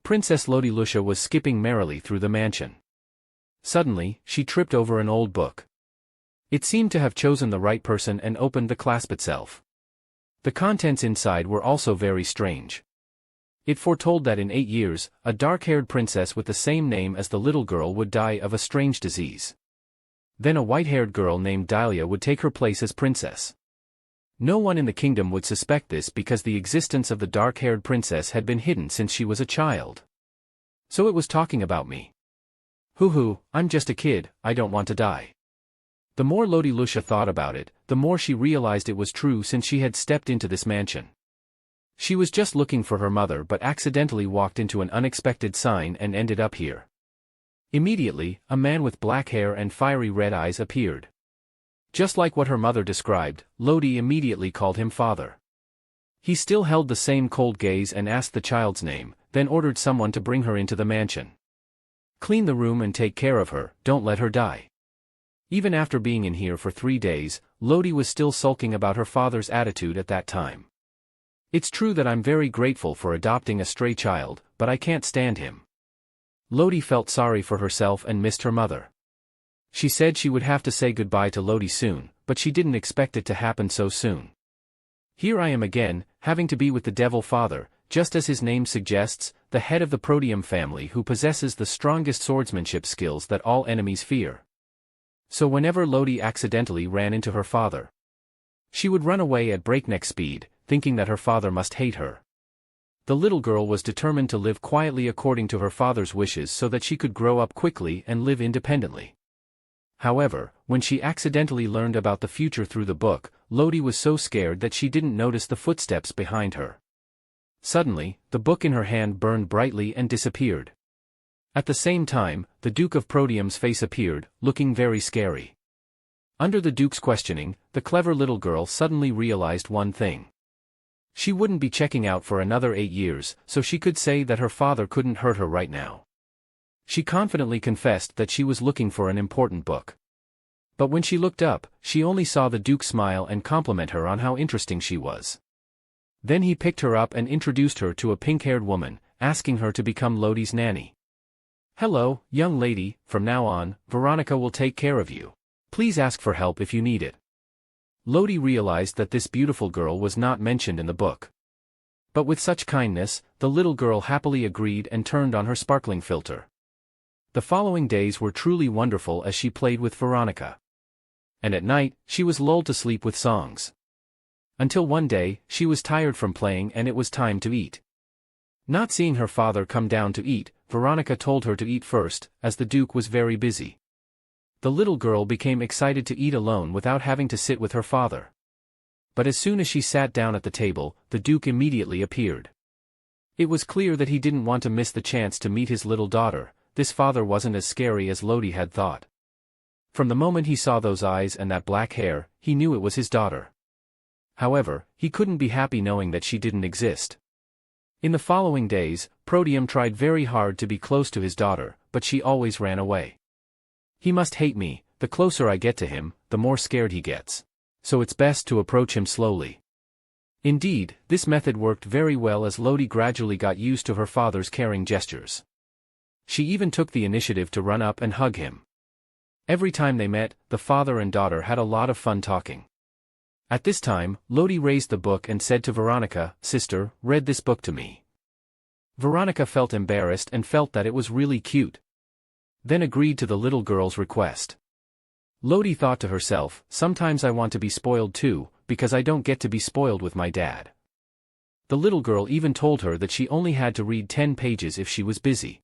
Princess Lodi Lusha was skipping merrily through the mansion. Suddenly, she tripped over an old book. It seemed to have chosen the right person and opened the clasp itself. The contents inside were also very strange. It foretold that in 8 years, a dark-haired princess with the same name as the little girl would die of a strange disease. Then a white-haired girl named Dahlia would take her place as princess. No one in the kingdom would suspect this because the existence of the dark-haired princess had been hidden since she was a child. So it was talking about me. Hoo-hoo, I'm just a kid, I don't want to die. The more Lodi Lusha thought about it, the more she realized it was true since she had stepped into this mansion. She was just looking for her mother but accidentally walked into an unexpected sign and ended up here. Immediately, a man with black hair and fiery red eyes appeared. Just like what her mother described, Lodi immediately called him father. He still held the same cold gaze and asked the child's name, then ordered someone to bring her into the mansion. Clean the room and take care of her, don't let her die. Even after being in here for 3 days, Lodi was still sulking about her father's attitude at that time. It's true that I'm very grateful for adopting a stray child, but I can't stand him. Lodi felt sorry for herself and missed her mother. She said she would have to say goodbye to Lodi soon, but she didn't expect it to happen so soon. Here I am again, having to be with the devil father, just as his name suggests, the head of the Proteum family who possesses the strongest swordsmanship skills that all enemies fear. So whenever Lodi accidentally ran into her father, she would run away at breakneck speed, thinking that her father must hate her. The little girl was determined to live quietly according to her father's wishes so that she could grow up quickly and live independently. However, when she accidentally learned about the future through the book, Lodi was so scared that she didn't notice the footsteps behind her. Suddenly, the book in her hand burned brightly and disappeared. At the same time, the Duke of Proteum's face appeared, looking very scary. Under the Duke's questioning, the clever little girl suddenly realized one thing. She wouldn't be checking out for another 8 years, so she could say that her father couldn't hurt her right now. She confidently confessed that she was looking for an important book. But when she looked up, she only saw the Duke smile and compliment her on how interesting she was. Then he picked her up and introduced her to a pink-haired woman, asking her to become Lodi's nanny. "Hello, young lady, from now on, Veronica will take care of you. Please ask for help if you need it." Lodi realized that this beautiful girl was not mentioned in the book. But with such kindness, the little girl happily agreed and turned on her sparkling filter. The following days were truly wonderful as she played with Veronica. And at night, she was lulled to sleep with songs. Until one day, she was tired from playing and it was time to eat. Not seeing her father come down to eat, Veronica told her to eat first, as the Duke was very busy. The little girl became excited to eat alone without having to sit with her father. But as soon as she sat down at the table, the Duke immediately appeared. It was clear that he didn't want to miss the chance to meet his little daughter. This father wasn't as scary as Lodi had thought. From the moment he saw those eyes and that black hair, he knew it was his daughter. However, he couldn't be happy knowing that she didn't exist. In the following days, Proteum tried very hard to be close to his daughter, but she always ran away. "He must hate me, the closer I get to him, the more scared he gets. So it's best to approach him slowly." Indeed, this method worked very well as Lodi gradually got used to her father's caring gestures. She even took the initiative to run up and hug him. Every time they met, the father and daughter had a lot of fun talking. At this time, Lodi raised the book and said to Veronica, "Sister, read this book to me." Veronica felt embarrassed and felt that it was really cute. Then agreed to the little girl's request. Lodi thought to herself, "Sometimes I want to be spoiled too, because I don't get to be spoiled with my dad." The little girl even told her that she only had to read 10 pages if she was busy.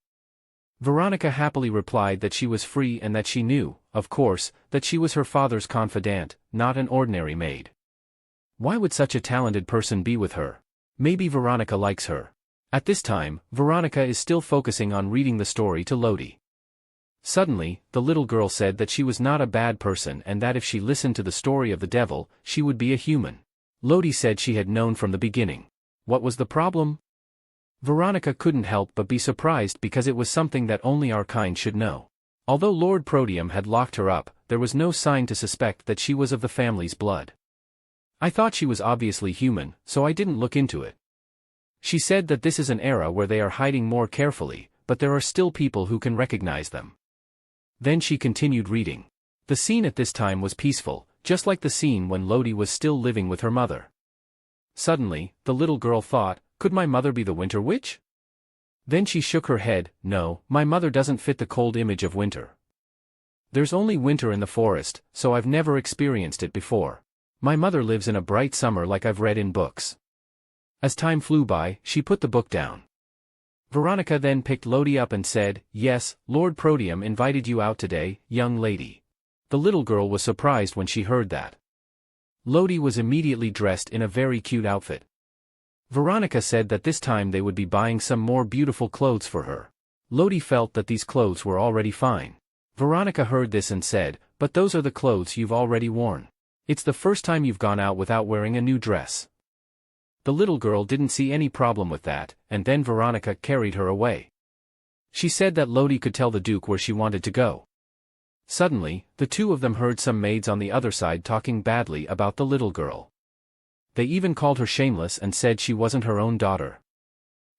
Veronica happily replied that she was free and that she knew, of course, that she was her father's confidante, not an ordinary maid. Why would such a talented person be with her? Maybe Veronica likes her. At this time, Veronica is still focusing on reading the story to Lodi. Suddenly, the little girl said that she was not a bad person and that if she listened to the story of the devil, she would be a human. Lodi said she had known from the beginning. What was the problem? Veronica couldn't help but be surprised because it was something that only our kind should know. Although Lord Proteum had locked her up, there was no sign to suspect that she was of the family's blood. "I thought she was obviously human, so I didn't look into it." She said that this is an era where they are hiding more carefully, but there are still people who can recognize them. Then she continued reading. The scene at this time was peaceful, just like the scene when Lodi was still living with her mother. Suddenly, the little girl thought, could my mother be the winter witch? Then she shook her head, no, my mother doesn't fit the cold image of winter. There's only winter in the forest, so I've never experienced it before. My mother lives in a bright summer like I've read in books. As time flew by, she put the book down. Veronica then picked Lodi up and said, yes, Lord Proteum invited you out today, young lady. The little girl was surprised when she heard that. Lodi was immediately dressed in a very cute outfit. Veronica said that this time they would be buying some more beautiful clothes for her. Lodi felt that these clothes were already fine. Veronica heard this and said, but those are the clothes you've already worn. It's the first time you've gone out without wearing a new dress. The little girl didn't see any problem with that, and then Veronica carried her away. She said that Lodi could tell the Duke where she wanted to go. Suddenly, the two of them heard some maids on the other side talking badly about the little girl. They even called her shameless and said she wasn't her own daughter.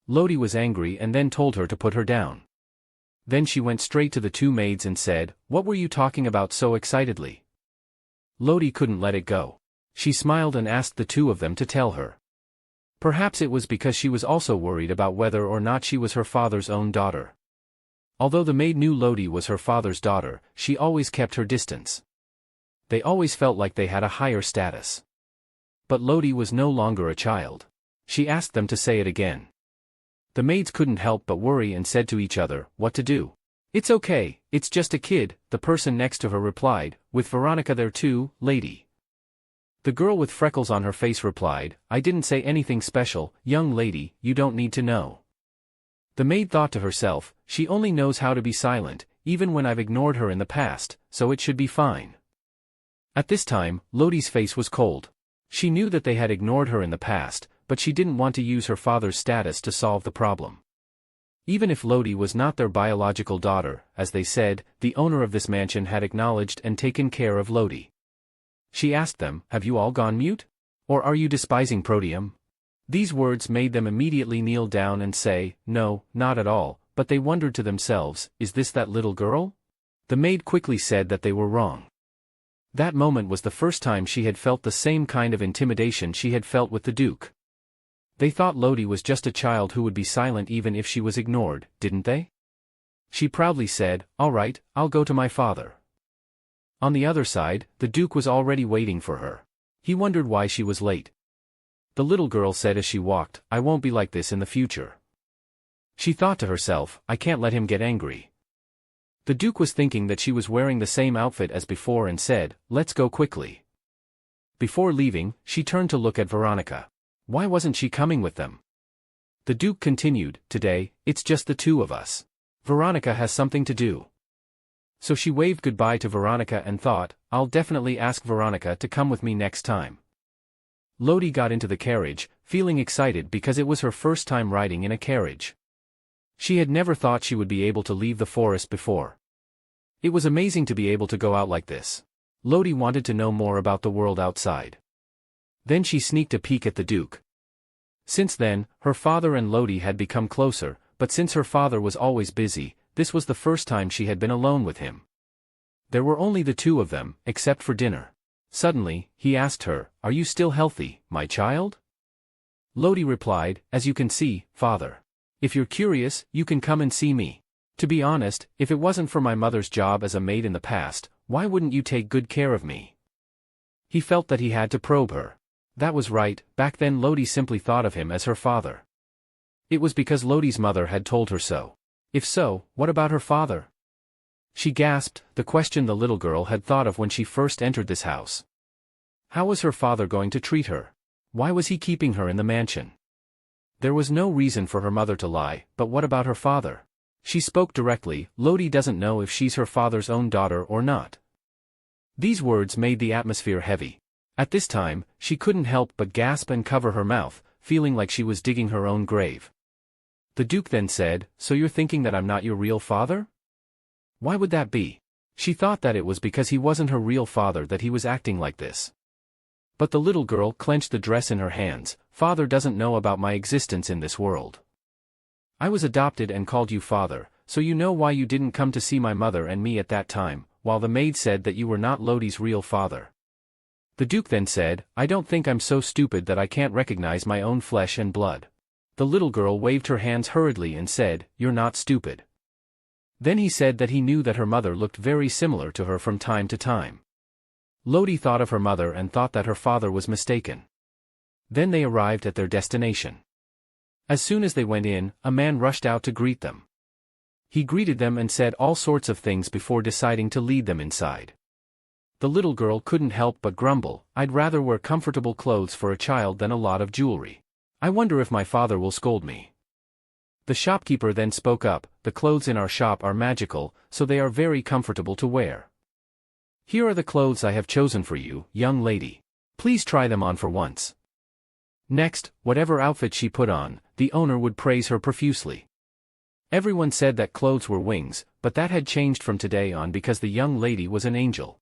Lodi was angry and then told her to put her down. Then she went straight to the two maids and said, what were you talking about so excitedly? Lodi couldn't let it go. She smiled and asked the two of them to tell her. Perhaps it was because she was also worried about whether or not she was her father's own daughter. Although the maid knew Lodi was her father's daughter, she always kept her distance. They always felt like they had a higher status. But Lodi was no longer a child. She asked them to say it again. The maids couldn't help but worry and said to each other, what to do? It's okay, it's just a kid, the person next to her replied, with Veronica there too, lady. The girl with freckles on her face replied, I didn't say anything special, young lady, you don't need to know. The maid thought to herself, she only knows how to be silent, even when I've ignored her in the past, so it should be fine. At this time, Lodi's face was cold. She knew that they had ignored her in the past, but she didn't want to use her father's status to solve the problem. Even if Lodi was not their biological daughter, as they said, the owner of this mansion had acknowledged and taken care of Lodi. She asked them, have you all gone mute? Or are you despising Proteum? These words made them immediately kneel down and say, no, not at all, but they wondered to themselves, is this that little girl? The maid quickly said that they were wrong. That moment was the first time she had felt the same kind of intimidation she had felt with the Duke. They thought Lodi was just a child who would be silent even if she was ignored, didn't they? She proudly said, all right, I'll go to my father. On the other side, the Duke was already waiting for her. He wondered why she was late. The little girl said as she walked, I won't be like this in the future. She thought to herself, I can't let him get angry. The Duke was thinking that she was wearing the same outfit as before and said, let's go quickly. Before leaving, she turned to look at Veronica. Why wasn't she coming with them? The Duke continued, today, it's just the two of us. Veronica has something to do. So she waved goodbye to Veronica and thought, I'll definitely ask Veronica to come with me next time. Lodi got into the carriage, feeling excited because it was her first time riding in a carriage. She had never thought she would be able to leave the forest before. It was amazing to be able to go out like this. Lodi wanted to know more about the world outside. Then she sneaked a peek at the Duke. Since then, her father and Lodi had become closer, but since her father was always busy, this was the first time she had been alone with him. There were only the two of them, except for dinner. Suddenly, he asked her, are you still healthy, my child? Lodi replied, as you can see, father. If you're curious, you can come and see me. To be honest, if it wasn't for my mother's job as a maid in the past, why wouldn't you take good care of me? He felt that he had to probe her. That was right, back then Lodi simply thought of him as her father. It was because Lodi's mother had told her so. If so, what about her father? She gasped, the question the little girl had thought of when she first entered this house. How was her father going to treat her? Why was he keeping her in the mansion? There was no reason for her mother to lie, but what about her father? She spoke directly, Lodi doesn't know if she's her father's own daughter or not. These words made the atmosphere heavy. At this time, she couldn't help but gasp and cover her mouth, feeling like she was digging her own grave. The Duke then said, so you're thinking that I'm not your real father? Why would that be? She thought that it was because he wasn't her real father that he was acting like this. But the little girl clenched the dress in her hands. Father doesn't know about my existence in this world. I was adopted and called you father, so you know why you didn't come to see my mother and me at that time, while the maid said that you were not Lodi's real father. The Duke then said, I don't think I'm so stupid that I can't recognize my own flesh and blood. The little girl waved her hands hurriedly and said, You're not stupid. Then he said that he knew that her mother looked very similar to her from time to time. Lodi thought of her mother and thought that her father was mistaken. Then they arrived at their destination. As soon as they went in, a man rushed out to greet them. He greeted them and said all sorts of things before deciding to lead them inside. The little girl couldn't help but grumble, I'd rather wear comfortable clothes for a child than a lot of jewelry. I wonder if my father will scold me. The shopkeeper then spoke up, the clothes in our shop are magical, so they are very comfortable to wear. Here are the clothes I have chosen for you, young lady. Please try them on for once. Next, whatever outfit she put on, the owner would praise her profusely. Everyone said that clothes were wings, but that had changed from today on because the young lady was an angel.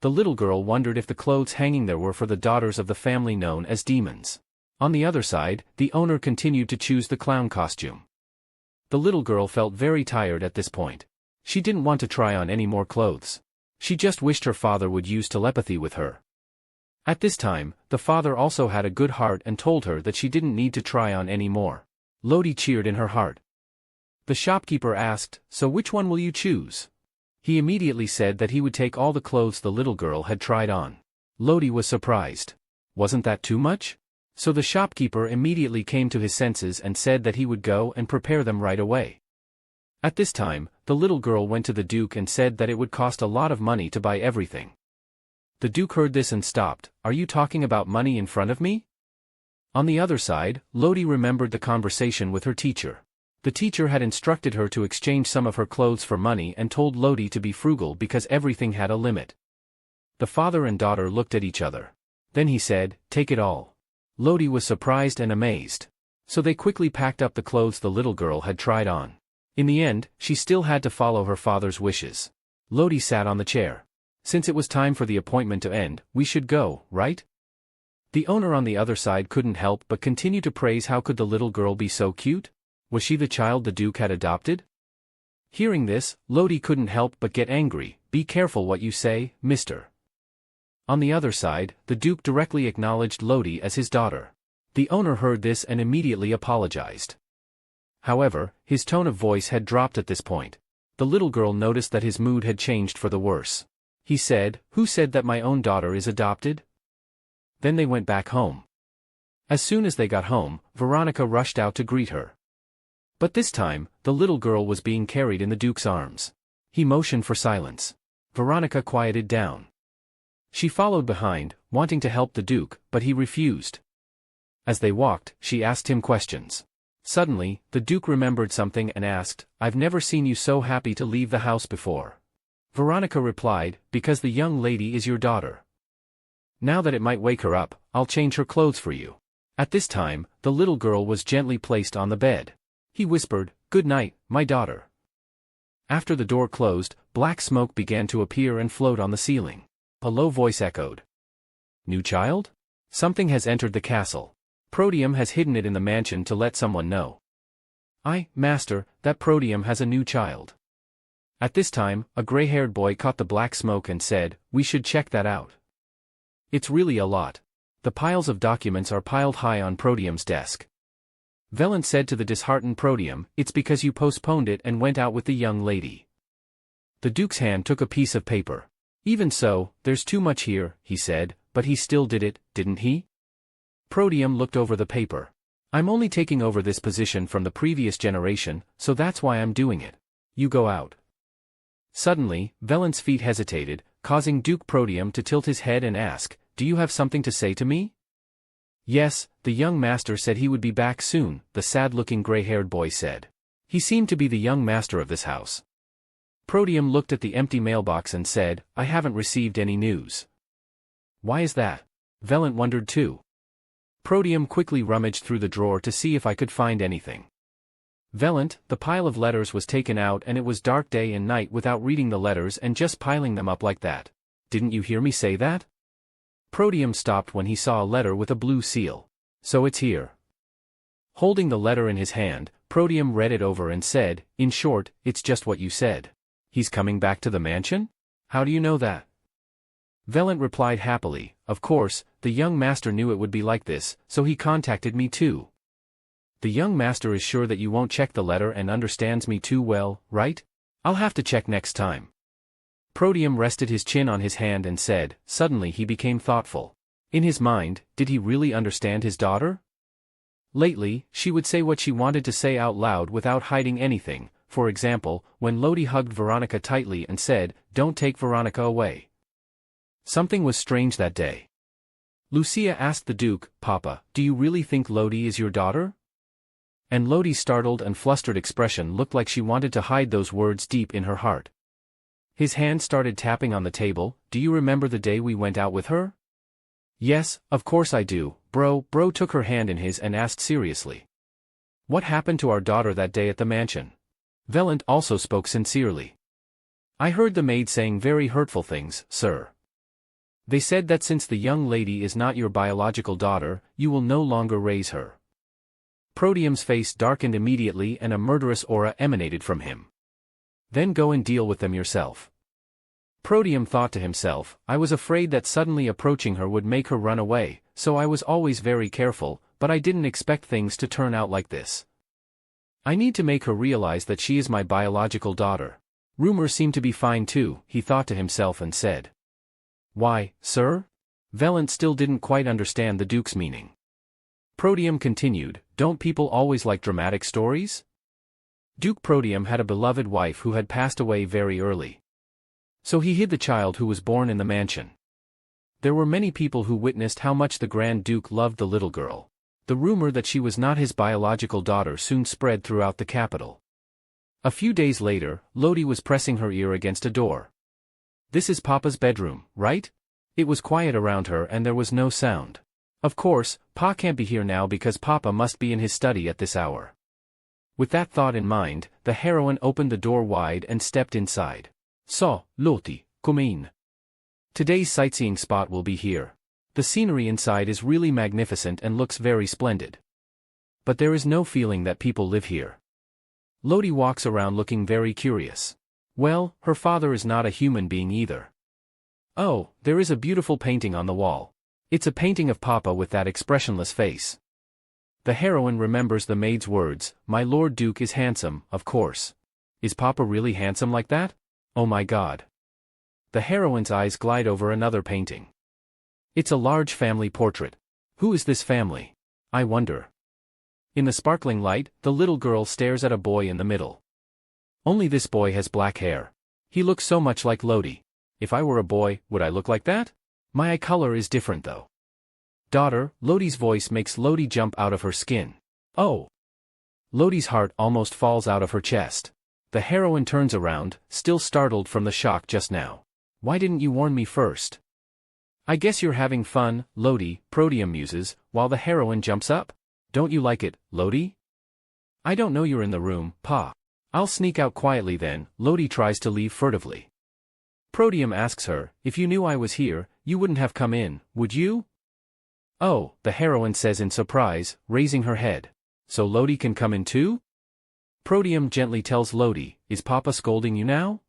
The little girl wondered if the clothes hanging there were for the daughters of the family known as demons. On the other side, the owner continued to choose the clown costume. The little girl felt very tired at this point. She didn't want to try on any more clothes. She just wished her father would use telepathy with her. At this time, the father also had a good heart and told her that she didn't need to try on any more. Lodi cheered in her heart. The shopkeeper asked, So which one will you choose? He immediately said that he would take all the clothes the little girl had tried on. Lodi was surprised. Wasn't that too much? So the shopkeeper immediately came to his senses and said that he would go and prepare them right away. At this time, the little girl went to the Duke and said that it would cost a lot of money to buy everything. The Duke heard this and stopped, Are you talking about money in front of me? On the other side, Lodi remembered the conversation with her teacher. The teacher had instructed her to exchange some of her clothes for money and told Lodi to be frugal because everything had a limit. The father and daughter looked at each other. Then he said, Take it all. Lodi was surprised and amazed. So they quickly packed up the clothes the little girl had tried on. In the end, she still had to follow her father's wishes. Lodi sat on the chair. Since it was time for the appointment to end, we should go, right? The owner on the other side couldn't help but continue to praise how could the little girl be so cute? Was she the child the Duke had adopted? Hearing this, Lodi couldn't help but get angry. Be careful what you say, mister. On the other side, the Duke directly acknowledged Lodi as his daughter. The owner heard this and immediately apologized. However, his tone of voice had dropped at this point. The little girl noticed that his mood had changed for the worse. He said, Who said that my own daughter is adopted? Then they went back home. As soon as they got home, Veronica rushed out to greet her. But this time, the little girl was being carried in the Duke's arms. He motioned for silence. Veronica quieted down. She followed behind, wanting to help the Duke, but he refused. As they walked, she asked him questions. Suddenly, the Duke remembered something and asked, I've never seen you so happy to leave the house before. Veronica replied, Because the young lady is your daughter. Now that it might wake her up, I'll change her clothes for you. At this time, the little girl was gently placed on the bed. He whispered, Good night, my daughter. After the door closed, black smoke began to appear and float on the ceiling. A low voice echoed. New child? Something has entered the castle. Proteum has hidden it in the mansion to let someone know. Master, that Proteum has a new child. At this time, a gray-haired boy caught the black smoke and said, We should check that out. It's really a lot. The piles of documents are piled high on Proteum's desk. Velant said to the disheartened Proteum, It's because you postponed it and went out with the young lady. The Duke's hand took a piece of paper. Even so, there's too much here, he said, but he still did it, didn't he? Proteum looked over the paper. I'm only taking over this position from the previous generation, so that's why I'm doing it. You go out. Suddenly, Velant's feet hesitated, causing Duke Proteum to tilt his head and ask, Do you have something to say to me? Yes, the young master said he would be back soon, the sad-looking gray-haired boy said. He seemed to be the young master of this house. Proteum looked at the empty mailbox and said, I haven't received any news. Why is that? Velant wondered too. Proteum quickly rummaged through the drawer to see if I could find anything. Velant, the pile of letters was taken out and it was dark day and night without reading the letters and just piling them up like that. Didn't you hear me say that? Proteum stopped when he saw a letter with a blue seal. So it's here. Holding the letter in his hand, Proteum read it over and said, in short, it's just what you said. He's coming back to the mansion? How do you know that? Velant replied happily, of course, the young master knew it would be like this, so he contacted me too. The young master is sure that you won't check the letter and understands me too well, right? I'll have to check next time. Proteum rested his chin on his hand and said, suddenly he became thoughtful. In his mind, did he really understand his daughter? Lately, she would say what she wanted to say out loud without hiding anything, for example, when Lodi hugged Veronica tightly and said, don't take Veronica away. Something was strange that day. Lucia asked the Duke, Papa, do you really think Lodi is your daughter? And Lodi's startled and flustered expression looked like she wanted to hide those words deep in her heart. His hand started tapping on the table, do you remember the day we went out with her? Yes, of course I do, Bro took her hand in his and asked seriously. What happened to our daughter that day at the mansion? Velant also spoke sincerely. I heard the maid saying very hurtful things, sir. They said that since the young lady is not your biological daughter, you will no longer raise her. Proteum's face darkened immediately and a murderous aura emanated from him. Then go and deal with them yourself. Proteum thought to himself, I was afraid that suddenly approaching her would make her run away, so I was always very careful, but I didn't expect things to turn out like this. I need to make her realize that she is my biological daughter. Rumors seem to be fine too, he thought to himself and said. Why, sir? Velant still didn't quite understand the Duke's meaning. Proteum continued, don't people always like dramatic stories? Duke Proteum had a beloved wife who had passed away very early. So he hid the child who was born in the mansion. There were many people who witnessed how much the Grand Duke loved the little girl. The rumor that she was not his biological daughter soon spread throughout the capital. A few days later, Lodi was pressing her ear against a door. This is Papa's bedroom, right? It was quiet around her and there was no sound. Of course, Pa can't be here now because Papa must be in his study at this hour. With that thought in mind, the heroine opened the door wide and stepped inside. So, Loti, come in. Today's sightseeing spot will be here. The scenery inside is really magnificent and looks very splendid. But there is no feeling that people live here. Lodi walks around looking very curious. Well, her father is not a human being either. Oh, there is a beautiful painting on the wall. It's a painting of Papa with that expressionless face. The heroine remembers the maid's words, my Lord Duke is handsome, of course. Is Papa really handsome like that? Oh my God. The heroine's eyes glide over another painting. It's a large family portrait. Who is this family? I wonder. In the sparkling light, the little girl stares at a boy in the middle. Only this boy has black hair. He looks so much like Lodi. If I were a boy, would I look like that? My eye color is different though. Daughter, Lodi's voice makes Lodi jump out of her skin. Oh! Lodi's heart almost falls out of her chest. The heroine turns around, still startled from the shock just now. Why didn't you warn me first? I guess you're having fun, Lodi, Proteum muses, while the heroine jumps up. Don't you like it, Lodi? I don't know you're in the room, Pa. I'll sneak out quietly then. Lodi tries to leave furtively. Proteum asks her, if you knew I was here, you wouldn't have come in, would you? Oh, the heroine says in surprise, raising her head. So Lodi can come in too? Proteum gently tells Lodi, is Papa scolding you now?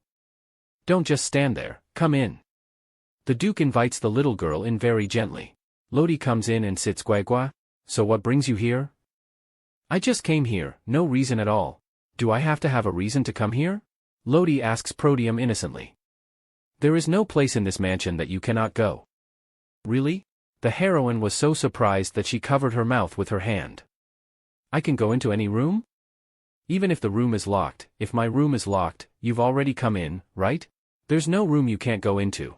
Don't just stand there, come in. The Duke invites the little girl in very gently. Lodi comes in and sits Guagua. So what brings you here? I just came here, no reason at all. Do I have to have a reason to come here? Lodi asks Proteum innocently. There is no place in this mansion that you cannot go. Really? The heroine was so surprised that she covered her mouth with her hand. I can go into any room? Even if the room is locked, if my room is locked, you've already come in, right? There's no room you can't go into.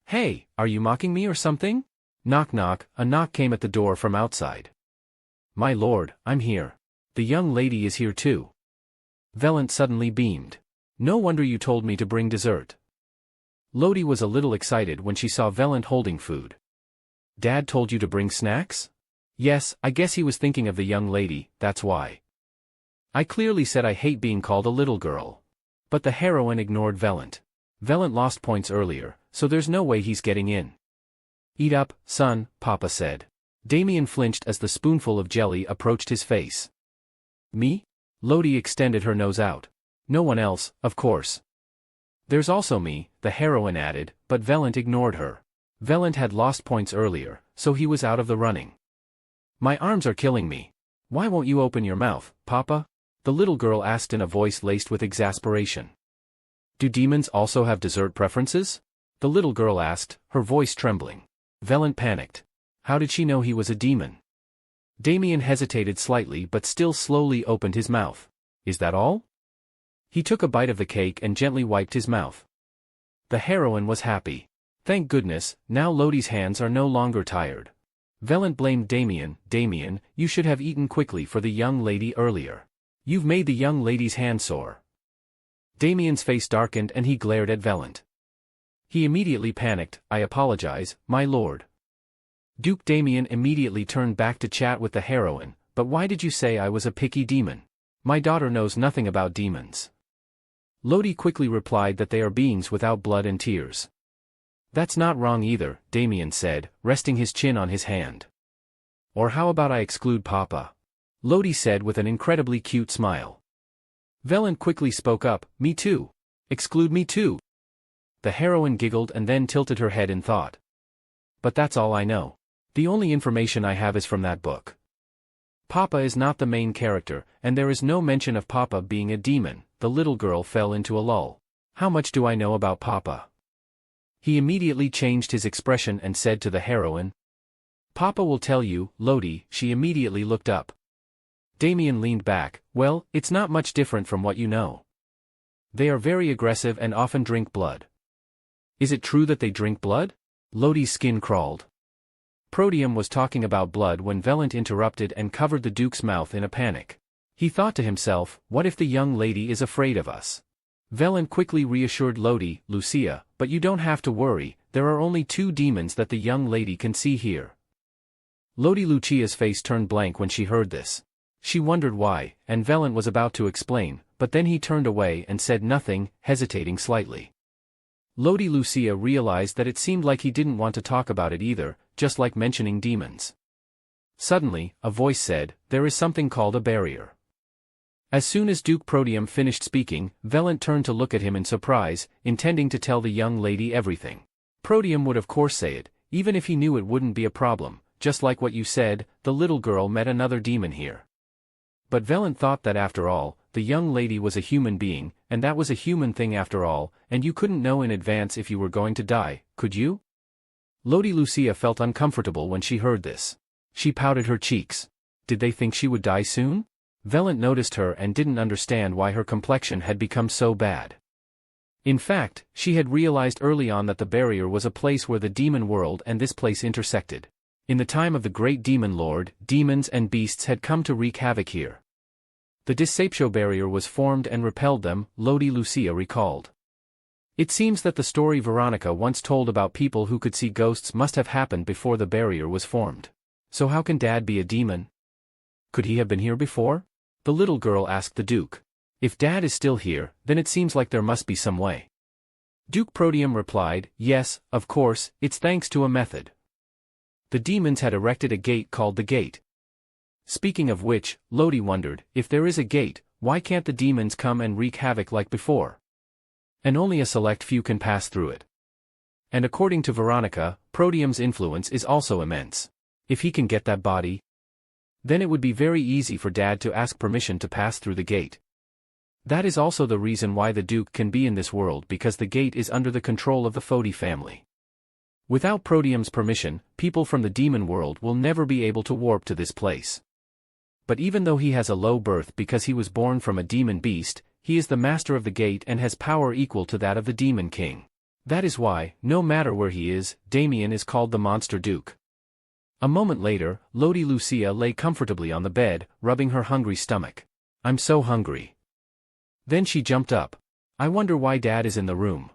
Hey, are you mocking me or something? Knock knock, a knock came at the door from outside. My lord, I'm here. The young lady is here too. Velant suddenly beamed. No wonder you told me to bring dessert. Lodi was a little excited when she saw Velant holding food. Dad told you to bring snacks? Yes, I guess he was thinking of the young lady, that's why. I clearly said I hate being called a little girl. But the heroine ignored Velant. Velant lost points earlier, so there's no way he's getting in. Eat up, son, Papa said. Damien flinched as the spoonful of jelly approached his face. Me? Lodi extended her nose out. No one else, of course. There's also me, the heroine added, but Velant ignored her. Velant had lost points earlier, so he was out of the running. My arms are killing me. Why won't you open your mouth, Papa? The little girl asked in a voice laced with exasperation. Do demons also have dessert preferences? The little girl asked, her voice trembling. Velant panicked. How did she know he was a demon? Damien hesitated slightly but still slowly opened his mouth. Is that all? He took a bite of the cake and gently wiped his mouth. The heroine was happy. Thank goodness, now Lodi's hands are no longer tired. Velant blamed Damien. Damien, you should have eaten quickly for the young lady earlier. You've made the young lady's hand sore. Damien's face darkened and he glared at Velant. He immediately panicked. I apologize, my lord. Duke Damien immediately turned back to chat with the heroine. But why did you say I was a picky demon? My daughter knows nothing about demons. Lodi quickly replied that they are beings without blood and tears. That's not wrong either, Damien said, resting his chin on his hand. Or how about I exclude Papa? Lodi said with an incredibly cute smile. Velant quickly spoke up, me too. Exclude me too. The heroine giggled and then tilted her head in thought. But that's all I know. The only information I have is from that book. Papa is not the main character, and there is no mention of Papa being a demon. The little girl fell into a lull. How much do I know about Papa? He immediately changed his expression and said to the heroine. Papa will tell you, Lodi. She immediately looked up. Damien leaned back. Well, it's not much different from what you know. They are very aggressive and often drink blood. Is it true that they drink blood? Lodi's skin crawled. Proteum was talking about blood when Velant interrupted and covered the Duke's mouth in a panic. He thought to himself, what if the young lady is afraid of us? Velant quickly reassured Lodi, Lucia, but you don't have to worry, there are only 2 demons that the young lady can see here. Lodi Lucia's face turned blank when she heard this. She wondered why, and Velant was about to explain, but then he turned away and said nothing, hesitating slightly. Lodi Lucia realized that it seemed like he didn't want to talk about it either, just like mentioning demons. Suddenly, a voice said, there is something called a barrier. As soon as Duke Proteum finished speaking, Velant turned to look at him in surprise, intending to tell the young lady everything. Proteum would of course say it, even if he knew it wouldn't be a problem, just like what you said, the little girl met another demon here. But Velant thought that after all, the young lady was a human being, and that was a human thing after all, and you couldn't know in advance if you were going to die, could you? Lodi Lucia felt uncomfortable when she heard this. She pouted her cheeks. Did they think she would die soon? Velant noticed her and didn't understand why her complexion had become so bad. In fact, she had realized early on that the barrier was a place where the demon world and this place intersected. In the time of the great demon lord, demons and beasts had come to wreak havoc here. The Disaptio barrier was formed and repelled them, Lodi Lucia recalled. It seems that the story Veronica once told about people who could see ghosts must have happened before the barrier was formed. So how can Dad be a demon? Could he have been here before? The little girl asked the Duke. If Dad is still here, then it seems like there must be some way. Duke Proteum replied, yes, of course, it's thanks to a method. The demons had erected a gate called the Gate. Speaking of which, Lodi wondered, if there is a gate, why can't the demons come and wreak havoc like before? And only a select few can pass through it. And according to Veronica, Proteum's influence is also immense. If he can get that body, then it would be very easy for Dad to ask permission to pass through the gate. That is also the reason why the Duke can be in this world, because the gate is under the control of the Fodi family. Without Proteum's permission, people from the demon world will never be able to warp to this place. But even though he has a low birth because he was born from a demon beast, he is the master of the gate and has power equal to that of the demon king. That is why, no matter where he is, Damien is called the Monster Duke. A moment later, Lodi Lucia lay comfortably on the bed, rubbing her hungry stomach. I'm so hungry. Then she jumped up. I wonder why Dad is in the room.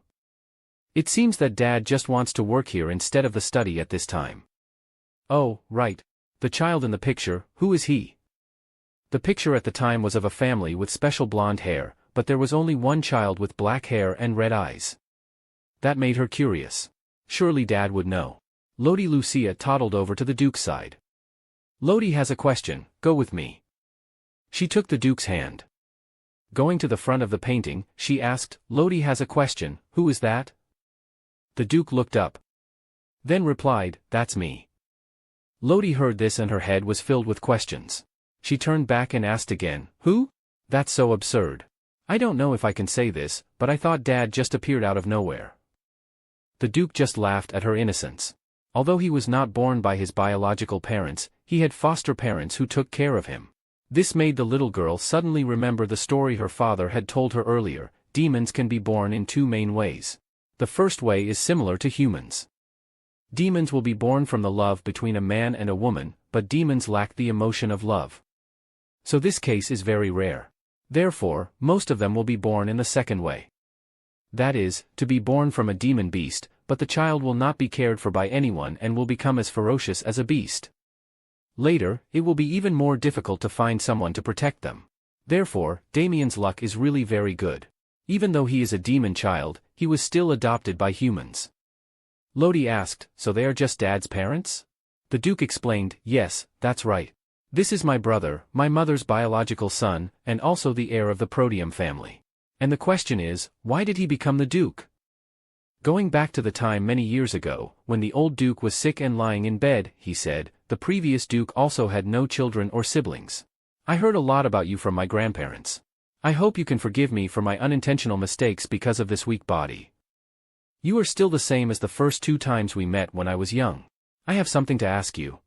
It seems that Dad just wants to work here instead of the study at this time. Oh, right. The child in the picture, who is he? The picture at the time was of a family with special blonde hair, but there was only one child with black hair and red eyes. That made her curious. Surely Dad would know. Lady Lucia toddled over to the Duke's side. "Lodi has a question, go with me." She took the Duke's hand. Going to the front of the painting, she asked, "Lodi has a question, who is that?" The Duke looked up. Then replied, "That's me." Lodi heard this and her head was filled with questions. She turned back and asked again, "Who? That's so absurd. I don't know if I can say this, but I thought Dad just appeared out of nowhere." The Duke just laughed at her innocence. Although he was not born by his biological parents, he had foster parents who took care of him. This made the little girl suddenly remember the story her father had told her earlier. Demons can be born in two main ways. The first way is similar to humans. Demons will be born from the love between a man and a woman, but demons lack the emotion of love. So this case is very rare. Therefore, most of them will be born in the second way. That is, to be born from a demon beast, but the child will not be cared for by anyone and will become as ferocious as a beast. Later, it will be even more difficult to find someone to protect them. Therefore, Damien's luck is really very good. Even though he is a demon child, he was still adopted by humans. Lodi asked, "So they are just Dad's parents?" The Duke explained, "Yes, that's right. This is my brother, my mother's biological son, and also the heir of the Proteum family. And the question is, why did he become the Duke?" Going back to the time many years ago, when the old Duke was sick and lying in bed, he said, "The previous Duke also had no children or siblings. I heard a lot about you from my grandparents. I hope you can forgive me for my unintentional mistakes because of this weak body. You are still the same as the first 2 times we met when I was young. I have something to ask you.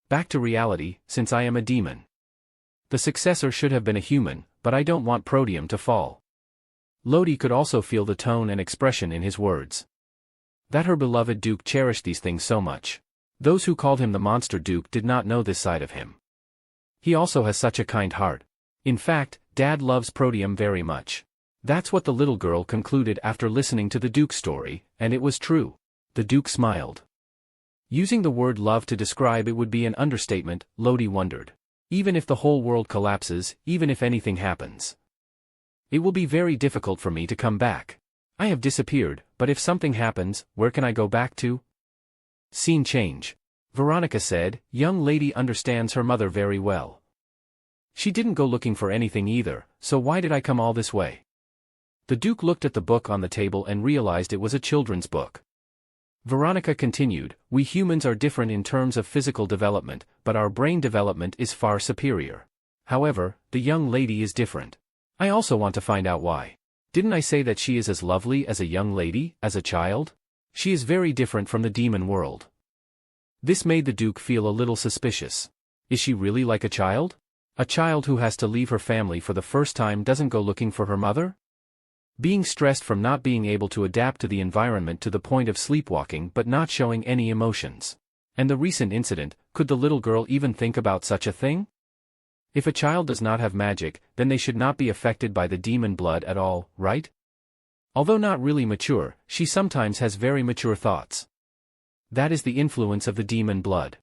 Back to reality, since I am a demon. The successor should have been a human, but I don't want Proteum to fall." Lodi could also feel the tone and expression in his words. That her beloved Duke cherished these things so much. Those who called him the Monster Duke did not know this side of him. He also has such a kind heart. In fact, Dad loves Proteum very much. That's what the little girl concluded after listening to the Duke's story, and it was true. The Duke smiled. Using the word love to describe it would be an understatement, Lodi wondered. Even if the whole world collapses, even if anything happens, it will be very difficult for me to come back. I have disappeared, but if something happens, where can I go back to? Scene change. Veronica said, "Young lady understands her mother very well. She didn't go looking for anything either, so why did I come all this way?" The Duke looked at the book on the table and realized it was a children's book. Veronica continued, "We humans are different in terms of physical development, but our brain development is far superior. However, the young lady is different. I also want to find out why. Didn't I say that she is as lovely as a young lady, as a child? She is very different from the demon world." This made the Duke feel a little suspicious. Is she really like a child? A child who has to leave her family for the first time doesn't go looking for her mother? Being stressed from not being able to adapt to the environment to the point of sleepwalking but not showing any emotions. And the recent incident, could the little girl even think about such a thing? If a child does not have magic, then they should not be affected by the demon blood at all, right? Although not really mature, she sometimes has very mature thoughts. That is the influence of the demon blood.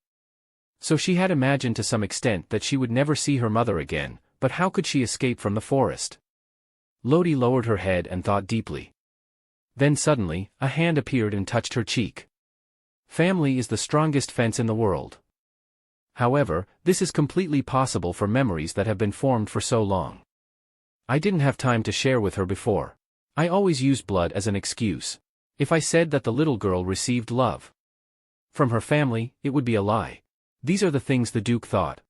So she had imagined to some extent that she would never see her mother again, but how could she escape from the forest? Lodi lowered her head and thought deeply. Then suddenly, a hand appeared and touched her cheek. Family is the strongest fence in the world. However, this is completely possible for memories that have been formed for so long. I didn't have time to share with her before. I always used blood as an excuse. If I said that the little girl received love from her family, it would be a lie. These are the things the Duke thought.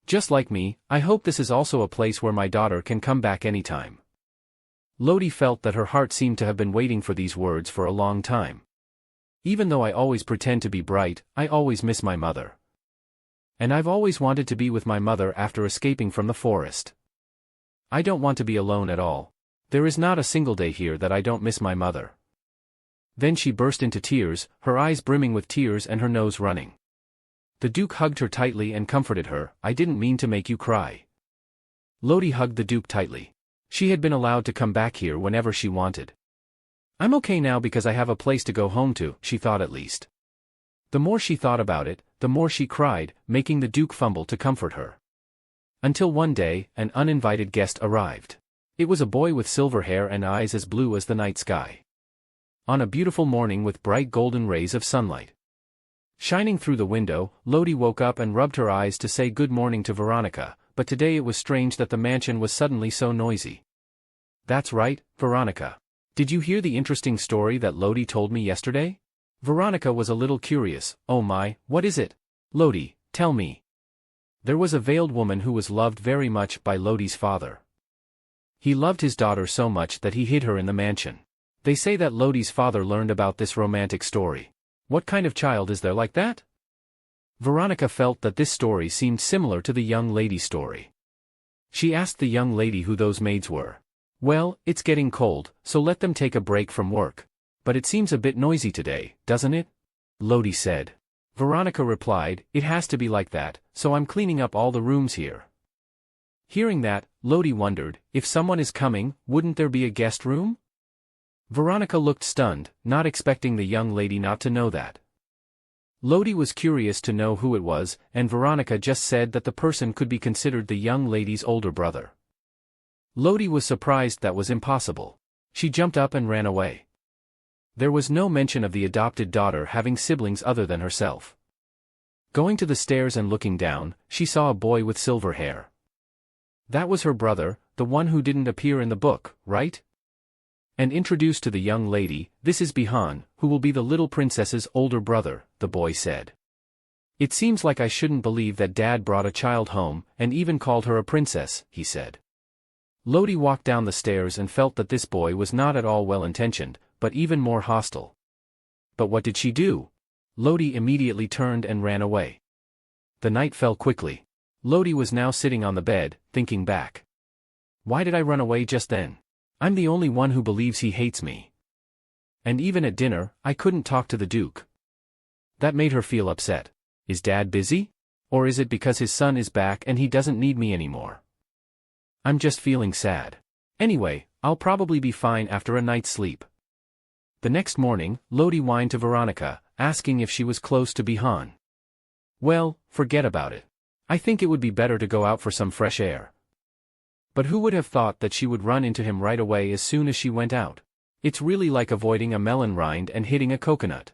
Just like me, I hope this is also a place where my daughter can come back anytime. Lodi felt that her heart seemed to have been waiting for these words for a long time. Even though I always pretend to be bright, I always miss my mother. And I've always wanted to be with my mother after escaping from the forest. I don't want to be alone at all. There is not a single day here that I don't miss my mother." Then she burst into tears, her eyes brimming with tears and her nose running. The Duke hugged her tightly and comforted her. "I didn't mean to make you cry." Lodi hugged the Duke tightly. She had been allowed to come back here whenever she wanted. "I'm okay now because I have a place to go home to," she thought at least. The more she thought about it, the more she cried, making the Duke fumble to comfort her. Until one day, an uninvited guest arrived. It was a boy with silver hair and eyes as blue as the night sky. On a beautiful morning with bright golden rays of sunlight. Shining through the window, Lodi woke up and rubbed her eyes to say good morning to Veronica, but today it was strange that the mansion was suddenly so noisy. That's right, Veronica. Did you hear the interesting story that Lodi told me yesterday? Veronica was a little curious. Oh my, what is it? Lodi, tell me. There was a veiled woman who was loved very much by Lodi's father. He loved his daughter so much that he hid her in the mansion. They say that Lodi's father learned about this romantic story. What kind of child is there like that? Veronica felt that this story seemed similar to the young lady's story. She asked the young lady who those maids were. Well, it's getting cold, so let them take a break from work. But it seems a bit noisy today, doesn't it? Lodi said. Veronica replied, it has to be like that, so I'm cleaning up all the rooms here. Hearing that, Lodi wondered, if someone is coming, wouldn't there be a guest room? Veronica looked stunned, not expecting the young lady not to know that. Lodi was curious to know who it was, and Veronica just said that the person could be considered the young lady's older brother. Lodi was surprised that was impossible. She jumped up and ran away. There was no mention of the adopted daughter having siblings other than herself. Going to the stairs and looking down, she saw a boy with silver hair. That was her brother, the one who didn't appear in the book, right? And introduced to the young lady, this is Bihan, who will be the little princess's older brother, the boy said. It seems like I shouldn't believe that Dad brought a child home, and even called her a princess, he said. Lodi walked down the stairs and felt that this boy was not at all well-intentioned, but even more hostile. But what did she do? Lodi immediately turned and ran away. The night fell quickly. Lodi was now sitting on the bed, thinking back. Why did I run away just then? I'm the only one who believes he hates me. And even at dinner, I couldn't talk to the Duke. That made her feel upset. Is Dad busy? Or is it because his son is back and he doesn't need me anymore? I'm just feeling sad. Anyway, I'll probably be fine after a night's sleep. The next morning, Lodi whined to Veronica, asking if she was close to Bihan. Well, forget about it. I think it would be better to go out for some fresh air. But who would have thought that she would run into him right away as soon as she went out? It's really like avoiding a melon rind and hitting a coconut.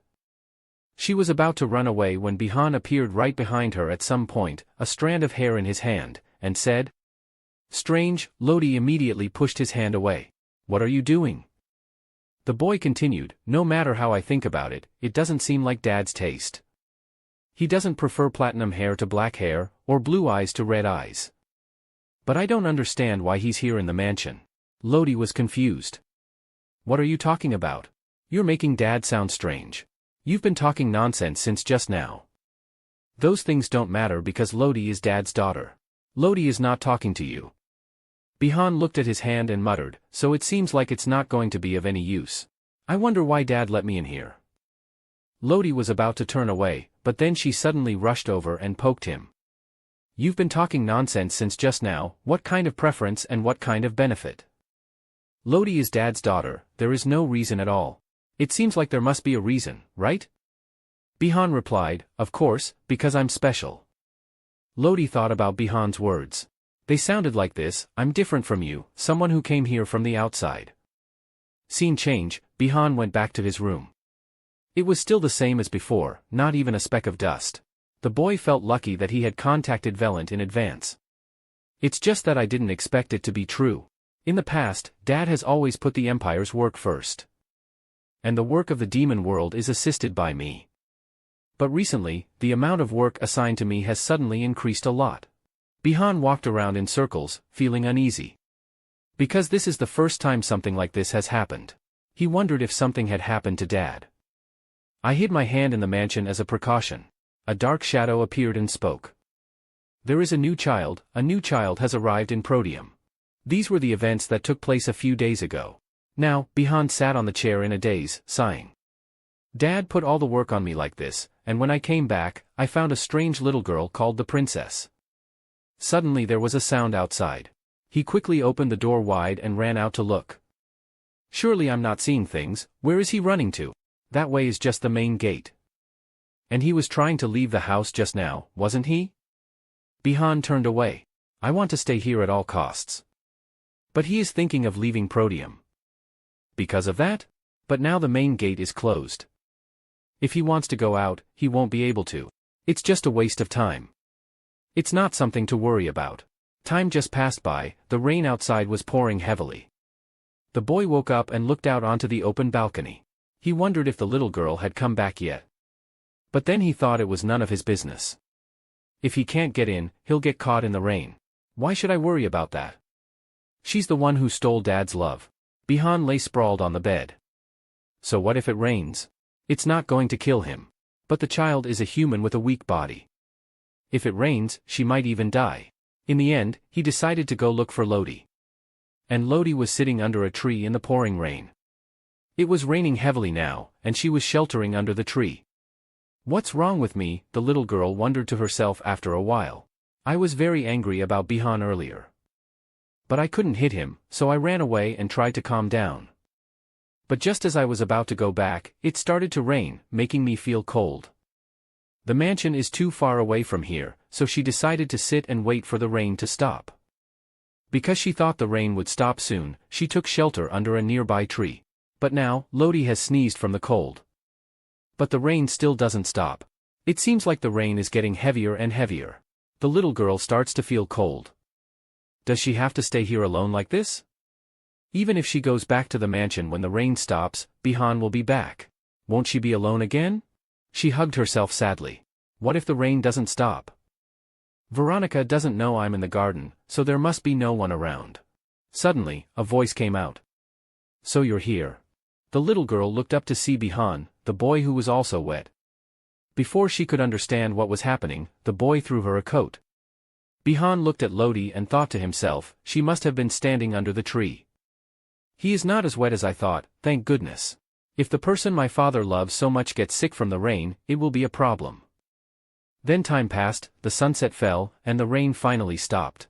She was about to run away when Bihan appeared right behind her at some point, a strand of hair in his hand, and said, Strange. Lodi immediately pushed his hand away. What are you doing? The boy continued, no matter how I think about it, it doesn't seem like Dad's taste. He doesn't prefer platinum hair to black hair, or blue eyes to red eyes. But I don't understand why he's here in the mansion. Lodi was confused. What are you talking about? You're making Dad sound strange. You've been talking nonsense since just now. Those things don't matter because Lodi is Dad's daughter. Lodi is not talking to you. Bihan looked at his hand and muttered, so it seems like it's not going to be of any use. I wonder why Dad let me in here. Lodi was about to turn away, but then she suddenly rushed over and poked him. You've been talking nonsense since just now, what kind of preference and what kind of benefit? Lodi is Dad's daughter, there is no reason at all. It seems like there must be a reason, right? Bihan replied, of course, because I'm special. Lodi thought about Bihan's words. They sounded like this, I'm different from you, someone who came here from the outside. Scene change, Bihan went back to his room. It was still the same as before, not even a speck of dust. The boy felt lucky that he had contacted Velant in advance. It's just that I didn't expect it to be true. In the past, Dad has always put the Empire's work first. And the work of the demon world is assisted by me. But recently, the amount of work assigned to me has suddenly increased a lot. Bihan walked around in circles, feeling uneasy. Because this is the first time something like this has happened. He wondered if something had happened to Dad. I hid my hand in the mansion as a precaution. A dark shadow appeared and spoke. There is a new child has arrived in Proteum. These were the events that took place a few days ago. Now, Bihan sat on the chair in a daze, sighing. Dad put all the work on me like this, and when I came back, I found a strange little girl called the princess. Suddenly there was a sound outside. He quickly opened the door wide and ran out to look. Surely I'm not seeing things, where is he running to? That way is just the main gate. And he was trying to leave the house just now, wasn't he? Bihan turned away. I want to stay here at all costs. But he is thinking of leaving Proteum. Because of that? But now the main gate is closed. If he wants to go out, he won't be able to. It's just a waste of time. It's not something to worry about. Time just passed by, the rain outside was pouring heavily. The boy woke up and looked out onto the open balcony. He wondered if the little girl had come back yet. But then he thought it was none of his business. If he can't get in, he'll get caught in the rain. Why should I worry about that? She's the one who stole Dad's love. Bihan lay sprawled on the bed. So what if it rains? It's not going to kill him. But the child is a human with a weak body. If it rains, she might even die. In the end, he decided to go look for Lodi. And Lodi was sitting under a tree in the pouring rain. It was raining heavily now, and she was sheltering under the tree. What's wrong with me? The little girl wondered to herself after a while. I was very angry about Bihan earlier. But I couldn't hit him, so I ran away and tried to calm down. But just as I was about to go back, it started to rain, making me feel cold. The mansion is too far away from here, so she decided to sit and wait for the rain to stop. Because she thought the rain would stop soon, she took shelter under a nearby tree. But now, Lodi has sneezed from the cold. But the rain still doesn't stop. It seems like the rain is getting heavier and heavier. The little girl starts to feel cold. Does she have to stay here alone like this? Even if she goes back to the mansion when the rain stops, Bihan will be back. Won't she be alone again? She hugged herself sadly. What if the rain doesn't stop? Veronica doesn't know I'm in the garden, so there must be no one around. Suddenly, a voice came out. So you're here. The little girl looked up to see Bihan, the boy who was also wet. Before she could understand what was happening, the boy threw her a coat. Bihan looked at Lodi and thought to himself, she must have been standing under the tree. He is not as wet as I thought, thank goodness. If the person my father loves so much gets sick from the rain, it will be a problem. Then time passed, the sunset fell, and the rain finally stopped.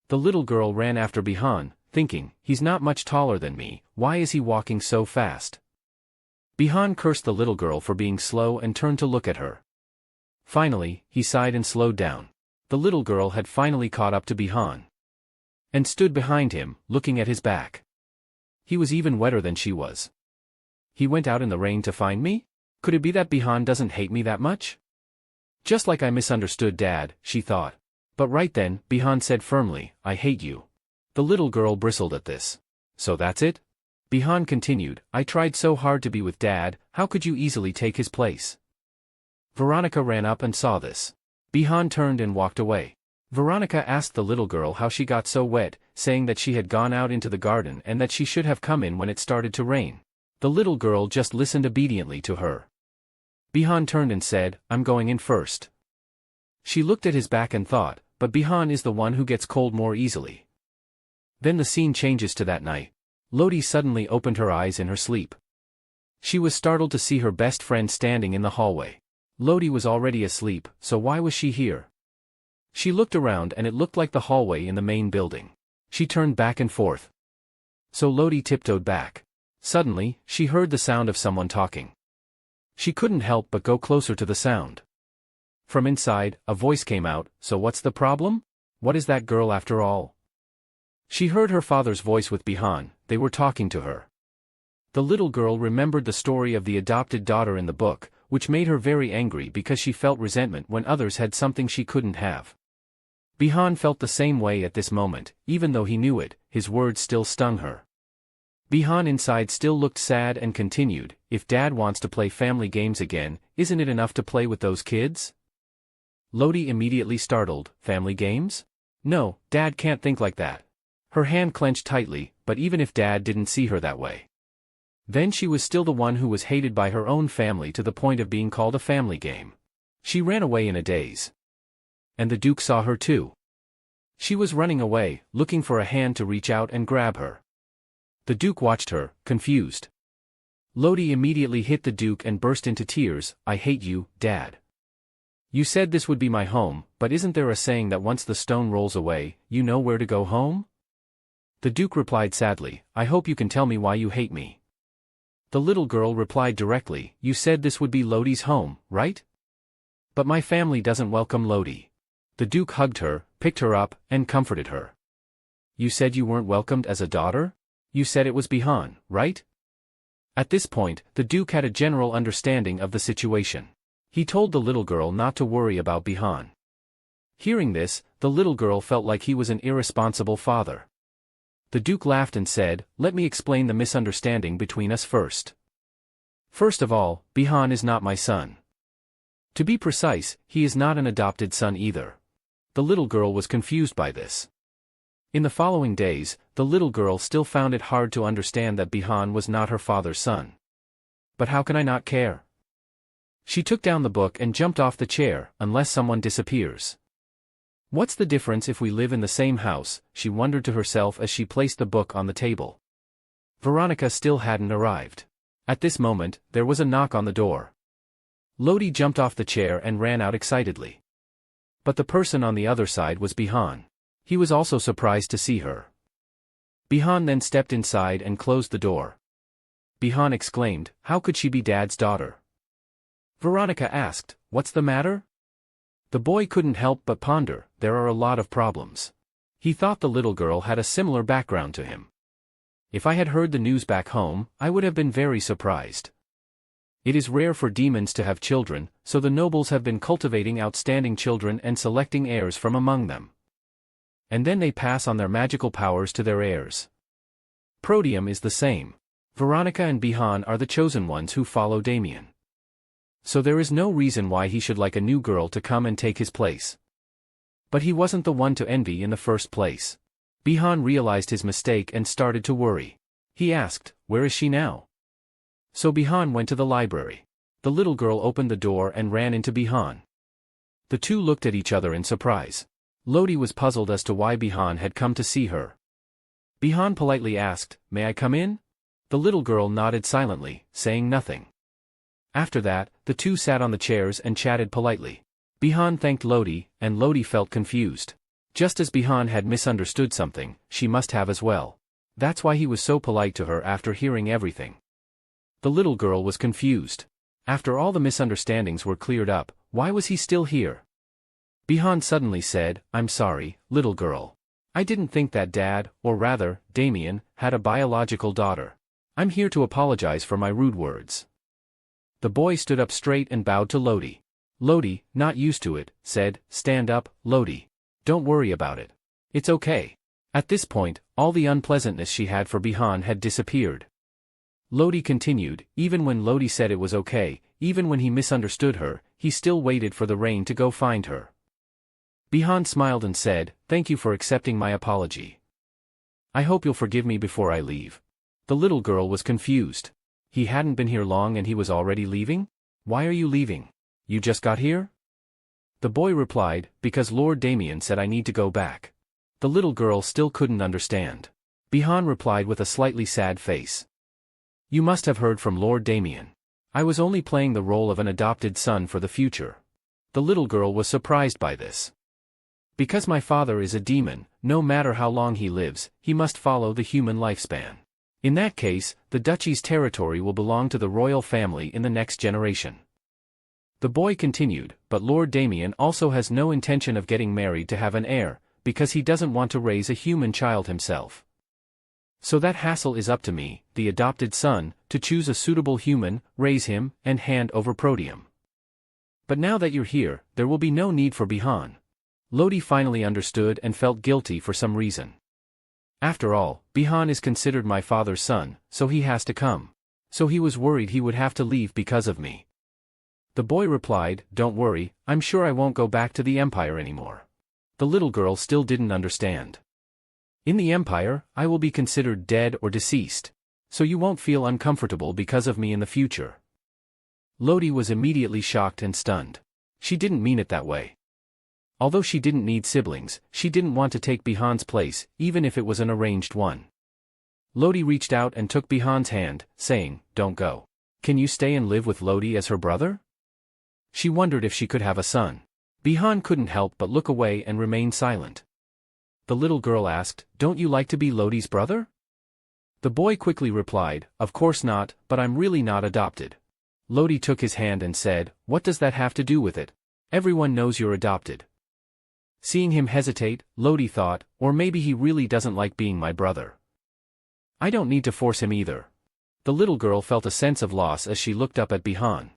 The little girl ran after Bihan, thinking, he's not much taller than me, why is he walking so fast? Bihan cursed the little girl for being slow and turned to look at her. Finally, he sighed and slowed down. The little girl had finally caught up to Bihan. And stood behind him, looking at his back. He was even wetter than she was. He went out in the rain to find me? Could it be that Bihan doesn't hate me that much? Just like I misunderstood Dad, she thought. But right then, Bihan said firmly, I hate you. The little girl bristled at this. So that's it? Bihan continued, I tried so hard to be with Dad, how could you easily take his place? Veronica ran up and saw this. Bihan turned and walked away. Veronica asked the little girl how she got so wet, saying that she had gone out into the garden and that she should have come in when it started to rain. The little girl just listened obediently to her. Bihan turned and said, I'm going in first. She looked at his back and thought, but Bihan is the one who gets cold more easily. Then the scene changes to that night. Lodi suddenly opened her eyes in her sleep. She was startled to see her best friend standing in the hallway. Lodi was already asleep, so why was she here? She looked around and it looked like the hallway in the main building. She turned back and forth. So Lodi tiptoed back. Suddenly, she heard the sound of someone talking. She couldn't help but go closer to the sound. From inside, a voice came out, so what's the problem? What is that girl after all? She heard her father's voice with Bihan, they were talking to her. The little girl remembered the story of the adopted daughter in the book, which made her very angry because she felt resentment when others had something she couldn't have. Bihan felt the same way at this moment, even though he knew it, his words still stung her. Bihan inside still looked sad and continued, if Dad wants to play family games again, isn't it enough to play with those kids? Lodi immediately startled, family games? No, Dad can't think like that. Her hand clenched tightly, but even if Dad didn't see her that way. Then she was still the one who was hated by her own family to the point of being called a family game. She ran away in a daze. And the Duke saw her too. She was running away, looking for a hand to reach out and grab her. The Duke watched her, confused. Lodi immediately hit the Duke and burst into tears, I hate you, Dad. You said this would be my home, but isn't there a saying that once the stone rolls away, you know where to go home? The Duke replied sadly, I hope you can tell me why you hate me. The little girl replied directly, you said this would be Lodi's home, right? But my family doesn't welcome Lodi. The Duke hugged her, picked her up, and comforted her. You said you weren't welcomed as a daughter? You said it was Bihan, right? At this point, the Duke had a general understanding of the situation. He told the little girl not to worry about Bihan. Hearing this, the little girl felt like he was an irresponsible father. The Duke laughed and said, "Let me explain the misunderstanding between us first. First of all, Bihan is not my son. To be precise, he is not an adopted son either." The little girl was confused by this. In the following days, the little girl still found it hard to understand that Bihan was not her father's son. But how can I not care? She took down the book and jumped off the chair, unless someone disappears. What's the difference if we live in the same house, she wondered to herself as she placed the book on the table. Veronica still hadn't arrived. At this moment, there was a knock on the door. Lodi jumped off the chair and ran out excitedly. But the person on the other side was Bihan. He was also surprised to see her. Bihan then stepped inside and closed the door. Bihan exclaimed, "How could she be Dad's daughter?" Veronica asked, "What's the matter?" The boy couldn't help but ponder, there are a lot of problems. He thought the little girl had a similar background to him. If I had heard the news back home, I would have been very surprised. It is rare for demons to have children, so the nobles have been cultivating outstanding children and selecting heirs from among them. And then they pass on their magical powers to their heirs. Proteum is the same. Veronica and Bihan are the chosen ones who follow Damien. So there is no reason why he should like a new girl to come and take his place. But he wasn't the one to envy in the first place. Bihan realized his mistake and started to worry. He asked, "Where is she now?" So Bihan went to the library. The little girl opened the door and ran into Bihan. The two looked at each other in surprise. Lodi was puzzled as to why Bihan had come to see her. Bihan politely asked, "May I come in?" The little girl nodded silently, saying nothing. After that, the two sat on the chairs and chatted politely. Bihan thanked Lodi, and Lodi felt confused. Just as Bihan had misunderstood something, she must have as well. That's why he was so polite to her after hearing everything. The little girl was confused. After all the misunderstandings were cleared up, why was he still here? Bihan suddenly said, "I'm sorry, little girl. I didn't think that Dad, or rather, Damien, had a biological daughter. I'm here to apologize for my rude words." The boy stood up straight and bowed to Lodi. Lodi, not used to it, said, "Stand up, Lodi. Don't worry about it. It's okay." At this point, all the unpleasantness she had for Bihan had disappeared. Lodi continued, "Even when Lodi said it was okay, even when he misunderstood her, he still waited for the rain to go find her." Bihan smiled and said, "Thank you for accepting my apology. I hope you'll forgive me before I leave." The little girl was confused. He hadn't been here long and he was already leaving? "Why are you leaving? You just got here?" The boy replied, "Because Lord Damien said I need to go back." The little girl still couldn't understand. Bihan replied with a slightly sad face. "You must have heard from Lord Damien. I was only playing the role of an adopted son for the future." The little girl was surprised by this. "Because my father is a demon, no matter how long he lives, he must follow the human lifespan. In that case, the duchy's territory will belong to the royal family in the next generation." The boy continued, "But Lord Damien also has no intention of getting married to have an heir, because he doesn't want to raise a human child himself. So that hassle is up to me, the adopted son, to choose a suitable human, raise him, and hand over Proteum. But now that you're here, there will be no need for Bihan." Lodi finally understood and felt guilty for some reason. After all, Bihan is considered my father's son, so he has to come. So he was worried he would have to leave because of me. The boy replied, "Don't worry, I'm sure I won't go back to the Empire anymore." The little girl still didn't understand. "In the Empire, I will be considered dead or deceased. So you won't feel uncomfortable because of me in the future." Lodi was immediately shocked and stunned. She didn't mean it that way. Although she didn't need siblings, she didn't want to take Bihan's place, even if it was an arranged one. Lodi reached out and took Bihan's hand, saying, "Don't go. Can you stay and live with Lodi as her brother?" She wondered if she could have a son. Bihan couldn't help but look away and remain silent. The little girl asked, "Don't you like to be Lodi's brother?" The boy quickly replied, "Of course not, but I'm really not adopted." Lodi took his hand and said, "What does that have to do with it? Everyone knows you're adopted." Seeing him hesitate, Lodi thought, or maybe he really doesn't like being my brother. I don't need to force him either. The little girl felt a sense of loss as she looked up at Bihan.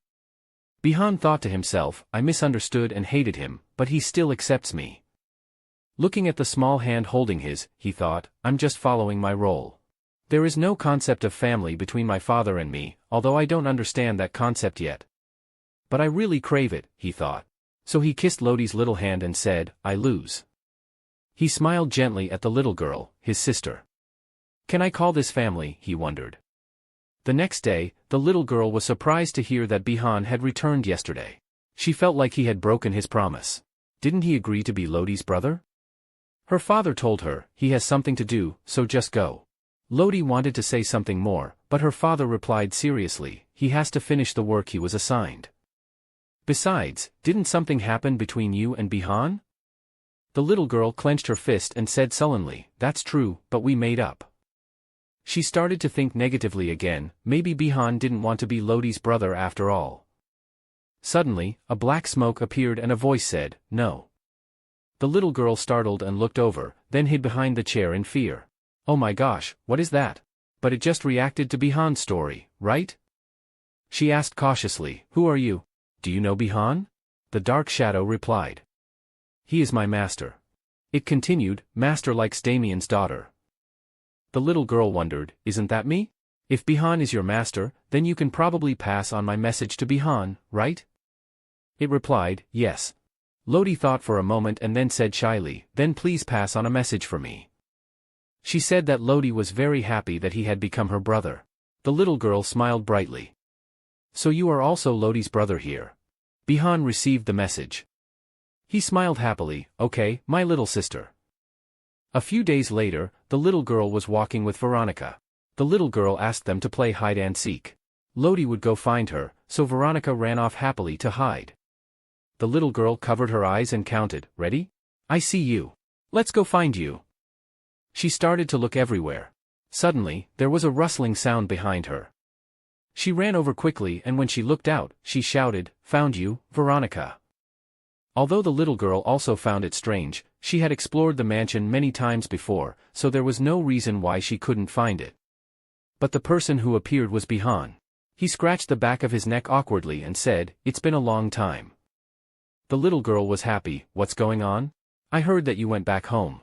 Bihan thought to himself, I misunderstood and hated him, but he still accepts me. Looking at the small hand holding his, he thought, I'm just following my role. There is no concept of family between my father and me, although I don't understand that concept yet. But I really crave it, he thought. So he kissed Lodi's little hand and said, I lose. He smiled gently at the little girl, his sister. Can I call this family, he wondered. The next day, the little girl was surprised to hear that Bihan had returned yesterday. She felt like he had broken his promise. Didn't he agree to be Lodi's brother? Her father told her, he has something to do, so just go. Lodi wanted to say something more, but her father replied seriously, he has to finish the work he was assigned. Besides, didn't something happen between you and Bihan? The little girl clenched her fist and said sullenly, that's true, but we made up. She started to think negatively again, maybe Bihan didn't want to be Lodi's brother after all. Suddenly, a black smoke appeared and a voice said, no. The little girl startled and looked over, then hid behind the chair in fear. Oh my gosh, what is that? But it just reacted to Bihan's story, right? She asked cautiously, who are you? Do you know Bihan? The dark shadow replied. He is my master. It continued, master likes Damien's daughter. The little girl wondered, isn't that me? If Bihan is your master, then you can probably pass on my message to Bihan, right? It replied, yes. Lodi thought for a moment and then said shyly, then please pass on a message for me. She said that Lodi was very happy that he had become her brother. The little girl smiled brightly. So you are also Lodi's brother here. Bihan received the message. He smiled happily, okay, my little sister. A few days later, the little girl was walking with Veronica. The little girl asked them to play hide and seek. Lodi would go find her, so Veronica ran off happily to hide. The little girl covered her eyes and counted, ready? I see you. Let's go find you. She started to look everywhere. Suddenly, there was a rustling sound behind her. She ran over quickly and when she looked out, she shouted, found you, Veronica. Although the little girl also found it strange, she had explored the mansion many times before, so there was no reason why she couldn't find it. But the person who appeared was Bihan. He scratched the back of his neck awkwardly and said, it's been a long time. The little girl was happy, what's going on? I heard that you went back home.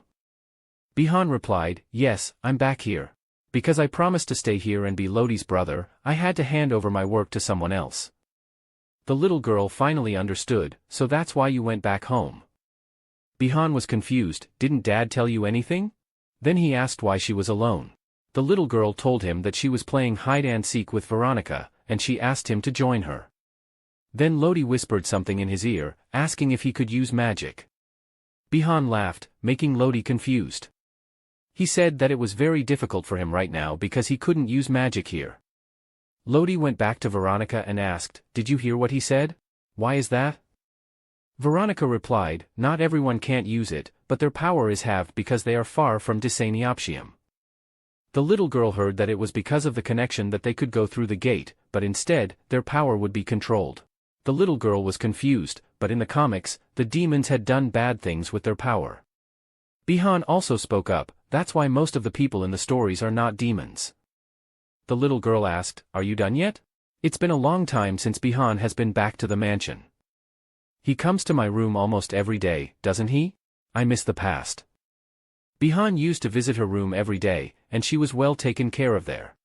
Bihan replied, yes, I'm back here. Because I promised to stay here and be Lodi's brother, I had to hand over my work to someone else. The little girl finally understood, so that's why you went back home. Bihan was confused, didn't Dad tell you anything? Then he asked why she was alone. The little girl told him that she was playing hide and seek with Veronica, and she asked him to join her. Then Lodi whispered something in his ear, asking if he could use magic. Bihan laughed, making Lodi confused. He said that it was very difficult for him right now because he couldn't use magic here. Lodi went back to Veronica and asked, did you hear what he said? Why is that? Veronica replied, not everyone can't use it, but their power is halved because they are far from Disanioptium. The little girl heard that it was because of the connection that they could go through the gate, but instead, their power would be controlled. The little girl was confused, but in the comics, the demons had done bad things with their power. Bihan also spoke up, that's why most of the people in the stories are not demons. The little girl asked, are you done yet? It's been a long time since Bihan has been back to the mansion. He comes to my room almost every day, doesn't he? I miss the past. Bihan used to visit her room every day, and she was well taken care of there.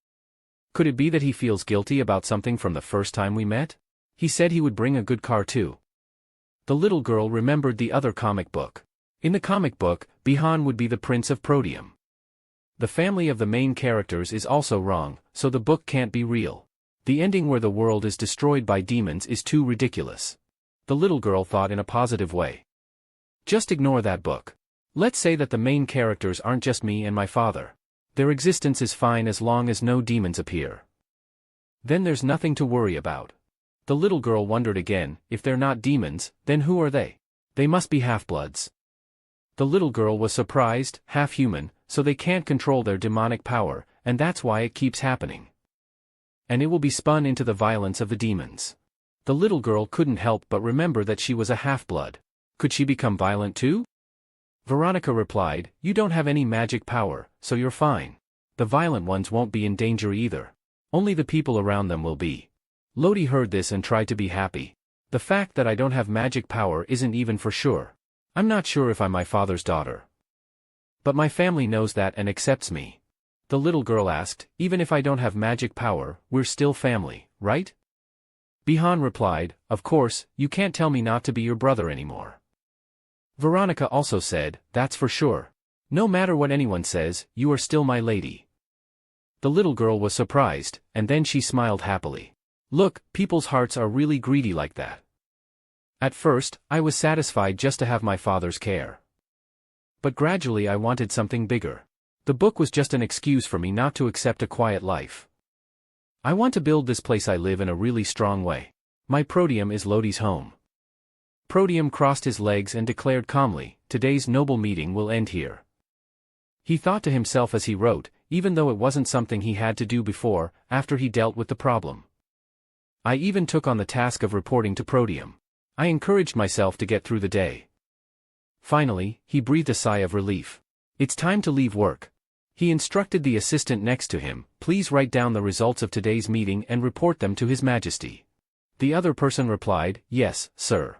Could it be that he feels guilty about something from the first time we met? He said he would bring a good car too. The little girl remembered the other comic book. In the comic book, Bihan would be the Prince of Proteum. The family of the main characters is also wrong, so the book can't be real. The ending where the world is destroyed by demons is too ridiculous. The little girl thought in a positive way. Just ignore that book. Let's say that the main characters aren't just me and my father. Their existence is fine as long as no demons appear. Then there's nothing to worry about. The little girl wondered again, if they're not demons, then who are they? They must be half-bloods. The little girl was surprised, half-human, so they can't control their demonic power, and that's why it keeps happening. And it will be spun into the violence of the demons. The little girl couldn't help but remember that she was a half-blood. Could she become violent too? Veronica replied, you don't have any magic power, so you're fine. The violent ones won't be in danger either. Only the people around them will be. Lodi heard this and tried to be happy. The fact that I don't have magic power isn't even for sure. I'm not sure if I'm my father's daughter. But my family knows that and accepts me. The little girl asked, even if I don't have magic power, we're still family, right? Bihan replied, of course, you can't tell me not to be your brother anymore. Veronica also said, that's for sure. No matter what anyone says, you are still my lady. The little girl was surprised, and then she smiled happily. Look, people's hearts are really greedy like that. At first, I was satisfied just to have my father's care. But gradually I wanted something bigger. The book was just an excuse for me not to accept a quiet life. I want to build this place I live in a really strong way. My Proteum is Lodi's home. Proteum crossed his legs and declared calmly, today's noble meeting will end here. He thought to himself as he wrote, even though it wasn't something he had to do before, after he dealt with the problem. I even took on the task of reporting to Proteum. I encouraged myself to get through the day. Finally, he breathed a sigh of relief. It's time to leave work. He instructed the assistant next to him, please write down the results of today's meeting and report them to His Majesty. The other person replied, yes, sir.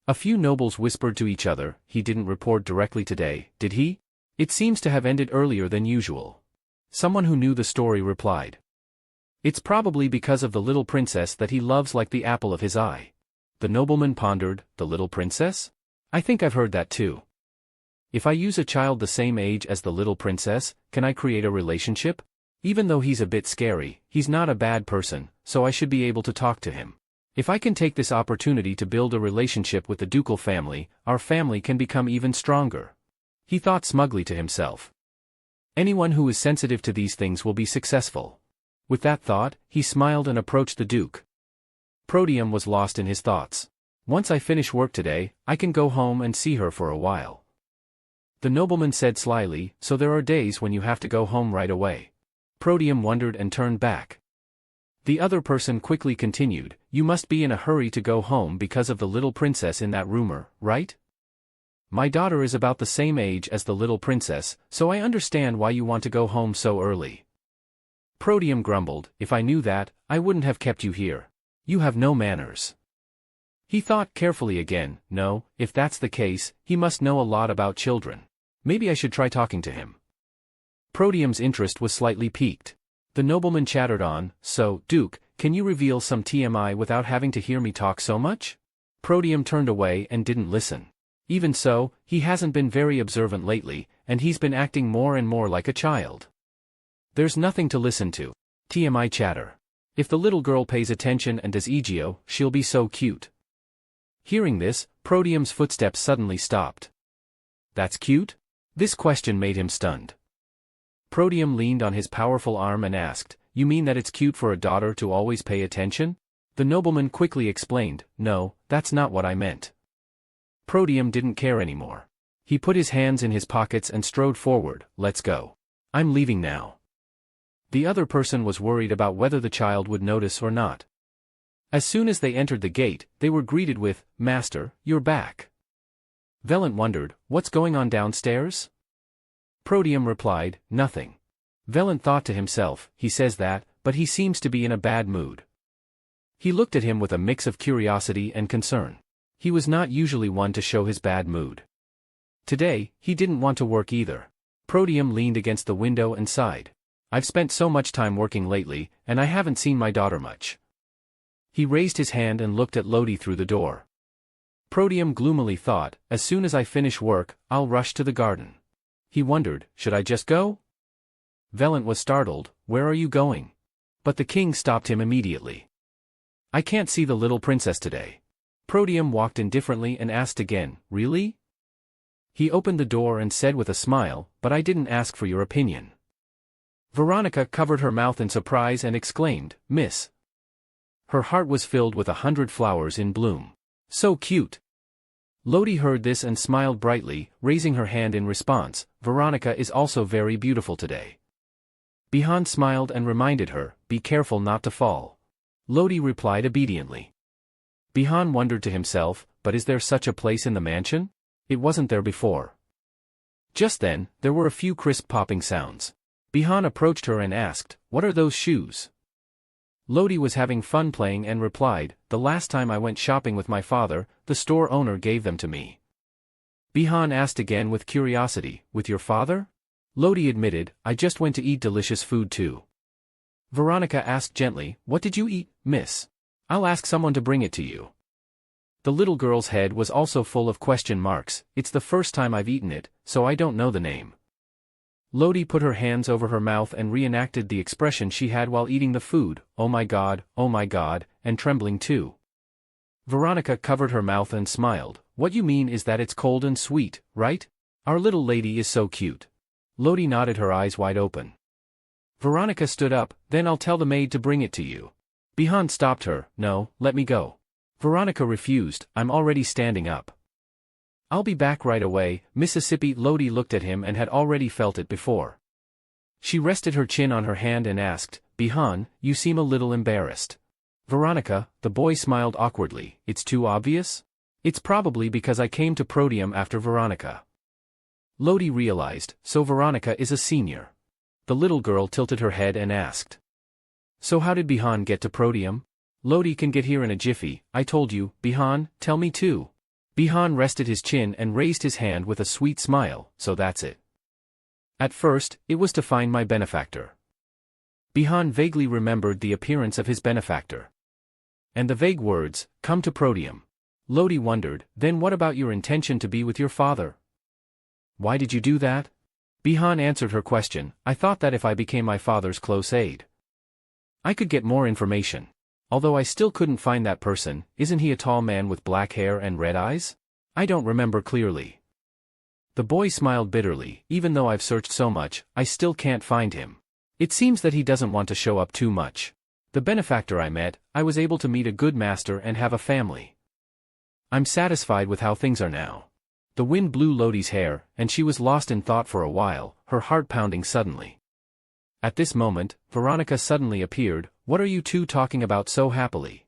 A few nobles whispered to each other, he didn't report directly today, did he? It seems to have ended earlier than usual. Someone who knew the story replied. It's probably because of the little princess that he loves like the apple of his eye. The nobleman pondered, the little princess? I think I've heard that too. If I use a child the same age as the little princess, can I create a relationship? Even though he's a bit scary, he's not a bad person, so I should be able to talk to him. If I can take this opportunity to build a relationship with the ducal family, our family can become even stronger. He thought smugly to himself. Anyone who is sensitive to these things will be successful. With that thought, he smiled and approached the duke. Proteum was lost in his thoughts. Once I finish work today, I can go home and see her for a while. The nobleman said slyly, so there are days when you have to go home right away. Proteum wondered and turned back. The other person quickly continued, you must be in a hurry to go home because of the little princess in that rumor, right? My daughter is about the same age as the little princess, so I understand why you want to go home so early. Proteum grumbled, if I knew that, I wouldn't have kept you here. You have no manners. He thought carefully again, no, if that's the case, he must know a lot about children. Maybe I should try talking to him. Proteum's interest was slightly piqued. The nobleman chattered on, so, Duke, can you reveal some TMI without having to hear me talk so much? Proteum turned away and didn't listen. Even so, he hasn't been very observant lately, and he's been acting more and more like a child. There's nothing to listen to. TMI chatter. If the little girl pays attention and does EGO, she'll be so cute. Hearing this, Proteum's footsteps suddenly stopped. That's cute? This question made him stunned. Proteum leaned on his powerful arm and asked, you mean that it's cute for a daughter to always pay attention? The nobleman quickly explained, no, that's not what I meant. Proteum didn't care anymore. He put his hands in his pockets and strode forward, let's go. I'm leaving now. The other person was worried about whether the child would notice or not. As soon as they entered the gate, they were greeted with, Master, you're back. Velant wondered, what's going on downstairs? Proteum replied, nothing. Velant thought to himself, he says that, but he seems to be in a bad mood. He looked at him with a mix of curiosity and concern. He was not usually one to show his bad mood. Today, he didn't want to work either. Proteum leaned against the window and sighed. I've spent so much time working lately, and I haven't seen my daughter much. He raised his hand and looked at Lodi through the door. Proteum gloomily thought, as soon as I finish work, I'll rush to the garden. He wondered, should I just go? Velant was startled, where are you going? But the king stopped him immediately. I can't see the little princess today. Proteum walked indifferently and asked again, really? He opened the door and said with a smile, but I didn't ask for your opinion. Veronica covered her mouth in surprise and exclaimed, Miss. Her heart was filled with 100 flowers in bloom. So cute. Lodi heard this and smiled brightly, raising her hand in response, Veronica is also very beautiful today. Bihan smiled and reminded her, be careful not to fall. Lodi replied obediently. Bihan wondered to himself, but is there such a place in the mansion? It wasn't there before. Just then, there were a few crisp popping sounds. Bihan approached her and asked, "What are those shoes?" Lodi was having fun playing and replied, "The last time I went shopping with my father, the store owner gave them to me." Bihan asked again with curiosity, "With your father?" Lodi admitted, "I just went to eat delicious food too." Veronica asked gently, "What did you eat, miss? I'll ask someone to bring it to you." The little girl's head was also full of question marks. "It's the first time I've eaten it, so I don't know the name." Lodi put her hands over her mouth and reenacted the expression she had while eating the food, oh my god," and trembling too. Veronica covered her mouth and smiled, "What you mean is that it's cold and sweet, right? Our little lady is so cute." Lodi nodded, her eyes wide open. Veronica stood up, "Then I'll tell the maid to bring it to you." Bihan stopped her, "No, let me go." Veronica refused, "I'm already standing up." "I'll be back right away, Mississippi." Lodi looked at him and had already felt it before. She rested her chin on her hand and asked, "Bihan, you seem a little embarrassed." "Veronica," the boy smiled awkwardly, "it's too obvious?" "It's probably because I came to Protium after Veronica." Lodi realized, so Veronica is a senior. The little girl tilted her head and asked, "So how did Bihan get to Protium?" "Lodi can get here in a jiffy, I told you." "Bihan, tell me too." Bihan rested his chin and raised his hand with a sweet smile, "So that's it. At first, it was to find my benefactor." Bihan vaguely remembered the appearance of his benefactor. And the vague words, "Come to Protium." Lodi wondered, "Then what about your intention to be with your father? Why did you do that?" Bihan answered her question, "I thought that if I became my father's close aide, I could get more information. Although I still couldn't find that person. Isn't he a tall man with black hair and red eyes? I don't remember clearly." The boy smiled bitterly, "Even though I've searched so much, I still can't find him. It seems that he doesn't want to show up too much. The benefactor I met, I was able to meet a good master and have a family. I'm satisfied with how things are now." The wind blew Lodi's hair, and she was lost in thought for a while, her heart pounding suddenly. At this moment, Veronica suddenly appeared. "What are you two talking about so happily?"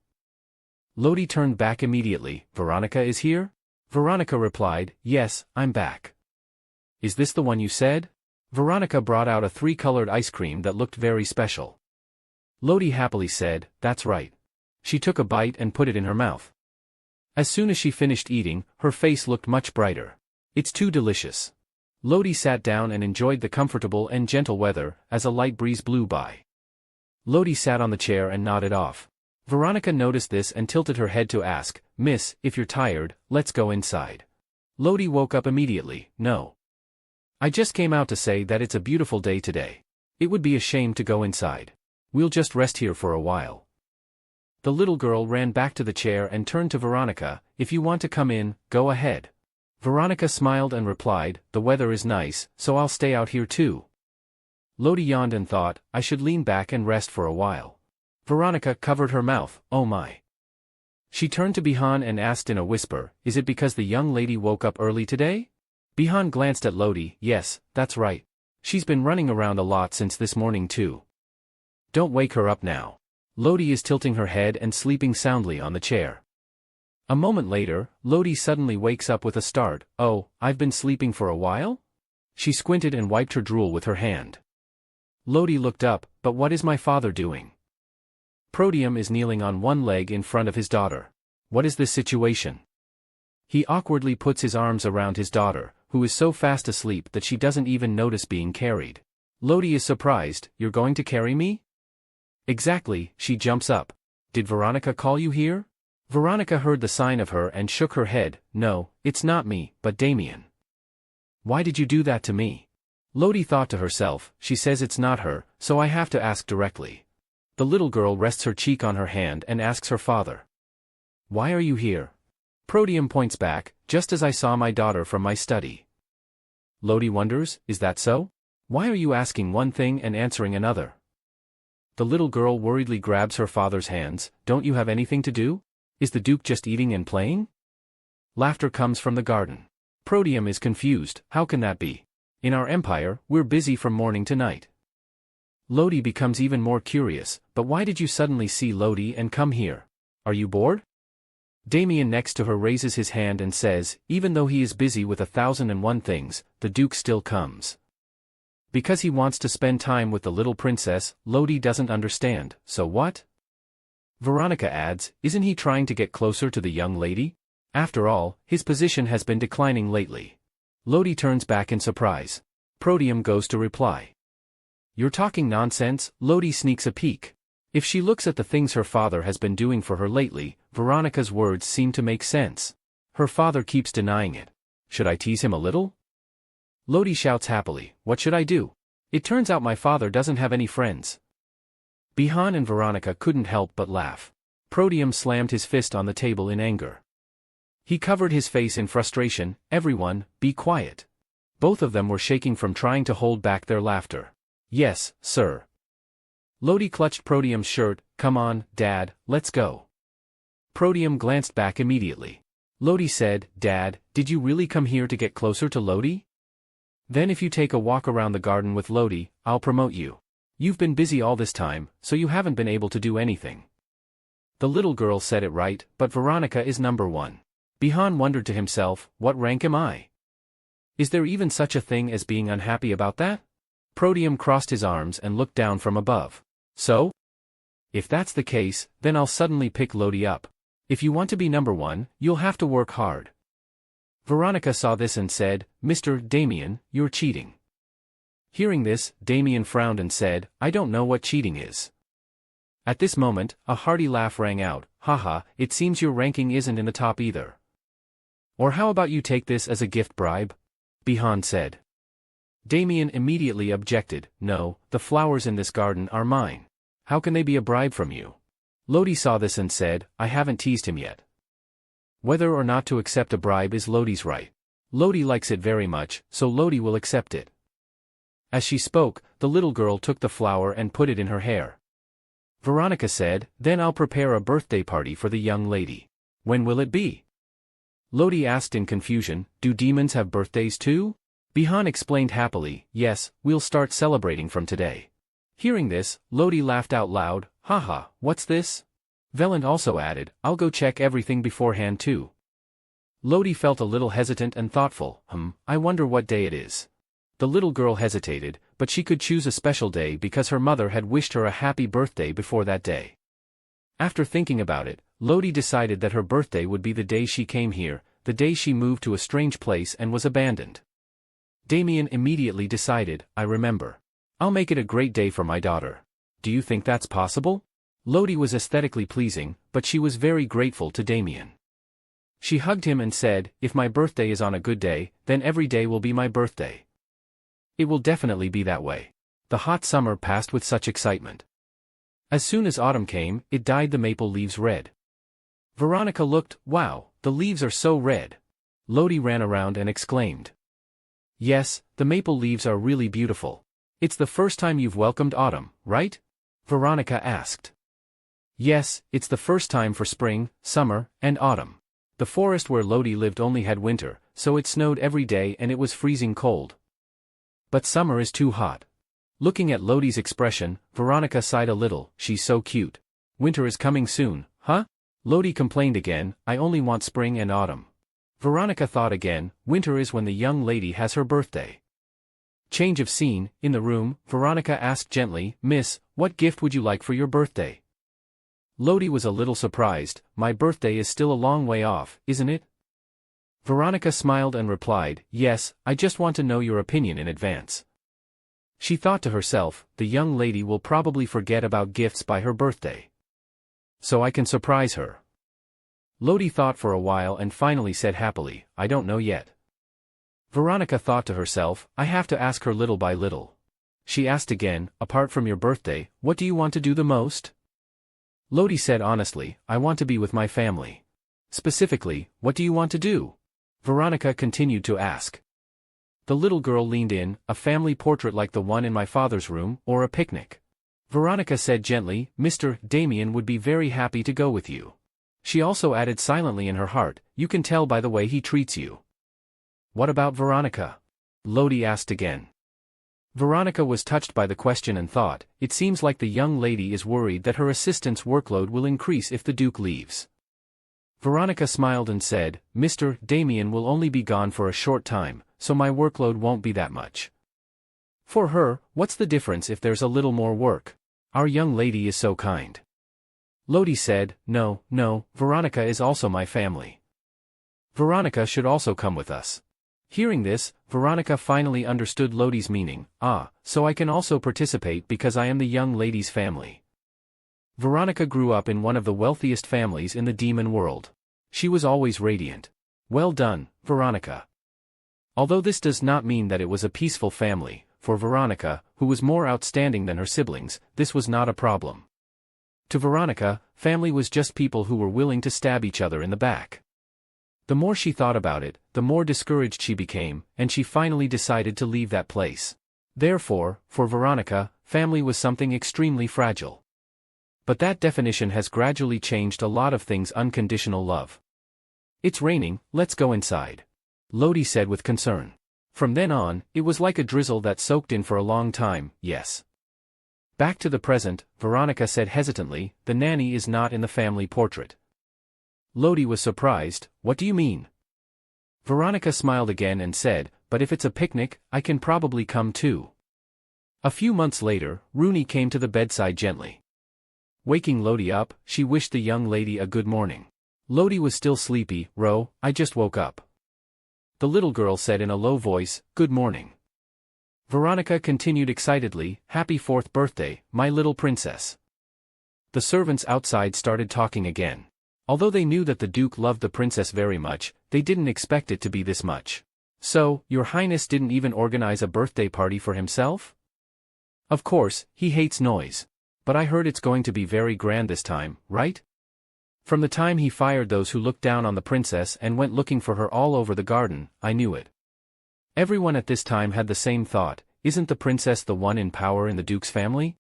Lodi turned back immediately. "Veronica is here?" Veronica replied, "Yes, I'm back." "Is this the one you said?" Veronica brought out a 3-colored ice cream that looked very special. Lodi happily said, "That's right." She took a bite and put it in her mouth. As soon as she finished eating, her face looked much brighter. "It's too delicious." Lodi sat down and enjoyed the comfortable and gentle weather, as a light breeze blew by. Lodi sat on the chair and nodded off. Veronica noticed this and tilted her head to ask, "Miss, if you're tired, let's go inside." Lodi woke up immediately, "No. I just came out to say that it's a beautiful day today. It would be a shame to go inside. We'll just rest here for a while." The little girl ran back to the chair and turned to Veronica, "If you want to come in, go ahead." Veronica smiled and replied, "The weather is nice, so I'll stay out here too." Lodi yawned and thought, "I should lean back and rest for a while." Veronica covered her mouth, "Oh my." She turned to Bihan and asked in a whisper, "Is it because the young lady woke up early today?" Bihan glanced at Lodi, "Yes, that's right. She's been running around a lot since this morning too. Don't wake her up now. Lodi is tilting her head and sleeping soundly on the chair." A moment later, Lodi suddenly wakes up with a start. "Oh, I've been sleeping for a while?" She squinted and wiped her drool with her hand. Lodi looked up, "But what is my father doing?" Protium is kneeling on one leg in front of his daughter. What is this situation? He awkwardly puts his arms around his daughter, who is so fast asleep that she doesn't even notice being carried. Lodi is surprised, "You're going to carry me?" "Exactly." She jumps up. "Did Veronica call you here?" Veronica heard the sign of her and shook her head, "No, it's not me, but Damien." "Why did you do that to me?" Lodi thought to herself, "She says it's not her, so I have to ask directly." The little girl rests her cheek on her hand and asks her father, "Why are you here?" Protium points back, "Just as I saw my daughter from my study." Lodi wonders, "Is that so? Why are you asking one thing and answering another?" The little girl worriedly grabs her father's hands, "Don't you have anything to do? Is the Duke just eating and playing?" Laughter comes from the garden. Protium is confused, "How can that be? In our empire, we're busy from morning to night." Lodi becomes even more curious, "But why did you suddenly see Lodi and come here? Are you bored?" Damien next to her raises his hand and says, "Even though he is busy with 1,001 things, the Duke still comes." Because he wants to spend time with the little princess. Lodi doesn't understand. So what? Veronica adds, isn't he trying to get closer to the young lady? After all, his position has been declining lately. Lodi turns back in surprise. Proteum goes to reply. You're talking nonsense. Lodi sneaks a peek. If she looks at the things her father has been doing for her lately, Veronica's words seem to make sense. Her father keeps denying it. Should I tease him a little? Lodi shouts happily, what should I do? It turns out my father doesn't have any friends. Bihan and Veronica couldn't help but laugh. Proteum slammed his fist on the table in anger. He covered his face in frustration. Everyone, be quiet. Both of them were shaking from trying to hold back their laughter. Yes, sir. Lodi clutched Proteum's shirt. Come on, Dad, let's go. Proteum glanced back immediately. Lodi said, Dad, did you really come here to get closer to Lodi? Then if you take a walk around the garden with Lodi, I'll promote you. You've been busy all this time, so you haven't been able to do anything. The little girl said it right, but Veronica is number one. Bihan wondered to himself, what rank am I? Is there even such a thing as being unhappy about that? Proteum crossed his arms and looked down from above. So? If that's the case, then I'll suddenly pick Lodi up. If you want to be number one, you'll have to work hard. Veronica saw this and said, Mr. Damien, you're cheating. Hearing this, Damien frowned and said, I don't know what cheating is. At this moment, a hearty laugh rang out, haha, it seems your ranking isn't in the top either. Or how about you take this as a gift bribe? Bihan said. Damien immediately objected, no, the flowers in this garden are mine. How can they be a bribe from you? Lodi saw this and said, I haven't teased him yet. Whether or not to accept a bribe is Lodi's right. Lodi likes it very much, so Lodi will accept it. As she spoke, the little girl took the flower and put it in her hair. Veronica said, then I'll prepare a birthday party for the young lady. When will it be? Lodi asked in confusion, do demons have birthdays too? Bihan explained happily, yes, we'll start celebrating from today. Hearing this, Lodi laughed out loud, haha, what's this? Veland also added, I'll go check everything beforehand too. Lodi felt a little hesitant and thoughtful, I wonder what day it is. The little girl hesitated, but she could choose a special day because her mother had wished her a happy birthday before that day. After thinking about it, Lodi decided that her birthday would be the day she came here, the day she moved to a strange place and was abandoned. Damien immediately decided, I remember. I'll make it a great day for my daughter. Do you think that's possible? Lodi was aesthetically pleasing, but she was very grateful to Damien. She hugged him and said, if my birthday is on a good day, then every day will be my birthday. It will definitely be that way. The hot summer passed with such excitement. As soon as autumn came, it dyed the maple leaves red. Veronica looked, wow, the leaves are so red. Lodi ran around and exclaimed. Yes, the maple leaves are really beautiful. It's the first time you've welcomed autumn, right? Veronica asked. Yes, it's the first time for spring, summer, and autumn. The forest where Lodi lived only had winter, so it snowed every day and it was freezing cold. But summer is too hot. Looking at Lodi's expression, Veronica sighed a little, she's so cute. Winter is coming soon, huh? Lodi complained again, I only want spring and autumn. Veronica thought again, winter is when the young lady has her birthday. Change of scene, in the room, Veronica asked gently, Miss, what gift would you like for your birthday? Lodi was a little surprised, my birthday is still a long way off, isn't it? Veronica smiled and replied, yes, I just want to know your opinion in advance. She thought to herself, the young lady will probably forget about gifts by her birthday. So I can surprise her. Lodi thought for a while and finally said happily, I don't know yet. Veronica thought to herself, I have to ask her little by little. She asked again, apart from your birthday, what do you want to do the most? Lodi said honestly, I want to be with my family. Specifically, what do you want to do? Veronica continued to ask. The little girl leaned in, a family portrait like the one in my father's room, or a picnic. Veronica said gently, Mr. Damien would be very happy to go with you. She also added silently in her heart, you can tell by the way he treats you. What about Veronica? Lodi asked again. Veronica was touched by the question and thought, it seems like the young lady is worried that her assistant's workload will increase if the Duke leaves. Veronica smiled and said, Mr. Damien will only be gone for a short time, so my workload won't be that much. For her, what's the difference if there's a little more work? Our young lady is so kind. Lodi said, no, Veronica is also my family. Veronica should also come with us. Hearing this, Veronica finally understood Lodi's meaning. So I can also participate because I am the young lady's family. Veronica grew up in one of the wealthiest families in the demon world. She was always radiant. Well done, Veronica. Although this does not mean that it was a peaceful family, for Veronica, who was more outstanding than her siblings, this was not a problem. To Veronica, family was just people who were willing to stab each other in the back. The more she thought about it, the more discouraged she became, and she finally decided to leave that place. Therefore, for Veronica, family was something extremely fragile. But that definition has gradually changed a lot of things. Unconditional love. It's raining, let's go inside. Lodi said with concern. From then on, it was like a drizzle that soaked in for a long time. Yes. Back to the present, Veronica said hesitantly, the nanny is not in the family portrait. Lodi was surprised. What do you mean? Veronica smiled again and said, but if it's a picnic, I can probably come too. A few months later, Rooney came to the bedside gently. Waking Lodi up, she wished the young lady a good morning. Lodi was still sleepy. Ro, I just woke up. The little girl said in a low voice, good morning. Veronica continued excitedly, happy 4th birthday, my little princess. The servants outside started talking again. Although they knew that the Duke loved the princess very much, they didn't expect it to be this much. So, Your Highness didn't even organize a birthday party for himself? Of course, he hates noise. But I heard it's going to be very grand this time, right? From the time he fired those who looked down on the princess and went looking for her all over the garden, I knew it. Everyone at this time had the same thought, isn't the princess the one in power in the Duke's family?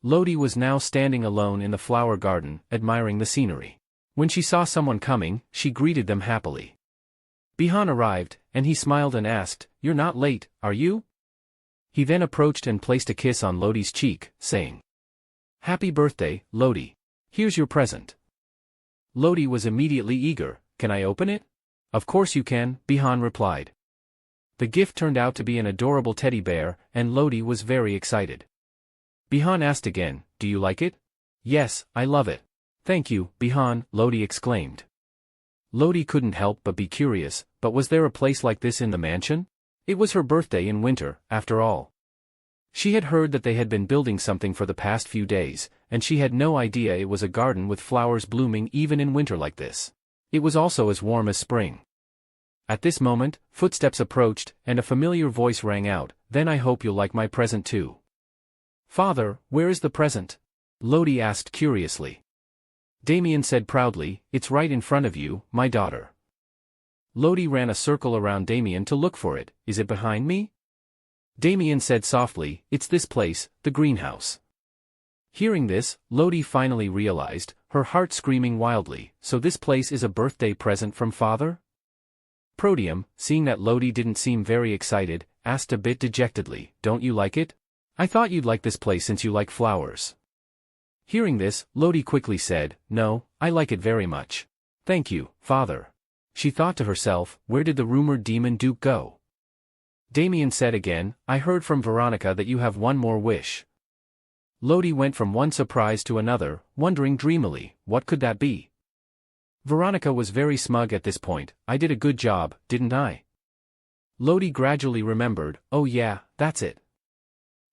Lodi was now standing alone in the flower garden, admiring the scenery. When she saw someone coming, she greeted them happily. Bihan arrived, and he smiled and asked, you're not late, are you? He then approached and placed a kiss on Lodi's cheek, saying, happy birthday, Lodi. Here's your present. Lodi was immediately eager. Can I open it? Of course you can, Bihan replied. The gift turned out to be an adorable teddy bear, and Lodi was very excited. Bihan asked again, do you like it? Yes, I love it. Thank you, Bihan, Lodi exclaimed. Lodi couldn't help but be curious, but was there a place like this in the mansion? It was her birthday in winter, after all. She had heard that they had been building something for the past few days, and she had no idea it was a garden with flowers blooming even in winter like this. It was also as warm as spring. At this moment, footsteps approached, and a familiar voice rang out, then I hope you'll like my present too. Father, where is the present? Lodi asked curiously. Damien said proudly, it's right in front of you, my daughter. Lodi ran a circle around Damien to look for it. Is it behind me? Damien said softly, it's this place, the greenhouse. Hearing this, Lodi finally realized, her heart screaming wildly, so this place is a birthday present from father? Proteum, seeing that Lodi didn't seem very excited, asked a bit dejectedly, don't you like it? I thought you'd like this place since you like flowers. Hearing this, Lodi quickly said, no, I like it very much. Thank you, father. She thought to herself, where did the rumored demon Duke go? Damien said again, I heard from Veronica that you have one more wish. Lodi went from one surprise to another, wondering dreamily, what could that be? Veronica was very smug at this point, I did a good job, didn't I? Lodi gradually remembered, oh yeah, that's it.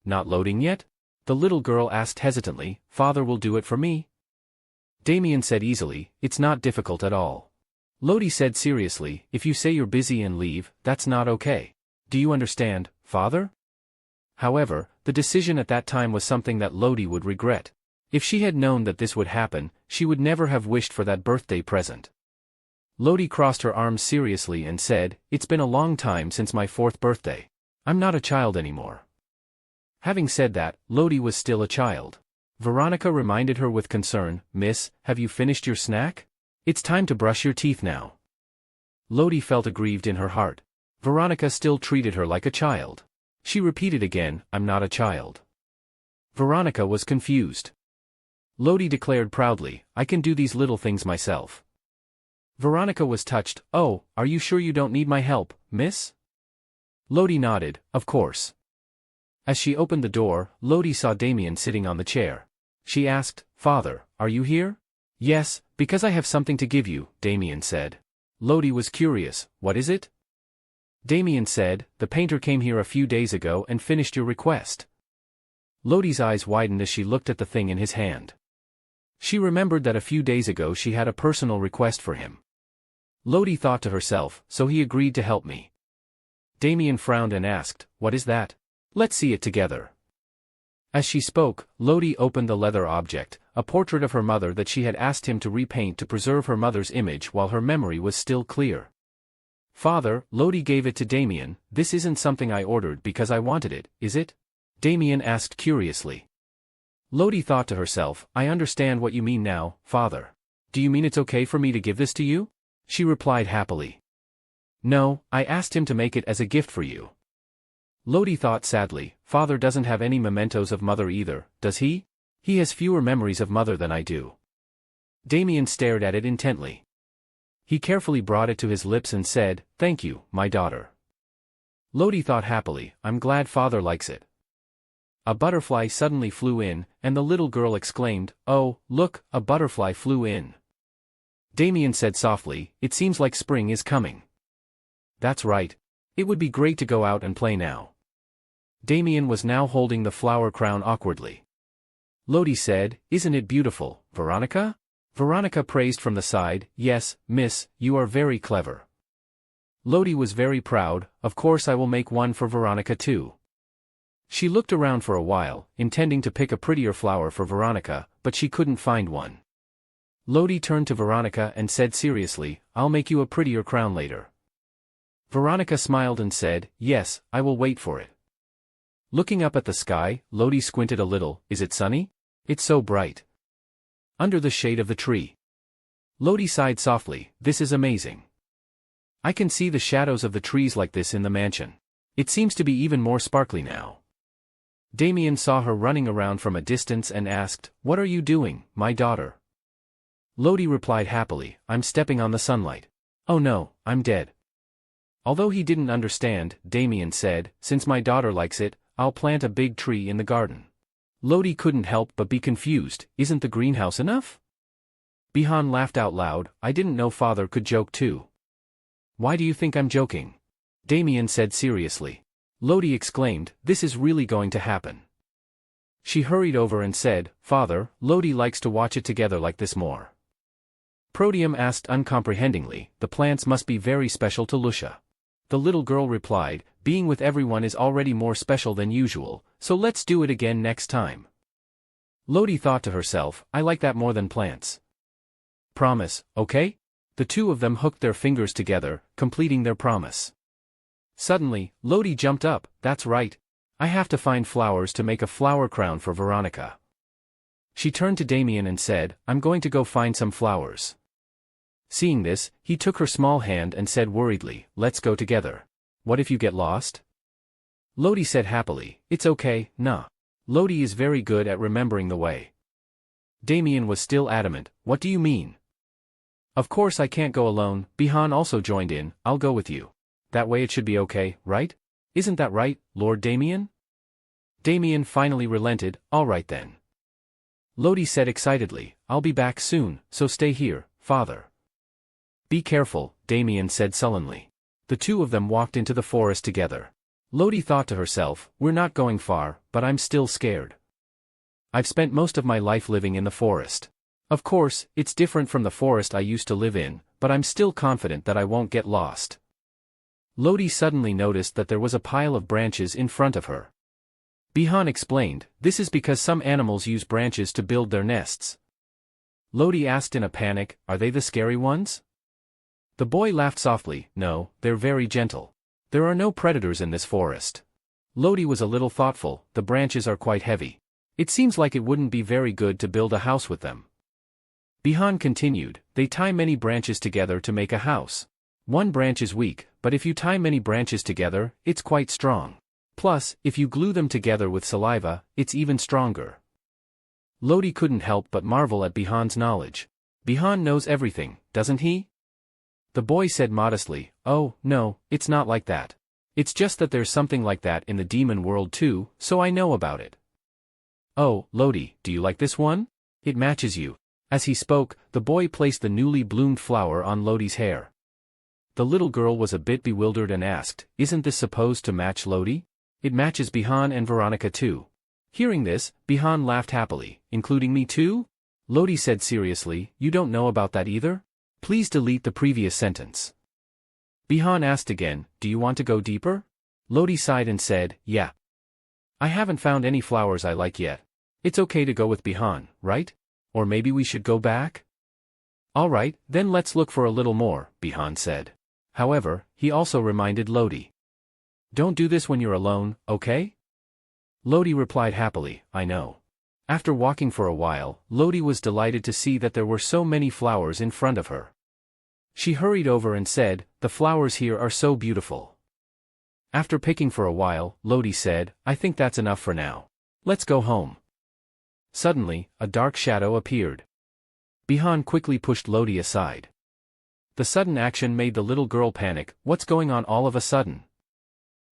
Not loading yet? The little girl asked hesitantly, father will do it for me? Damien said easily, it's not difficult at all. Lodi said seriously, if you say you're busy and leave, that's not okay. Do you understand, father? However, the decision at that time was something that Lodi would regret. If she had known that this would happen, she would never have wished for that birthday present. Lodi crossed her arms seriously and said, it's been a long time since my 4th birthday. I'm not a child anymore. Having said that, Lodi was still a child. Veronica reminded her with concern, Miss, have you finished your snack? It's time to brush your teeth now. Lodi felt aggrieved in her heart. Veronica still treated her like a child. She repeated again, I'm not a child. Veronica was confused. Lodi declared proudly, I can do these little things myself. Veronica was touched, oh, are you sure you don't need my help, miss? Lodi nodded, of course. As she opened the door, Lodi saw Damien sitting on the chair. She asked, "Father, are you here?" "Yes, because I have something to give you," Damien said. Lodi was curious, "What is it?" Damien said, "The painter came here a few days ago and finished your request." Lodi's eyes widened as she looked at the thing in his hand. She remembered that a few days ago she had a personal request for him. Lodi thought to herself, "So he agreed to help me." Damien frowned and asked, "What is that?" "Let's see it together." As she spoke, Lodi opened the leather object, a portrait of her mother that she had asked him to repaint to preserve her mother's image while her memory was still clear. "Father," Lodi gave it to Damien, "this isn't something I ordered because I wanted it, is it?" Damien asked curiously. Lodi thought to herself, "I understand what you mean now, Father. Do you mean it's okay for me to give this to you?" She replied happily. "No, I asked him to make it as a gift for you." Lodi thought sadly, "Father doesn't have any mementos of mother either, does he? He has fewer memories of mother than I do." Damien stared at it intently. He carefully brought it to his lips and said, "Thank you, my daughter." Lodi thought happily, "I'm glad Father likes it." A butterfly suddenly flew in, and the little girl exclaimed, "Oh, look, a butterfly flew in." Damien said softly, "It seems like spring is coming." "That's right. It would be great to go out and play now." Damien was now holding the flower crown awkwardly. Lodi said, "Isn't it beautiful, Veronica?" Veronica praised from the side, "Yes, miss, you are very clever." Lodi was very proud, "Of course I will make one for Veronica too." She looked around for a while, intending to pick a prettier flower for Veronica, but she couldn't find one. Lodi turned to Veronica and said seriously, "I'll make you a prettier crown later." Veronica smiled and said, "Yes, I will wait for it." Looking up at the sky, Lodi squinted a little, "Is it sunny? It's so bright." Under the shade of the tree. Lodi sighed softly, "This is amazing. I can see the shadows of the trees like this in the mansion. It seems to be even more sparkly now." Damien saw her running around from a distance and asked, "What are you doing, my daughter?" Lodi replied happily, "I'm stepping on the sunlight. Oh no, I'm dead." Although he didn't understand, Damien said, "Since my daughter likes it, I'll plant a big tree in the garden." Lodi couldn't help but be confused, "Isn't the greenhouse enough?" Bihan laughed out loud, "I didn't know Father could joke too." "Why do you think I'm joking?" Damien said seriously. Lodi exclaimed, "This is really going to happen." She hurried over and said, "Father, Lodi likes to watch it together like this more." Proteum asked uncomprehendingly, "The plants must be very special to Lucia." The little girl replied, "Being with everyone is already more special than usual, so let's do it again next time." Lodi thought to herself, "I like that more than plants." "Promise, okay?" The two of them hooked their fingers together, completing their promise. Suddenly, Lodi jumped up, "That's right. I have to find flowers to make a flower crown for Veronica." She turned to Damien and said, "I'm going to go find some flowers." Seeing this, he took her small hand and said worriedly, "Let's go together. What if you get lost?" Lodi said happily, "It's okay, nah. Lodi is very good at remembering the way." Damien was still adamant, "What do you mean?" "Of course I can't go alone," Bihan also joined in, "I'll go with you. That way it should be okay, right? Isn't that right, Lord Damien?" Damien finally relented, "All right then." Lodi said excitedly, "I'll be back soon, so stay here, Father." "Be careful," Damien said sullenly. The two of them walked into the forest together. Lodi thought to herself, "We're not going far, but I'm still scared. I've spent most of my life living in the forest. Of course, it's different from the forest I used to live in, but I'm still confident that I won't get lost." Lodi suddenly noticed that there was a pile of branches in front of her. Bihan explained, "This is because some animals use branches to build their nests." Lodi asked in a panic, "Are they the scary ones?" The boy laughed softly, "No, they're very gentle. There are no predators in this forest." Lodi was a little thoughtful, "The branches are quite heavy. It seems like it wouldn't be very good to build a house with them." Bihan continued, "They tie many branches together to make a house. One branch is weak, but if you tie many branches together, it's quite strong. Plus, if you glue them together with saliva, it's even stronger." Lodi couldn't help but marvel at Bihan's knowledge. "Bihan knows everything, doesn't he?" The boy said modestly, "Oh, no, it's not like that. It's just that there's something like that in the demon world too, so I know about it. Oh, Lodi, do you like this one? It matches you. As he spoke, the boy placed the newly bloomed flower on Lodi's hair. The little girl was a bit bewildered and asked, isn't this supposed to match Lodi? It matches Bihan and Veronica too. Hearing this, Bihan laughed happily, including me too? Lodi said seriously, you don't know about that either? Please delete the previous sentence. Bihan asked again, do you want to go deeper? Lodi sighed and said, yeah. I haven't found any flowers I like yet. It's okay to go with Bihan, right? Or maybe we should go back? Alright, then let's look for a little more, Bihan said. However, he also reminded Lodi. Don't do this when you're alone, okay? Lodi replied happily, I know. After walking for a while, Lodi was delighted to see that there were so many flowers in front of her. She hurried over and said, the flowers here are so beautiful. After picking for a while, Lodi said, I think that's enough for now. Let's go home. Suddenly, a dark shadow appeared. Bihan quickly pushed Lodi aside. The sudden action made the little girl panic. What's going on all of a sudden?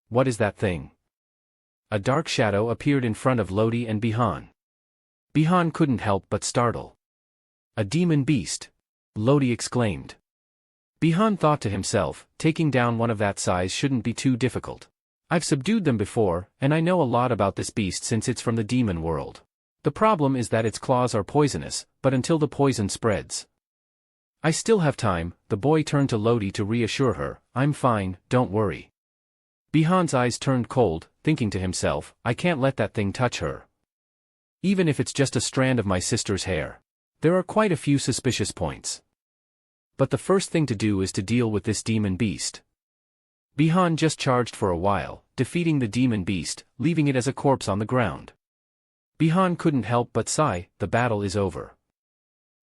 What is that thing? A dark shadow appeared in front of Lodi and Bihan. Bihan couldn't help but startle. A demon beast! Lodi exclaimed. Bihan thought to himself, taking down one of that size shouldn't be too difficult. I've subdued them before, and I know a lot about this beast since it's from the demon world. The problem is that its claws are poisonous, but until the poison spreads. I still have time. The boy turned to Lodi to reassure her, I'm fine, don't worry. Bihan's eyes turned cold, thinking to himself, I can't let that thing touch her. Even if it's just a strand of my sister's hair. There are quite a few suspicious points. But the first thing to do is to deal with this demon beast. Bihan just charged for a while, defeating the demon beast, leaving it as a corpse on the ground. Bihan couldn't help but sigh, the battle is over.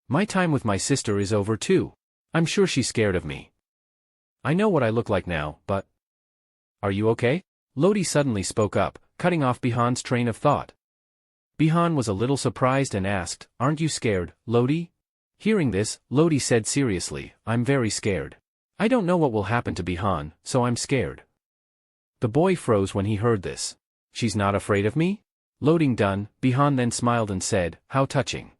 My time with my sister is over too. I'm sure she's scared of me. I know what I look like now, but... Are you okay? Lodi suddenly spoke up, cutting off Bihan's train of thought. Bihan was a little surprised and asked, aren't you scared, Lodi? Hearing this, Lodi said seriously, I'm very scared. I don't know what will happen to Bihan, so I'm scared. The boy froze when he heard this. She's not afraid of me? Loading done, Bihan then smiled and said, how touching.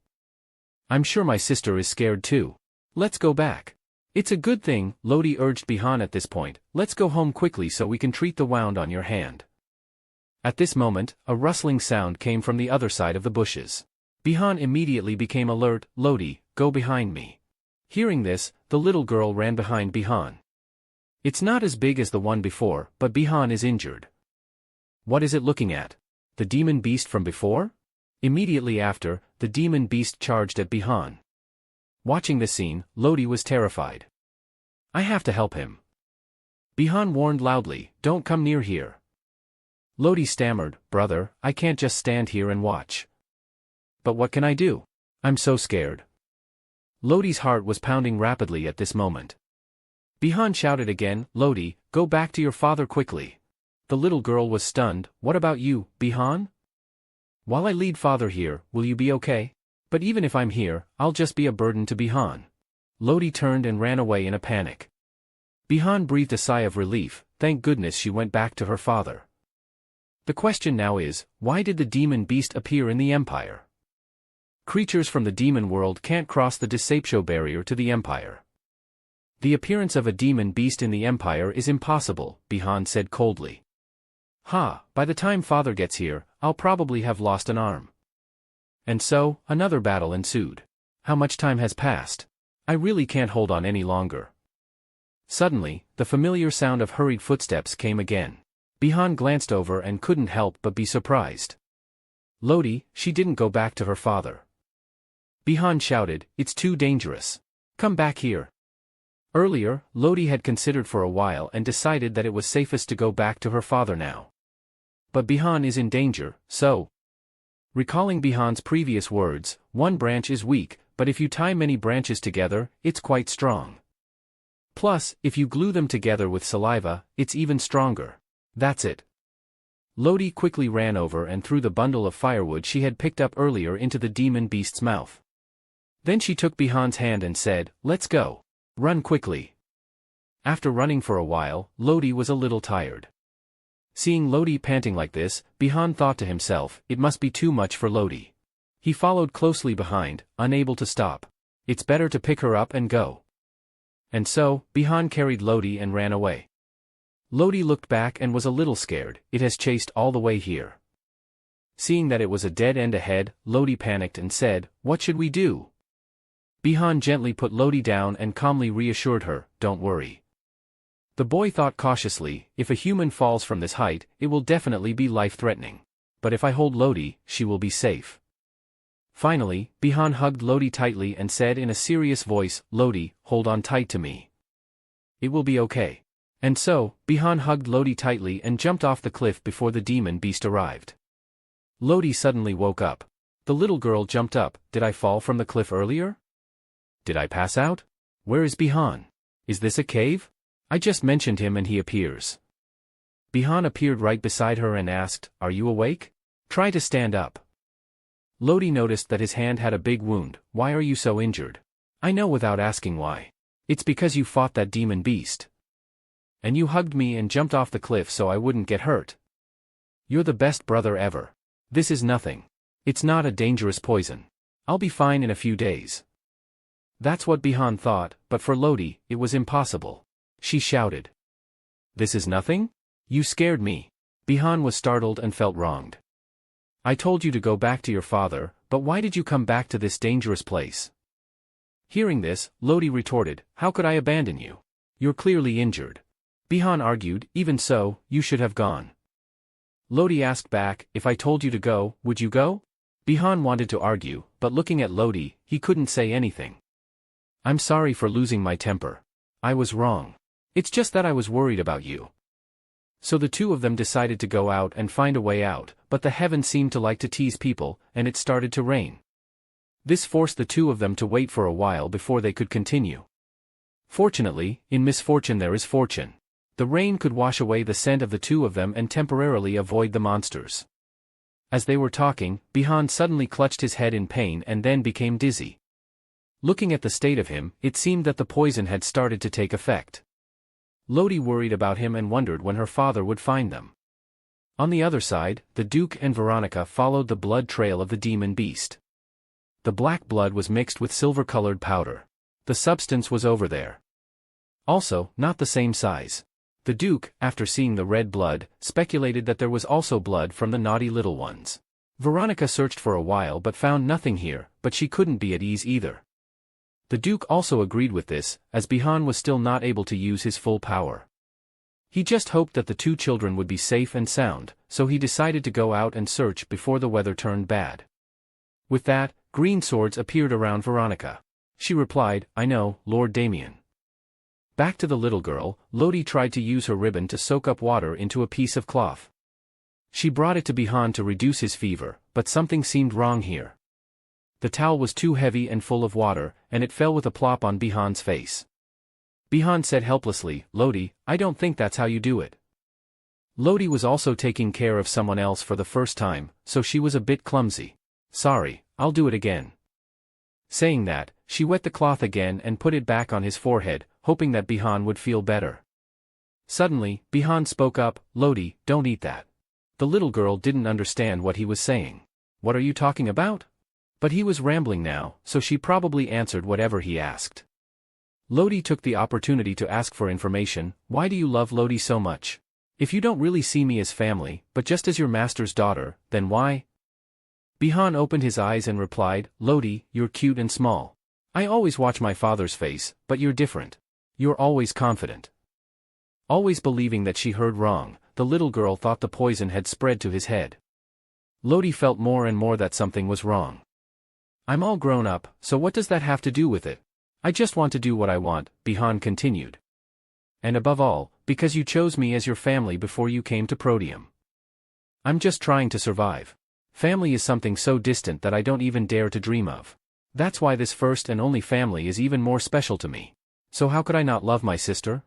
I'm sure my sister is scared too. Let's go back. It's a good thing, Lodi urged Bihan at this point, let's go home quickly so we can treat the wound on your hand. At this moment, a rustling sound came from the other side of the bushes. Bihan immediately became alert, Lodi, go behind me. Hearing this, the little girl ran behind Bihan. It's not as big as the one before, but Bihan is injured. What is it looking at? The demon beast from before? Immediately after, the demon beast charged at Bihan. Watching this scene, Lodi was terrified. I have to help him. Bihan warned loudly, don't come near here. Lodi stammered, brother, I can't just stand here and watch. But what can I do? I'm so scared. Lodi's heart was pounding rapidly at this moment. Bihan shouted again, Lodi, go back to your father quickly. The little girl was stunned, what about you, Bihan? While I lead father here, will you be okay? But even if I'm here, I'll just be a burden to Bihan. Lodi turned and ran away in a panic. Bihan breathed a sigh of relief, thank goodness she went back to her father. The question now is, why did the demon beast appear in the Empire? Creatures from the demon world can't cross the Deceptio barrier to the Empire. The appearance of a demon beast in the Empire is impossible, Bihan said coldly. By the time father gets here, I'll probably have lost an arm. And so, another battle ensued. How much time has passed? I really can't hold on any longer. Suddenly, the familiar sound of hurried footsteps came again. Bihan glanced over and couldn't help but be surprised. Lodi, she didn't go back to her father. Bihan shouted, it's too dangerous. Come back here. Earlier, Lodi had considered for a while and decided that it was safest to go back to her father now. But Bihan is in danger, so... Recalling Bihan's previous words, one branch is weak, but if you tie many branches together, it's quite strong. Plus, if you glue them together with saliva, it's even stronger. That's it. Lodi quickly ran over and threw the bundle of firewood she had picked up earlier into the demon beast's mouth. Then she took Bihan's hand and said, let's go. Run quickly. After running for a while, Lodi was a little tired. Seeing Lodi panting like this, Bihan thought to himself, it must be too much for Lodi. He followed closely behind, unable to stop. It's better to pick her up and go. And so, Bihan carried Lodi and ran away. Lodi looked back and was a little scared. It has chased all the way here. Seeing that it was a dead end ahead, Lodi panicked and said, "What should we do?" Bihan gently put Lodi down and calmly reassured her, "Don't worry." The boy thought cautiously, if a human falls from this height, it will definitely be life-threatening. But if I hold Lodi, she will be safe. Finally, Bihan hugged Lodi tightly and said in a serious voice, "Lodi, hold on tight to me. It will be okay." And so, Bihan hugged Lodi tightly and jumped off the cliff before the demon beast arrived. Lodi suddenly woke up. The little girl jumped up. "Did I fall from the cliff earlier? Did I pass out? Where is Bihan? Is this a cave? I just mentioned him and he appears." Bihan appeared right beside her and asked, "Are you awake? Try to stand up." Lodi noticed that his hand had a big wound. "Why are you so injured?" "I know without asking why. It's because you fought that demon beast. And you hugged me and jumped off the cliff so I wouldn't get hurt. You're the best brother ever. This is nothing. It's not a dangerous poison. I'll be fine in a few days." That's what Bihan thought, but for Lodi, it was impossible. She shouted, "This is nothing? You scared me." Bihan was startled and felt wronged. "I told you to go back to your father, but why did you come back to this dangerous place?" Hearing this, Lodi retorted, "How could I abandon you? You're clearly injured." Bihan argued, "Even so, you should have gone." Lodi asked back, "If I told you to go, would you go?" Bihan wanted to argue, but looking at Lodi, he couldn't say anything. "I'm sorry for losing my temper. I was wrong. It's just that I was worried about you." So the two of them decided to go out and find a way out, but the heavens seemed to like to tease people, and it started to rain. This forced the two of them to wait for a while before they could continue. Fortunately, in misfortune there is fortune. The rain could wash away the scent of the two of them and temporarily avoid the monsters. As they were talking, Bihan suddenly clutched his head in pain and then became dizzy. Looking at the state of him, it seemed that the poison had started to take effect. Lodi worried about him and wondered when her father would find them. On the other side, the Duke and Veronica followed the blood trail of the demon beast. The black blood was mixed with silver-colored powder. The substance was over there. Also, not the same size. The Duke, after seeing the red blood, speculated that there was also blood from the naughty little ones. Veronica searched for a while but found nothing here, but she couldn't be at ease either. The Duke also agreed with this, as Bihan was still not able to use his full power. He just hoped that the two children would be safe and sound, so he decided to go out and search before the weather turned bad. With that, green swords appeared around Veronica. She replied, "I know, Lord Damien." Back to the little girl, Lodi tried to use her ribbon to soak up water into a piece of cloth. She brought it to Bihan to reduce his fever, but something seemed wrong here. The towel was too heavy and full of water, and it fell with a plop on Bihan's face. Bihan said helplessly, "Lodi, I don't think that's how you do it." Lodi was also taking care of someone else for the first time, so she was a bit clumsy. "Sorry, I'll do it again." Saying that, she wet the cloth again and put it back on his forehead, hoping that Bihan would feel better. Suddenly, Bihan spoke up, "Lodi, don't eat that." The little girl didn't understand what he was saying. "What are you talking about?" But he was rambling now, so she probably answered whatever he asked. Lodi took the opportunity to ask for information. "Why do you love Lodi so much? If you don't really see me as family, but just as your master's daughter, then why?" Bihan opened his eyes and replied, "Lodi, you're cute and small. I always watch my father's face, but you're different. You're always confident." Always believing that she heard wrong, the little girl thought the poison had spread to his head. Lodi felt more and more that something was wrong. "I'm all grown up, so what does that have to do with it? I just want to do what I want," Bihan continued. "And above all, because you chose me as your family before you came to Proteum. I'm just trying to survive. Family is something so distant that I don't even dare to dream of. That's why this first and only family is even more special to me. So how could I not love my sister?"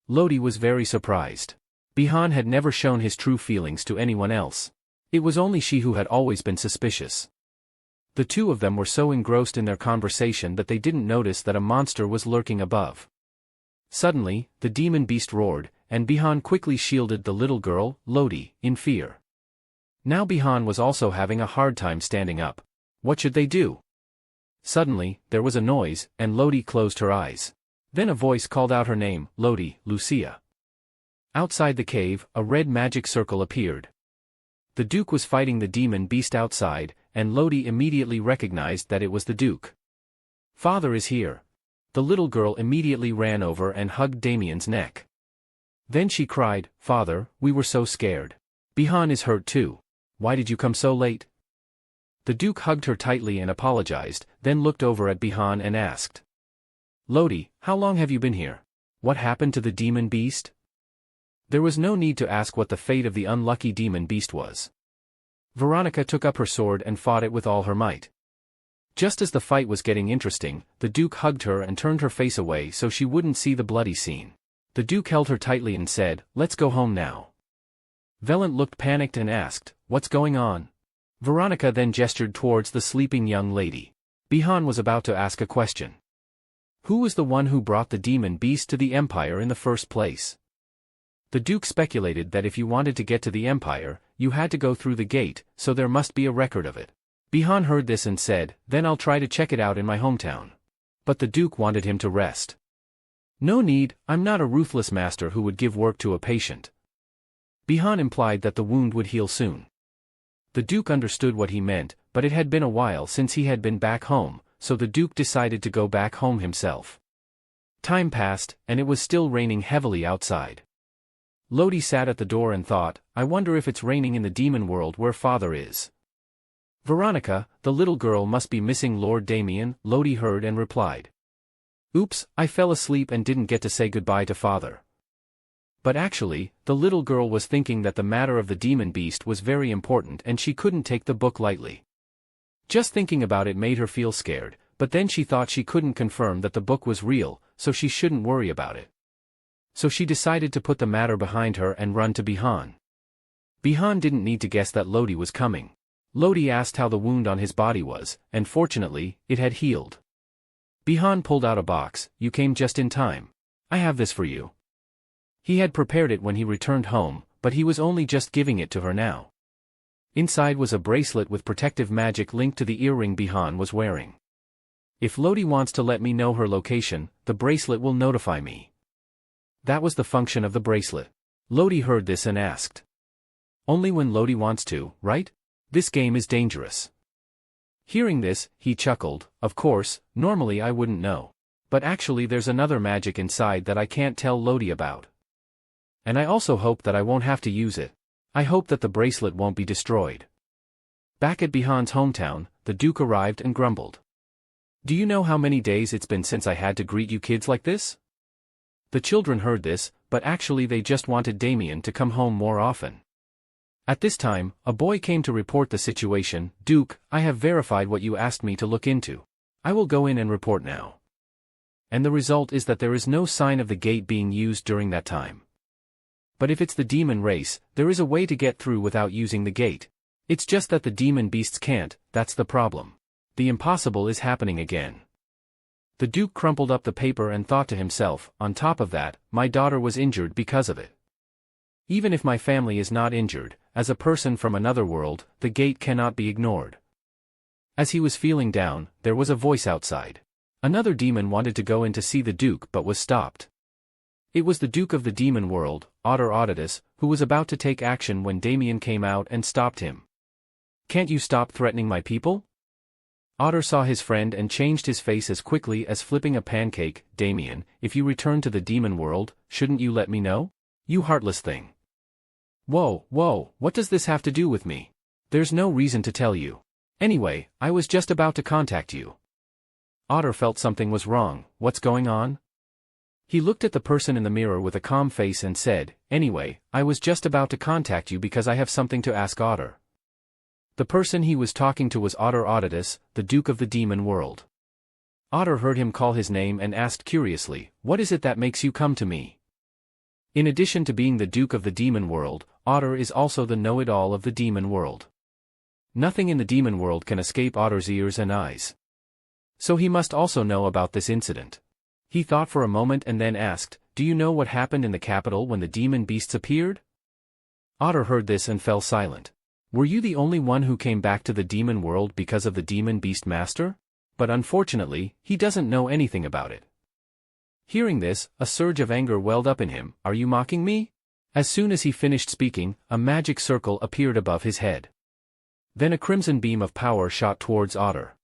Lodi was very surprised. Bihan had never shown his true feelings to anyone else. It was only she who had always been suspicious. The two of them were so engrossed in their conversation that they didn't notice that a monster was lurking above. Suddenly, the demon beast roared, and Bihan quickly shielded the little girl, Lodi, in fear. Now Bihan was also having a hard time standing up. What should they do? Suddenly, there was a noise, and Lodi closed her eyes. Then a voice called out her name, Lodi, Lucia. Outside the cave, a red magic circle appeared. The Duke was fighting the demon beast outside, and Lodi immediately recognized that it was the Duke. Father is here. The little girl immediately ran over and hugged Damien's neck. Then she cried, Father, we were so scared. Bihan is hurt too. Why did you come so late? The Duke hugged her tightly and apologized, then looked over at Bihan and asked. Lodi, how long have you been here? What happened to the demon beast? There was no need to ask what the fate of the unlucky demon beast was. Veronica took up her sword and fought it with all her might. Just as the fight was getting interesting, the Duke hugged her and turned her face away so she wouldn't see the bloody scene. The Duke held her tightly and said, Let's go home now. Velant looked panicked and asked, What's going on? Veronica then gestured towards the sleeping young lady. Bihan was about to ask a question. Who was the one who brought the demon beast to the Empire in the first place? The Duke speculated that if you wanted to get to the Empire, you had to go through the gate, so there must be a record of it. Bihan heard this and said, Then I'll try to check it out in my hometown. But the Duke wanted him to rest. No need, I'm not a ruthless master who would give work to a patient. Bihan implied that the wound would heal soon. The Duke understood what he meant, but it had been a while since he had been back home, so the Duke decided to go back home himself. Time passed, and it was still raining heavily outside. Lodi sat at the door and thought, I wonder if it's raining in the demon world where Father is. Veronica, the little girl must be missing Lord Damien, Lodi heard and replied. Oops, I fell asleep and didn't get to say goodbye to Father. But actually, the little girl was thinking that the matter of the demon beast was very important and she couldn't take the book lightly. Just thinking about it made her feel scared, but then she thought she couldn't confirm that the book was real, so she shouldn't worry about it. So she decided to put the matter behind her and run to Bihan. Bihan didn't need to guess that Lodi was coming. Lodi asked how the wound on his body was, and fortunately, it had healed. Bihan pulled out a box. You came just in time. I have this for you. He had prepared it when he returned home, but he was only just giving it to her now. Inside was a bracelet with protective magic linked to the earring Bihan was wearing. If Lodi wants to let me know her location, the bracelet will notify me. That was the function of the bracelet. Lodi heard this and asked. Only when Lodi wants to, right? This game is dangerous. Hearing this, he chuckled, Of course, normally I wouldn't know. But actually there's another magic inside that I can't tell Lodi about. And I also hope that I won't have to use it. I hope that the bracelet won't be destroyed. Back at Bihan's hometown, the Duke arrived and grumbled. Do you know how many days it's been since I had to greet you kids like this? The children heard this, but actually they just wanted Damien to come home more often. At this time, a boy came to report the situation. Duke, I have verified what you asked me to look into. I will go in and report now. And the result is that there is no sign of the gate being used during that time. But if it's the demon race, there is a way to get through without using the gate. It's just that the demon beasts can't, that's the problem. The impossible is happening again. The Duke crumpled up the paper and thought to himself, on top of that, my daughter was injured because of it. Even if my family is not injured, as a person from another world, the gate cannot be ignored. As he was feeling down, there was a voice outside. Another demon wanted to go in to see the Duke but was stopped. It was the Duke of the demon world, Otter Auditus, who was about to take action when Damien came out and stopped him. Can't you stop threatening my people? Otter saw his friend and changed his face as quickly as flipping a pancake. Damien, if you return to the demon world, shouldn't you let me know? You heartless thing. Whoa, what does this have to do with me? There's no reason to tell you. Anyway, I was just about to contact you. Otter felt something was wrong. What's going on? He looked at the person in the mirror with a calm face and said, Anyway, I was just about to contact you because I have something to ask Otter. The person he was talking to was Otter Auditus, the Duke of the demon world. Otter heard him call his name and asked curiously, What is it that makes you come to me? In addition to being the Duke of the demon world, Otter is also the know-it-all of the demon world. Nothing in the demon world can escape Otter's ears and eyes. So he must also know about this incident. He thought for a moment and then asked, "Do you know what happened in the capital when the demon beasts appeared?" Otter heard this and fell silent. "Were you the only one who came back to the demon world because of the demon beast master? But unfortunately, he doesn't know anything about it." Hearing this, a surge of anger welled up in him. "Are you mocking me?" As soon as he finished speaking, a magic circle appeared above his head. Then a crimson beam of power shot towards Otter.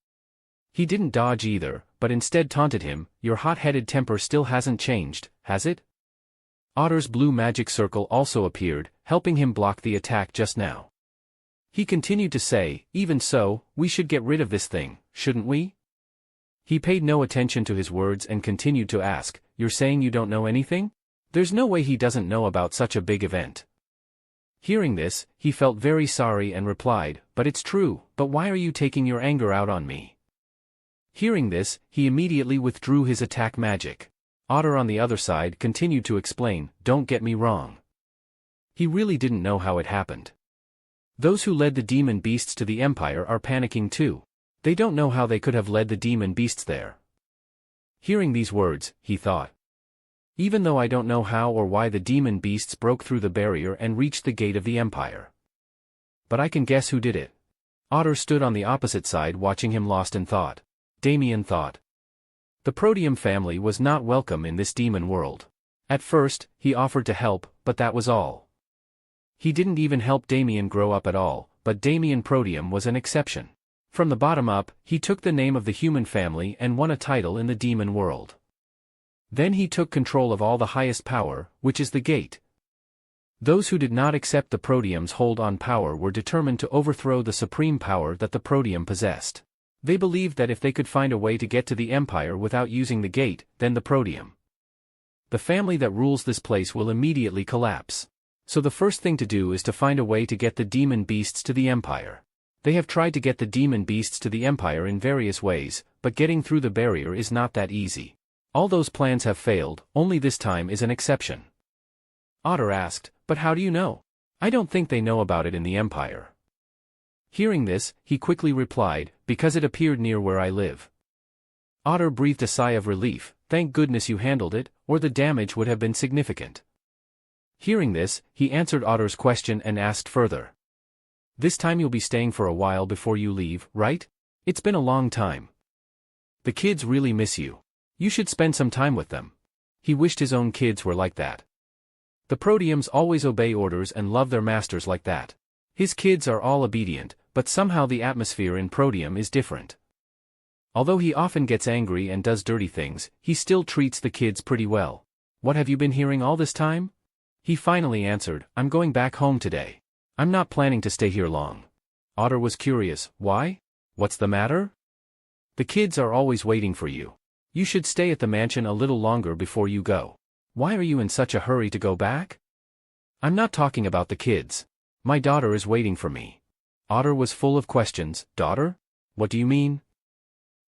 He didn't dodge either, but instead taunted him, "Your hot-headed temper still hasn't changed, has it?" Otter's blue magic circle also appeared, helping him block the attack just now. He continued to say, "Even so, we should get rid of this thing, shouldn't we?" He paid no attention to his words and continued to ask, "You're saying you don't know anything? There's no way he doesn't know about such a big event." Hearing this, he felt very sorry and replied, "But it's true, but why are you taking your anger out on me?" Hearing this, he immediately withdrew his attack magic. Otter on the other side continued to explain, "Don't get me wrong. He really didn't know how it happened. Those who led the demon beasts to the Empire are panicking too. They don't know how they could have led the demon beasts there." Hearing these words, he thought, "Even though I don't know how or why the demon beasts broke through the barrier and reached the gate of the Empire, but I can guess who did it." Otter stood on the opposite side watching him lost in thought. Damien thought. The Proteum family was not welcome in this demon world. At first, he offered to help, but that was all. He didn't even help Damien grow up at all, but Damien Proteum was an exception. From the bottom up, he took the name of the human family and won a title in the demon world. Then he took control of all the highest power, which is the gate. Those who did not accept the Proteum's hold on power were determined to overthrow the supreme power that the Proteum possessed. They believed that if they could find a way to get to the Empire without using the gate, then the Proteum, the family that rules this place, will immediately collapse. So the first thing to do is to find a way to get the demon beasts to the Empire. They have tried to get the demon beasts to the Empire in various ways, but getting through the barrier is not that easy. All those plans have failed, only this time is an exception. Otter asked, "But how do you know?" "I don't think they know about it in the Empire." Hearing this, he quickly replied, "Because it appeared near where I live." Otter breathed a sigh of relief. "Thank goodness you handled it, or the damage would have been significant." Hearing this, he answered Otter's question and asked further, "This time you'll be staying for a while before you leave, right? It's been a long time. The kids really miss you. You should spend some time with them." He wished his own kids were like that. The Proteums always obey orders and love their masters like that. His kids are all obedient, but somehow the atmosphere in Proteum is different. Although he often gets angry and does dirty things, he still treats the kids pretty well. "What have you been hearing all this time?" He finally answered, "I'm going back home today. I'm not planning to stay here long." Otter was curious. "Why? What's the matter?" "The kids are always waiting for you. You should stay at the mansion a little longer before you go." "Why are you in such a hurry to go back?" "I'm not talking about the kids. My daughter is waiting for me." Otter was full of questions. "Daughter? What do you mean?"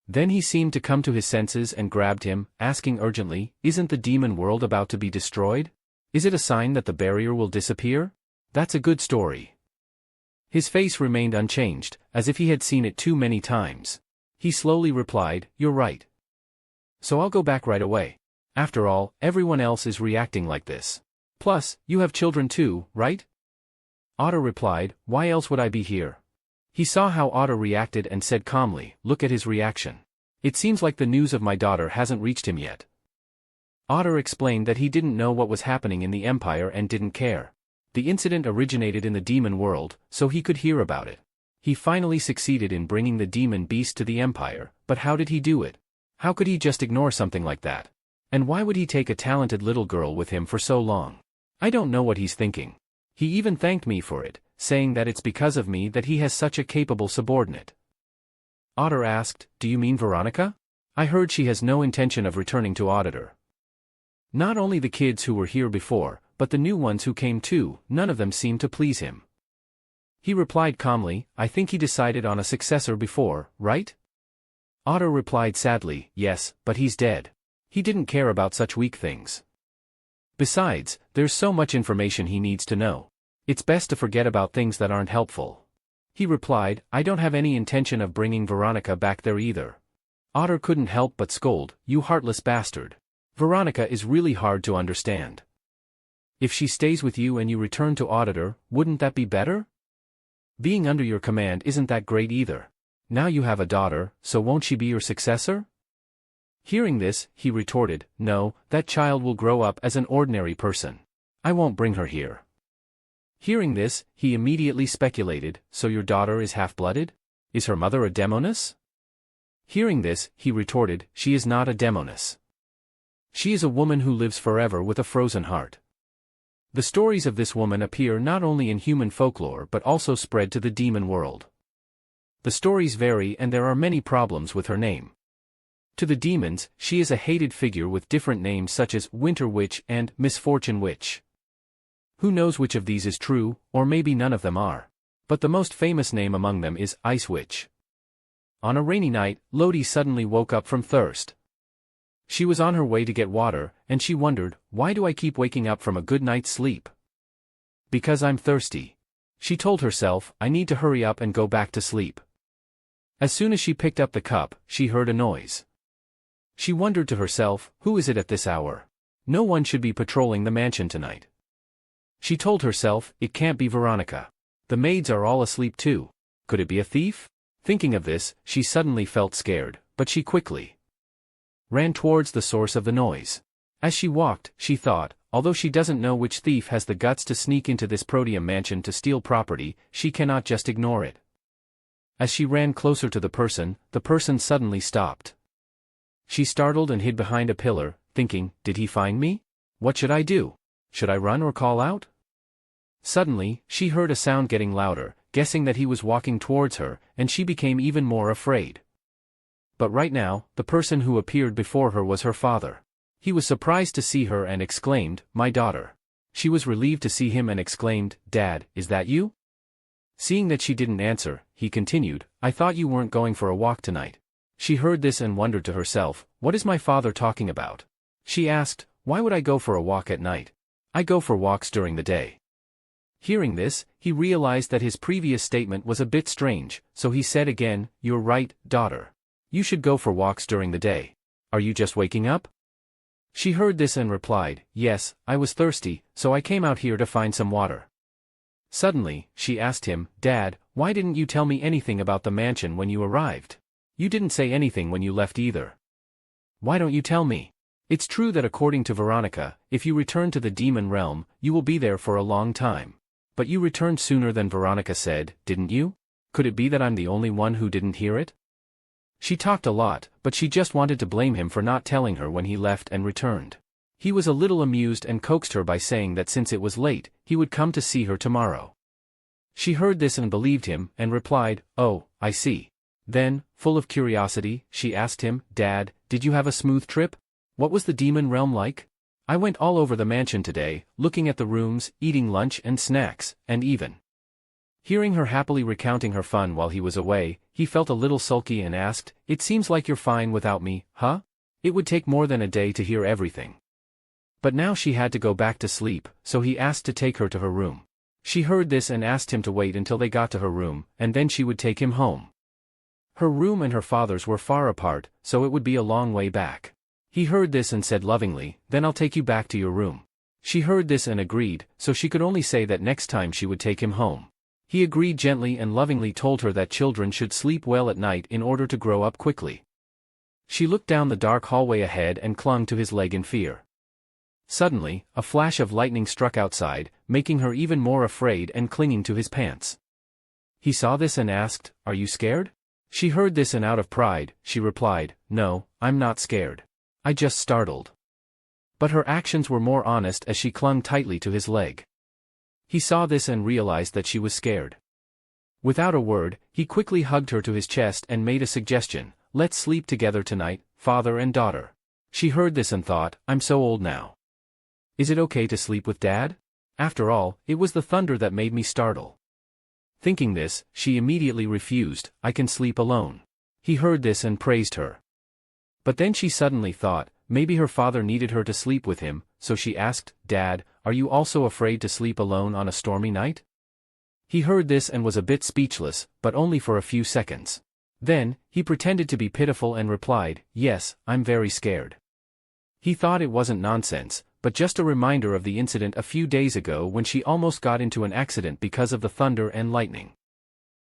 Then he seemed to come to his senses and grabbed him, asking urgently, "Isn't the demon world about to be destroyed? Is it a sign that the barrier will disappear? That's a good story." His face remained unchanged, as if he had seen it too many times. He slowly replied, "You're right. So I'll go back right away. After all, everyone else is reacting like this. Plus, you have children too, right?" Otter replied, "Why else would I be here?" He saw how Otter reacted and said calmly, "Look at his reaction. It seems like the news of my daughter hasn't reached him yet." Otter explained that he didn't know what was happening in the Empire and didn't care. The incident originated in the demon world, so he could hear about it. He finally succeeded in bringing the demon beast to the Empire, but how did he do it? How could he just ignore something like that? And why would he take a talented little girl with him for so long? I don't know what he's thinking. He even thanked me for it, saying that it's because of me that he has such a capable subordinate. Otter asked, "Do you mean Veronica?" I heard she has no intention of returning to Auditor. Not only the kids who were here before, but the new ones who came too, none of them seemed to please him. He replied calmly, "I think he decided on a successor before, right?" Otter replied sadly, "Yes, but he's dead. He didn't care about such weak things. Besides, there's so much information he needs to know. It's best to forget about things that aren't helpful." He replied, "I don't have any intention of bringing Veronica back there either." Otter couldn't help but scold, "You heartless bastard. Veronica is really hard to understand. If she stays with you and you return to Auditor, wouldn't that be better? Being under your command isn't that great either. Now you have a daughter, so won't she be your successor? Hearing this, he retorted, no, that child will grow up as an ordinary person. I won't bring her here. Hearing this, he immediately speculated, so your daughter is half-blooded? Is her mother a demoness? Hearing this, he retorted, she is not a demoness. She is a woman who lives forever with a frozen heart. The stories of this woman appear not only in human folklore but also spread to the demon world. The stories vary and there are many problems with her name. To the demons, she is a hated figure with different names such as Winter Witch and Misfortune Witch. Who knows which of these is true, or maybe none of them are. But the most famous name among them is Ice Witch. On a rainy night, Lodi suddenly woke up from thirst. She was on her way to get water, and she wondered, why do I keep waking up from a good night's sleep? Because I'm thirsty. She told herself, I need to hurry up and go back to sleep. As soon as she picked up the cup, she heard a noise. She wondered to herself, who is it at this hour? No one should be patrolling the mansion tonight. She told herself, it can't be Veronica. The maids are all asleep too. Could it be a thief? Thinking of this, she suddenly felt scared, but she quickly ran towards the source of the noise. As she walked, she thought, although she doesn't know which thief has the guts to sneak into this Proteum mansion to steal property, she cannot just ignore it. As she ran closer to the person suddenly stopped. She startled and hid behind a pillar, thinking, did he find me? What should I do? Should I run or call out? Suddenly, she heard a sound getting louder, guessing that he was walking towards her, and she became even more afraid. But right now, the person who appeared before her was her father. He was surprised to see her and exclaimed, my daughter. She was relieved to see him and exclaimed, Dad, is that you? Seeing that she didn't answer, he continued, I thought you weren't going for a walk tonight. She heard this and wondered to herself, what is my father talking about? She asked, why would I go for a walk at night? I go for walks during the day. Hearing this, he realized that his previous statement was a bit strange, so he said again, you're right, daughter. You should go for walks during the day. Are you just waking up? She heard this and replied, yes, I was thirsty, so I came out here to find some water. Suddenly, she asked him, Dad, why didn't you tell me anything about the mansion when you arrived? You didn't say anything when you left either. Why don't you tell me? It's true that according to Veronica, if you return to the demon realm, you will be there for a long time. But you returned sooner than Veronica said, didn't you? Could it be that I'm the only one who didn't hear it? She talked a lot, but she just wanted to blame him for not telling her when he left and returned. He was a little amused and coaxed her by saying that since it was late, he would come to see her tomorrow. She heard this and believed him, and replied, oh, I see. Then, full of curiosity, she asked him, Dad, did you have a smooth trip? What was the demon realm like? I went all over the mansion today, looking at the rooms, eating lunch and snacks, and even hearing her happily recounting her fun while he was away, he felt a little sulky and asked, it seems like you're fine without me, huh? It would take more than a day to hear everything. But now she had to go back to sleep, so he asked to take her to her room. She heard this and asked him to wait until they got to her room, and then she would take him home. Her room and her father's were far apart, so it would be a long way back. He heard this and said lovingly, then I'll take you back to your room. She heard this and agreed, so she could only say that next time she would take him home. He agreed gently and lovingly told her that children should sleep well at night in order to grow up quickly. She looked down the dark hallway ahead and clung to his leg in fear. Suddenly, a flash of lightning struck outside, making her even more afraid and clinging to his pants. He saw this and asked, are you scared? She heard this and out of pride, she replied, no, I'm not scared. I just startled. But her actions were more honest as she clung tightly to his leg. He saw this and realized that she was scared. Without a word, he quickly hugged her to his chest and made a suggestion, let's sleep together tonight, father and daughter. She heard this and thought, I'm so old now. Is it okay to sleep with Dad? After all, it was the thunder that made me startle. Thinking this, she immediately refused, I can sleep alone. He heard this and praised her. But then she suddenly thought, maybe her father needed her to sleep with him, so she asked, Dad, are you also afraid to sleep alone on a stormy night? He heard this and was a bit speechless, but only for a few seconds. Then, he pretended to be pitiful and replied, yes, I'm very scared. He thought it wasn't nonsense, but just a reminder of the incident a few days ago when she almost got into an accident because of the thunder and lightning.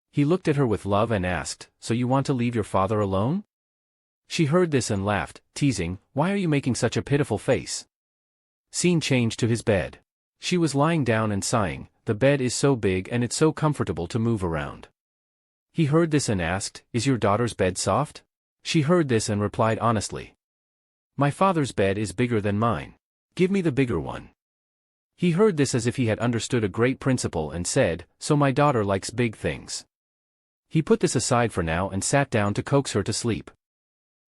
He looked at her with love and asked, "So you want to leave your father alone?" She heard this and laughed, teasing, "Why are you making such a pitiful face?" Scene changed to his bed. She was lying down and sighing, "The bed is so big and it's so comfortable to move around." He heard this and asked, "Is your daughter's bed soft?" She heard this and replied honestly, "My father's bed is bigger than mine. Give me the bigger one." He heard this as if he had understood a great principle and said, "So my daughter likes big things." He put this aside for now and sat down to coax her to sleep.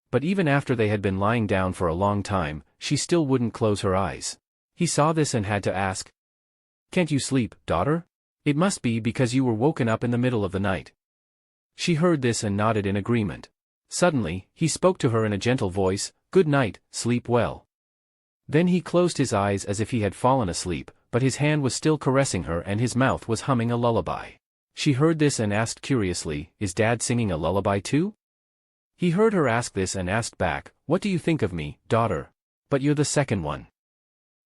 But even after they had been lying down for a long time, she still wouldn't close her eyes. He saw this and had to ask, "Can't you sleep, daughter? It must be because you were woken up in the middle of the night." She heard this and nodded in agreement. Suddenly, he spoke to her in a gentle voice, "Good night, sleep well." Then he closed his eyes as if he had fallen asleep, but his hand was still caressing her and his mouth was humming a lullaby. She heard this and asked curiously, "Is Dad singing a lullaby too?" He heard her ask this and asked back, "What do you think of me, daughter? But you're the second one.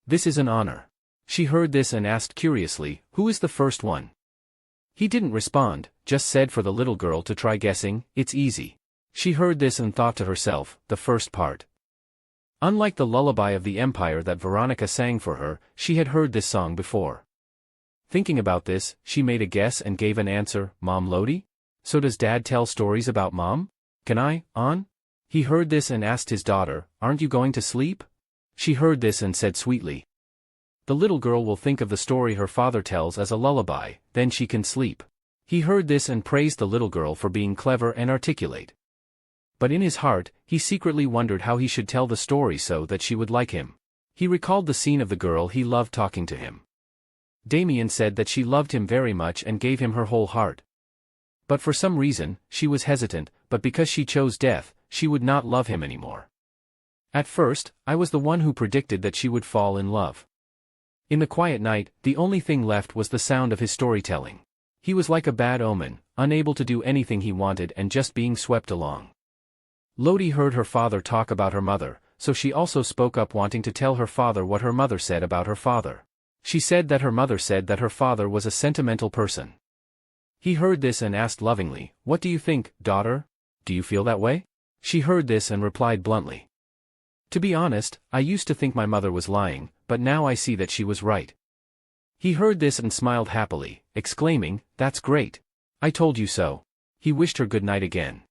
This is an honor." She heard this and asked curiously, "Who is the first one?" He didn't respond, just said for the little girl to try guessing, "It's easy." She heard this and thought to herself, "The first part." Unlike the lullaby of the Empire that Veronica sang for her, she had heard this song before. Thinking about this, she made a guess and gave an answer, "Mom Lodi? So does Dad tell stories about Mom? Can I, on?" He heard this and asked his daughter, "Aren't you going to sleep?" She heard this and said sweetly, "The little girl will think of the story her father tells as a lullaby, then she can sleep." He heard this and praised the little girl for being clever and articulate. But in his heart, he secretly wondered how he should tell the story so that she would like him. He recalled the scene of the girl he loved talking to him. Damien said that she loved him very much and gave him her whole heart. But for some reason, she was hesitant, but because she chose death, she would not love him anymore. At first, I was the one who predicted that she would fall in love. In the quiet night, the only thing left was the sound of his storytelling. He was like a bad omen, unable to do anything he wanted and just being swept along. Lodi heard her father talk about her mother, so she also spoke up wanting to tell her father what her mother said about her father. She said that her mother said that her father was a sentimental person. He heard this and asked lovingly, "What do you think, daughter? Do you feel that way?" She heard this and replied bluntly, "To be honest, I used to think my mother was lying, but now I see that she was right." He heard this and smiled happily, exclaiming, "That's great. I told you so." He wished her good night again.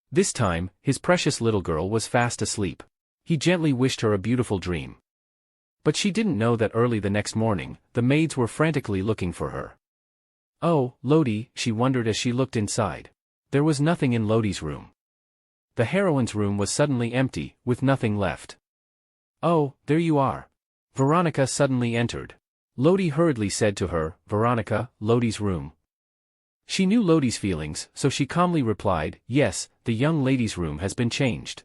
This time, his precious little girl was fast asleep. He gently wished her a beautiful dream. But she didn't know that early the next morning, the maids were frantically looking for her. "Oh, Lodi," she wondered as she looked inside. There was nothing in Lodi's room. The heroine's room was suddenly empty, with nothing left. "Oh, there you are." Veronica suddenly entered. Lodi hurriedly said to her, "Veronica, Lodi's room." She knew Lodi's feelings, so she calmly replied, "Yes, the young lady's room has been changed."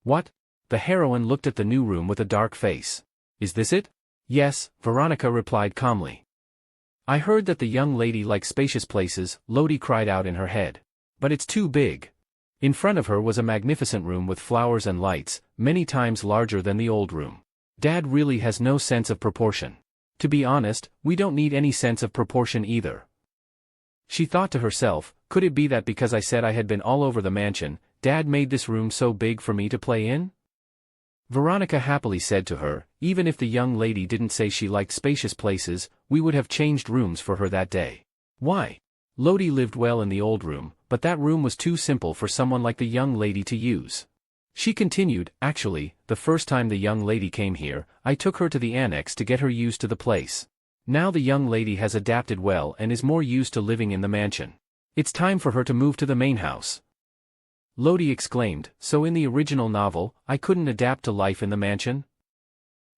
"What?" The heroine looked at the new room with a dark face. "Is this it?" "Yes," Veronica replied calmly. "I heard that the young lady likes spacious places," Lodi cried out in her head. "But it's too big." In front of her was a magnificent room with flowers and lights, many times larger than the old room. Dad really has no sense of proportion. To be honest, we don't need any sense of proportion either. She thought to herself, could it be that because I said I had been all over the mansion, Dad made this room so big for me to play in? Veronica happily said to her, even if the young lady didn't say she liked spacious places, we would have changed rooms for her that day. Why? Lodi lived well in the old room, but that room was too simple for someone like the young lady to use. She continued, actually, the first time the young lady came here, I took her to the annex to get her used to the place. Now the young lady has adapted well and is more used to living in the mansion. It's time for her to move to the main house. Lodi exclaimed, so in the original novel, I couldn't adapt to life in the mansion?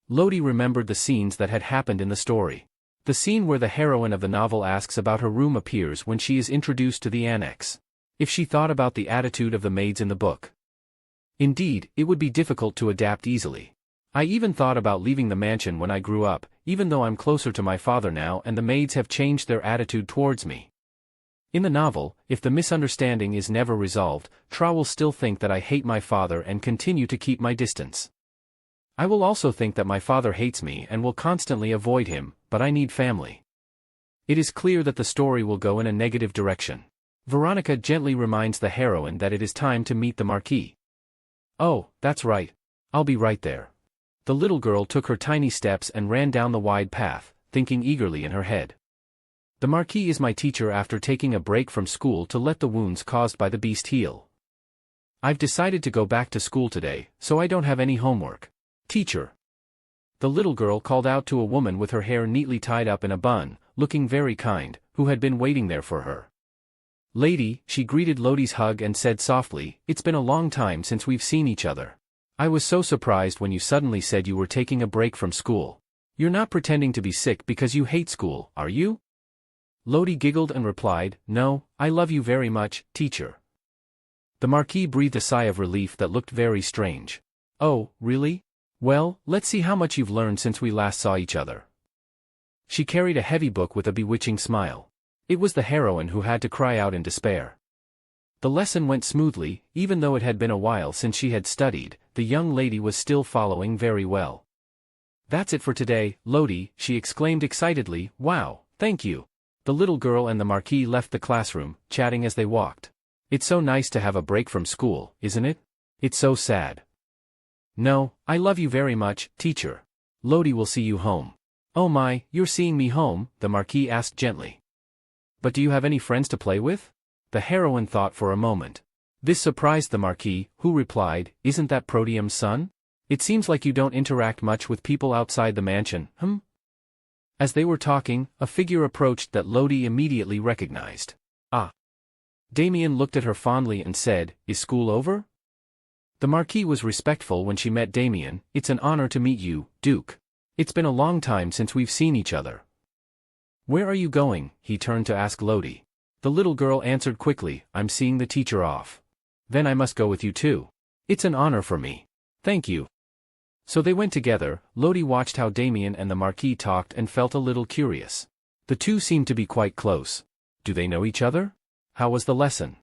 Lodi remembered the scenes that had happened in the story. The scene where the heroine of the novel asks about her room appears when she is introduced to the annex. If she thought about the attitude of the maids in the book. Indeed, it would be difficult to adapt easily. I even thought about leaving the mansion when I grew up, even though I'm closer to my father now and the maids have changed their attitude towards me. In the novel, if the misunderstanding is never resolved, Tra will still think that I hate my father and continue to keep my distance. I will also think that my father hates me and will constantly avoid him, but I need family. It is clear that the story will go in a negative direction. Veronica gently reminds the heroine that it is time to meet the Marquis. Oh, that's right. I'll be right there. The little girl took her tiny steps and ran down the wide path, thinking eagerly in her head. The Marquis is my teacher after taking a break from school to let the wounds caused by the beast heal. I've decided to go back to school today, so I don't have any homework. Teacher. The little girl called out to a woman with her hair neatly tied up in a bun, looking very kind, who had been waiting there for her. Lady, she greeted Lodi's hug and said softly, it's been a long time since we've seen each other. I was so surprised when you suddenly said you were taking a break from school. You're not pretending to be sick because you hate school, are you? Lodi giggled and replied, no, I love you very much, teacher. The Marquis breathed a sigh of relief that looked very strange. Oh, really? Well, let's see how much you've learned since we last saw each other. She carried a heavy book with a bewitching smile. It was the heroine who had to cry out in despair. The lesson went smoothly, even though it had been a while since she had studied, the young lady was still following very well. That's it for today, Lodi, she exclaimed excitedly, wow, thank you. The little girl and the Marquis left the classroom, chatting as they walked. It's so nice to have a break from school, isn't it? It's so sad. No, I love you very much, teacher. Lodi will see you home. Oh my, you're seeing me home? The Marquis asked gently. But do you have any friends to play with? The heroine thought for a moment. This surprised the Marquis, who replied, isn't that Proteum's son? It seems like you don't interact much with people outside the mansion, As they were talking, a figure approached that Lodi immediately recognized. Ah. Damien looked at her fondly and said, is school over? The Marquis was respectful when she met Damien, it's an honor to meet you, Duke. It's been a long time since we've seen each other. Where are you going? He turned to ask Lodi. The little girl answered quickly, I'm seeing the teacher off. Then I must go with you too. It's an honor for me. Thank you. So they went together. Lodi watched how Damien and the Marquis talked and felt a little curious. The two seemed to be quite close. Do they know each other? How was the lesson?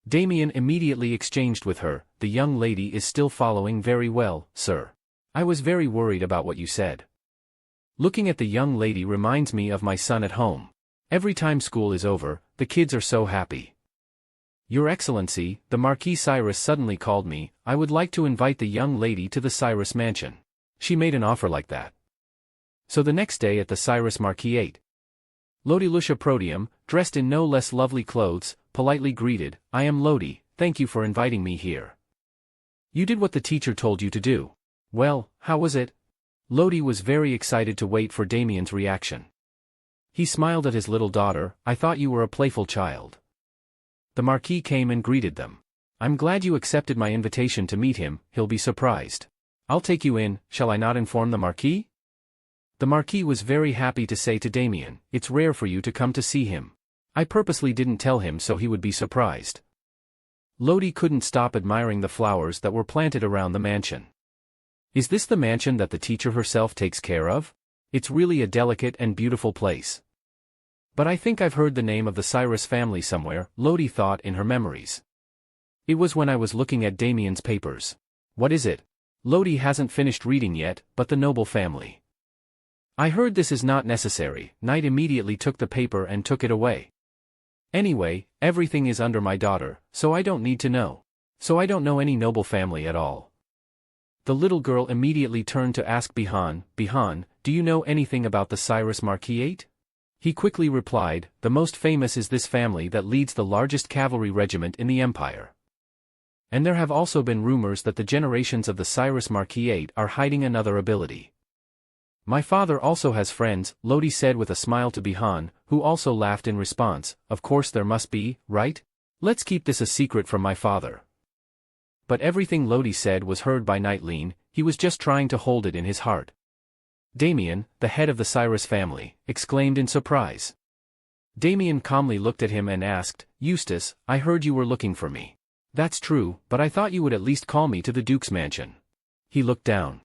Damien immediately exchanged with her, the young lady is still following very well, sir. I was very worried about what you said. Looking at the young lady reminds me of my son at home. Every time school is over, the kids are so happy. Your Excellency, the Marquis Cyrus suddenly called me, I would like to invite the young lady to the Cyrus mansion. She made an offer like that. So the next day at the Cyrus Marquis ate. Lodi Lucia Proteum, dressed in no less lovely clothes, politely greeted, I am Lodi, thank you for inviting me here. You did what the teacher told you to do. Well, how was it? Lodi was very excited to wait for Damien's reaction. He smiled at his little daughter, I thought you were a playful child. The Marquis came and greeted them. I'm glad you accepted my invitation to meet him, he'll be surprised. I'll take you in, shall I not inform the Marquis? The Marquis was very happy to say to Damien, it's rare for you to come to see him. I purposely didn't tell him so he would be surprised. Lodi couldn't stop admiring the flowers that were planted around the mansion. Is this the mansion that the teacher herself takes care of? It's really a delicate and beautiful place. But I think I've heard the name of the Cyrus family somewhere, Lodi thought in her memories. It was when I was looking at Damien's papers. What is it? Lodi hasn't finished reading yet, but the noble family. I heard this is not necessary. Knight immediately took the paper and took it away. Anyway, everything is under my daughter, so I don't need to know. So I don't know any noble family at all. The little girl immediately turned to ask Bihan, Bihan, do you know anything about the Cyrus Marquis? He quickly replied, the most famous is this family that leads the largest cavalry regiment in the empire. And there have also been rumors that the generations of the Cyrus Marquis are hiding another ability. My father also has friends, Lodi said with a smile to Bihan, who also laughed in response, of course there must be, right? Let's keep this a secret from my father. But everything Lodi said was heard by Nightleen, he was just trying to hold it in his heart. Damien, the head of the Cyrus family, exclaimed in surprise. Damien calmly looked at him and asked, Eustace, I heard you were looking for me. That's true, but I thought you would at least call me to the Duke's mansion. He looked down.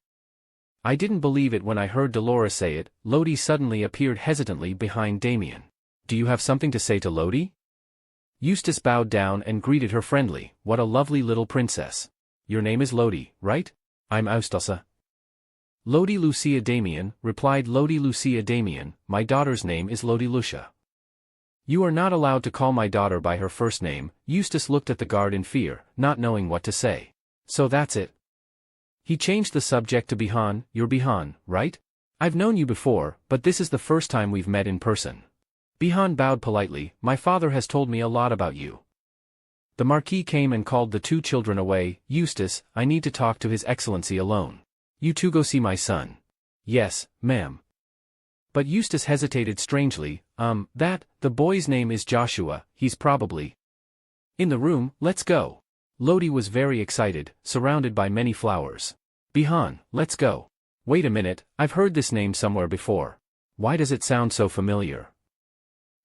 I didn't believe it when I heard Dolores say it. Lodi suddenly appeared hesitantly behind Damien. Do you have something to say to Lodi? Eustace bowed down and greeted her friendly, what a lovely little princess. Your name is Lodi, right? I'm Eustace. Lodi Lucia Damien, replied Lodi Lucia Damien, my daughter's name is Lodi Lucia. You are not allowed to call my daughter by her first name. Eustace looked at the guard in fear, not knowing what to say. So that's it. He changed the subject to Bihan. You're Bihan, right? I've known you before, but this is the first time we've met in person. Bihan bowed politely. My father has told me a lot about you. The Marquis came and called the two children away. Eustace, I need to talk to His Excellency alone. You two go see my son. Yes, ma'am. But Eustace hesitated strangely. The boy's name is Joshua, he's probably in the room. Let's go. Lodi was very excited, surrounded by many flowers. Bihan, let's go. Wait a minute, I've heard this name somewhere before. Why does it sound so familiar?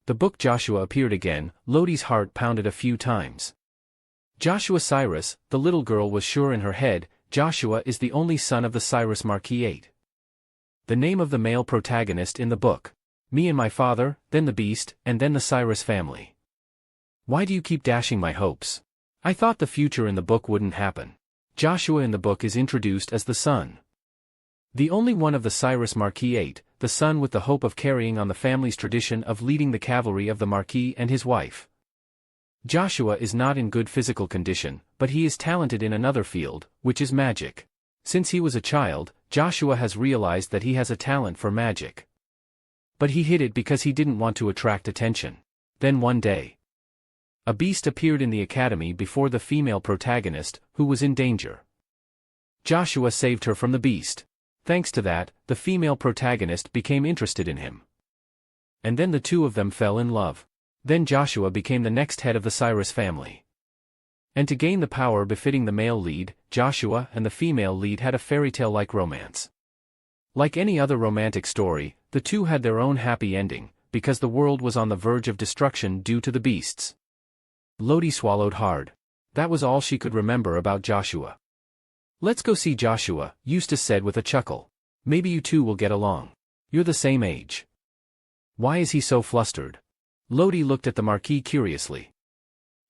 The book Joshua appeared again. Lodi's heart pounded a few times. Joshua Cyrus, the little girl was sure in her head, Joshua is the only son of the Cyrus Marquis. The name of the male protagonist in the book. Me and my father, then the beast, and then the Cyrus family. Why do you keep dashing my hopes? I thought the future in the book wouldn't happen. Joshua in the book is introduced as the son. The only one of the Cyrus Marquis, the son with the hope of carrying on the family's tradition of leading the cavalry of the Marquis and his wife. Joshua is not in good physical condition, but he is talented in another field, which is magic. Since he was a child, Joshua has realized that he has a talent for magic. But he hid it because he didn't want to attract attention. Then one day, a beast appeared in the academy before the female protagonist, who was in danger. Joshua saved her from the beast. Thanks to that, the female protagonist became interested in him. And then the two of them fell in love. Then Joshua became the next head of the Cyrus family. And to gain the power befitting the male lead, Joshua and the female lead had a fairy tale-like romance. Like any other romantic story, the two had their own happy ending, because the world was on the verge of destruction due to the beasts. Lodi swallowed hard. That was all she could remember about Joshua. Let's go see Joshua, Eustace said with a chuckle. Maybe you two will get along. You're the same age. Why is he so flustered? Lodi looked at the Marquis curiously.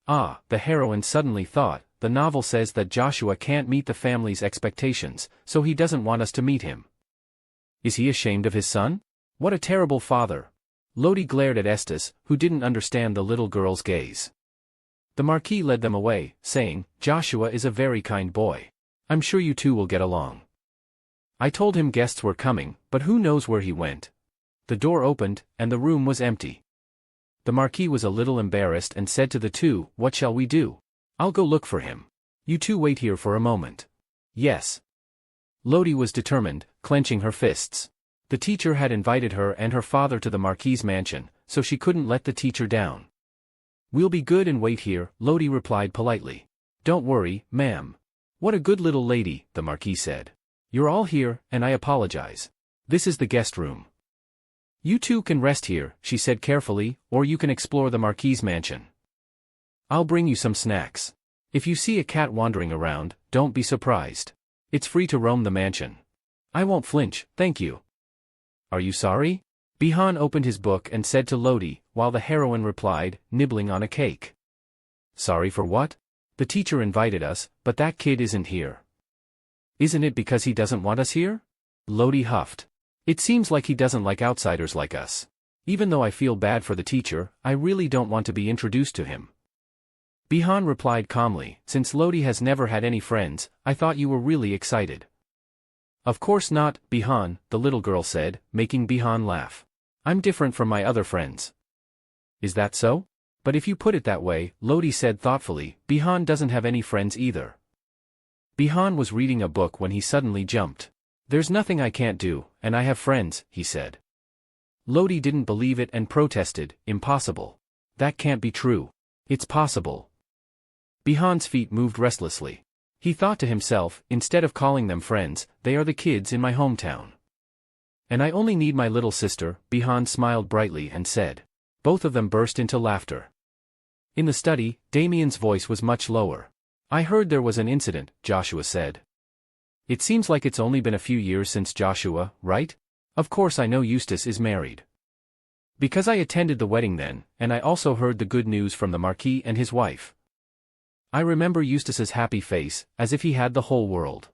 The heroine suddenly thought, the novel says that Joshua can't meet the family's expectations, so he doesn't want us to meet him. Is he ashamed of his son? What a terrible father. Lodi glared at Estes, who didn't understand the little girl's gaze. The Marquis led them away, saying, Joshua is a very kind boy. I'm sure you two will get along. I told him guests were coming, but who knows where he went. The door opened, and the room was empty. The Marquis was a little embarrassed and said to the two, What shall we do? I'll go look for him. You two wait here for a moment. Yes. Lodi was determined, clenching her fists. The teacher had invited her and her father to the Marquis's mansion, so she couldn't let the teacher down. We'll be good and wait here, Lodi replied politely. Don't worry, ma'am. What a good little lady, the Marquis said. You're all here, and I apologize. This is the guest room. You two can rest here, she said carefully, or you can explore the Marquis's mansion. I'll bring you some snacks. If you see a cat wandering around, don't be surprised. It's free to roam the mansion. I won't flinch, thank you. Are you sorry? Bihan opened his book and said to Lodi, while the heroine replied, nibbling on a cake. Sorry for what? The teacher invited us, but that kid isn't here. Isn't it because he doesn't want us here? Lodi huffed. It seems like he doesn't like outsiders like us. Even though I feel bad for the teacher, I really don't want to be introduced to him. Bihan replied calmly, since Lodi has never had any friends, I thought you were really excited. Of course not, Bihan, the little girl said, making Bihan laugh. I'm different from my other friends. Is that so? But if you put it that way, Lodi said thoughtfully, Bihan doesn't have any friends either. Bihan was reading a book when he suddenly jumped. There's nothing I can't do, and I have friends, he said. Lodi didn't believe it and protested, impossible. That can't be true. It's possible. Bihan's feet moved restlessly. He thought to himself, instead of calling them friends, they are the kids in my hometown. And I only need my little sister, Bihan smiled brightly and said. Both of them burst into laughter. In the study, Damien's voice was much lower. I heard there was an incident, Joshua said. It seems like it's only been a few years since Joshua, right? Of course I know Eustace is married. Because I attended the wedding then, and I also heard the good news from the Marquis and his wife. I remember Eustace's happy face, as if he had the whole world.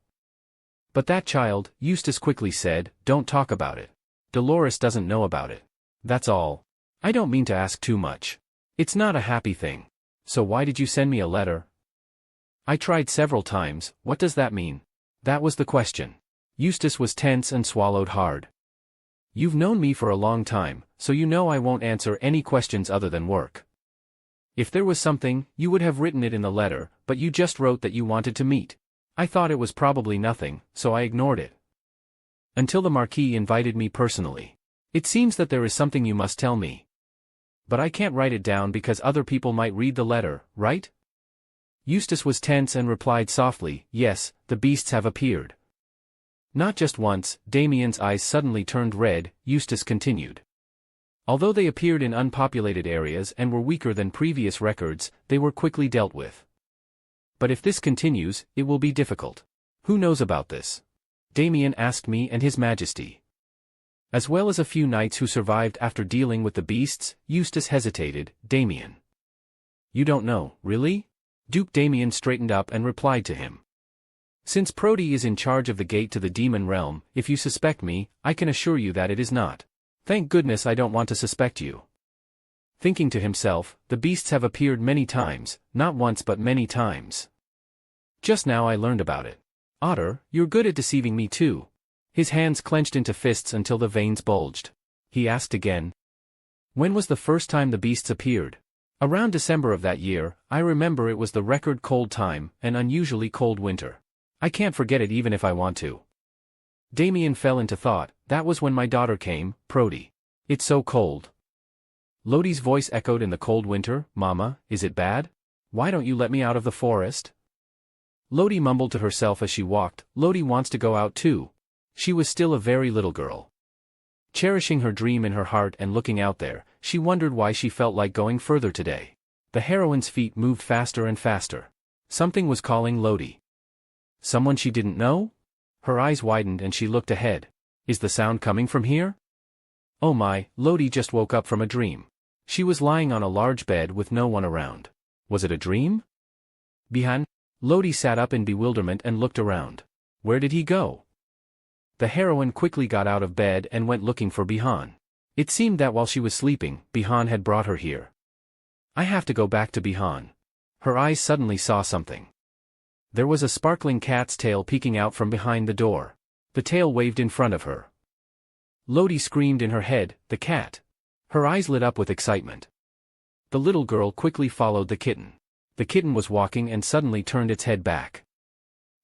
But that child, Eustace quickly said, don't talk about it. Dolores doesn't know about it. That's all. I don't mean to ask too much. It's not a happy thing. So why did you send me a letter? I tried several times, what does that mean? That was the question. Eustace was tense and swallowed hard. You've known me for a long time, so you know I won't answer any questions other than work. If there was something, you would have written it in the letter, but you just wrote that you wanted to meet. I thought it was probably nothing, so I ignored it. Until the Marquis invited me personally. It seems that there is something you must tell me. But I can't write it down because other people might read the letter, right? Eustace was tense and replied softly, yes, the beasts have appeared. Not just once, Damien's eyes suddenly turned red, Eustace continued. Although they appeared in unpopulated areas and were weaker than previous records, they were quickly dealt with. But if this continues, it will be difficult. Who knows about this? Damien asked me and His Majesty. As well as a few knights who survived after dealing with the beasts, Eustace hesitated, Damien. You don't know, really? Duke Damien straightened up and replied to him. Since Prody is in charge of the gate to the demon realm, if you suspect me, I can assure you that it is not. Thank goodness I don't want to suspect you. Thinking to himself, the beasts have appeared many times, not once but many times. Just now I learned about it. Otter, you're good at deceiving me too. His hands clenched into fists until the veins bulged. He asked again. When was the first time the beasts appeared? Around December of that year, I remember it was the record cold time, an unusually cold winter. I can't forget it even if I want to. Damien fell into thought, that was when my daughter came, Prody. It's so cold. Lodi's voice echoed in the cold winter, Mama, is it bad? Why don't you let me out of the forest? Lodi mumbled to herself as she walked, Lodi wants to go out too. She was still a very little girl. Cherishing her dream in her heart and looking out there, she wondered why she felt like going further today. The heroine's feet moved faster and faster. Something was calling Lodi. Someone she didn't know? Her eyes widened and she looked ahead. Is the sound coming from here? Oh my, Lodi just woke up from a dream. She was lying on a large bed with no one around. Was it a dream? Bihan? Lodi sat up in bewilderment and looked around. Where did he go? The heroine quickly got out of bed and went looking for Bihan. It seemed that while she was sleeping, Bihan had brought her here. I have to go back to Bihan. Her eyes suddenly saw something. There was a sparkling cat's tail peeking out from behind the door. The tail waved in front of her. Lodi screamed in her head, the cat. Her eyes lit up with excitement. The little girl quickly followed the kitten. The kitten was walking and suddenly turned its head back.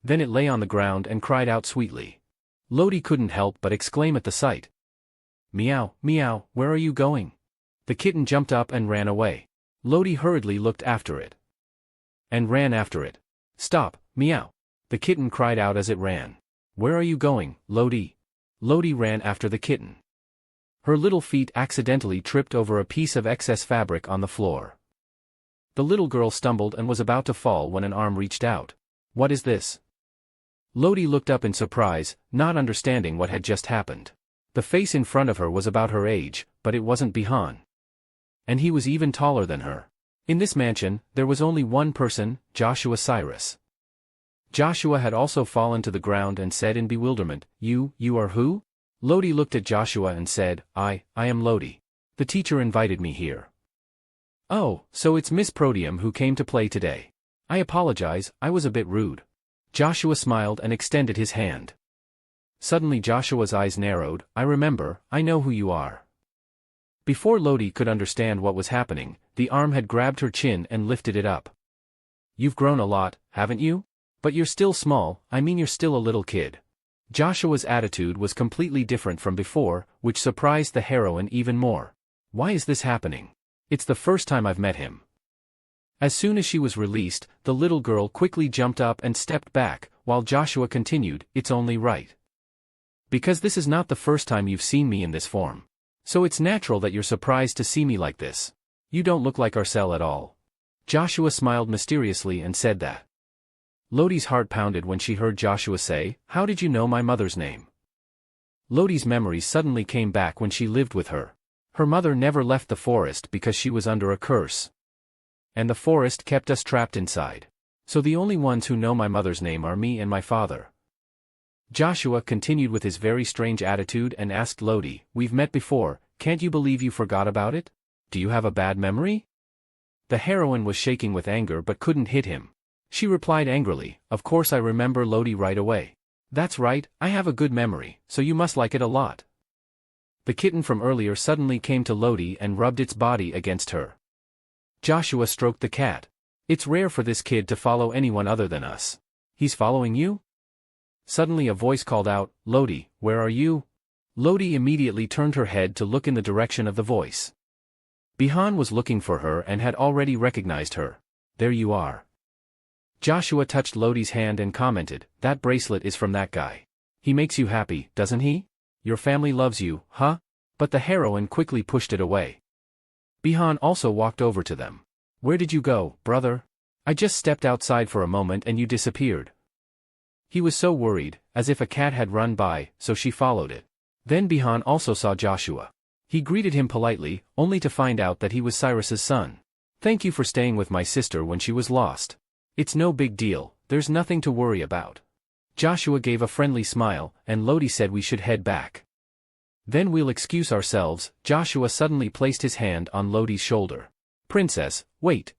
Then it lay on the ground and cried out sweetly. Lodi couldn't help but exclaim at the sight. Meow, meow, where are you going? The kitten jumped up and ran away. Lodi hurriedly looked after it. And ran after it. Stop, meow. The kitten cried out as it ran. Where are you going, Lodi? Lodi ran after the kitten. Her little feet accidentally tripped over a piece of excess fabric on the floor. The little girl stumbled and was about to fall when an arm reached out. What is this? Lodi looked up in surprise, not understanding what had just happened. The face in front of her was about her age, but it wasn't Bihan. And he was even taller than her. In this mansion, there was only one person, Joshua Cyrus. Joshua had also fallen to the ground and said in bewilderment, You are who? Lodi looked at Joshua and said, I am Lodi. The teacher invited me here. Oh, so it's Miss Prodium who came to play today. I apologize, I was a bit rude. Joshua smiled and extended his hand. Suddenly Joshua's eyes narrowed, I remember, I know who you are. Before Lodi could understand what was happening, the arm had grabbed her chin and lifted it up. You've grown a lot, haven't you? But you're still small, I mean you're still a little kid. Joshua's attitude was completely different from before, which surprised the heroine even more. Why is this happening? It's the first time I've met him. As soon as she was released, the little girl quickly jumped up and stepped back, while Joshua continued, It's only right. Because this is not the first time you've seen me in this form. So it's natural that you're surprised to see me like this. You don't look like Arcel at all. Joshua smiled mysteriously and said that. Lodi's heart pounded when she heard Joshua say, How did you know my mother's name? Lodi's memories suddenly came back when she lived with her. Her mother never left the forest because she was under a curse. And the forest kept us trapped inside. So the only ones who know my mother's name are me and my father. Joshua continued with his very strange attitude and asked Lodi, "We've met before, can't you believe you forgot about it? Do you have a bad memory?" The heroine was shaking with anger but couldn't hit him. She replied angrily, "Of course I remember Lodi right away. That's right, I have a good memory, so you must like it a lot." The kitten from earlier suddenly came to Lodi and rubbed its body against her. Joshua stroked the cat. "It's rare for this kid to follow anyone other than us. He's following you?" Suddenly a voice called out, "Lodi, where are you?" Lodi immediately turned her head to look in the direction of the voice. Bihan was looking for her and had already recognized her. "There you are." Joshua touched Lodi's hand and commented, "That bracelet is from that guy. He makes you happy, doesn't he? Your family loves you, huh?" But the heroine quickly pushed it away. Bihan also walked over to them. "Where did you go, brother? I just stepped outside for a moment and you disappeared." He was so worried, as if a cat had run by, so she followed it. Then Bihan also saw Joshua. He greeted him politely, only to find out that he was Cyrus's son. "Thank you for staying with my sister when she was lost. It's no big deal, there's nothing to worry about." Joshua gave a friendly smile, and Lodi said we should head back. "Then we'll excuse ourselves." Joshua suddenly placed his hand on Lodi's shoulder. "Princess, wait,"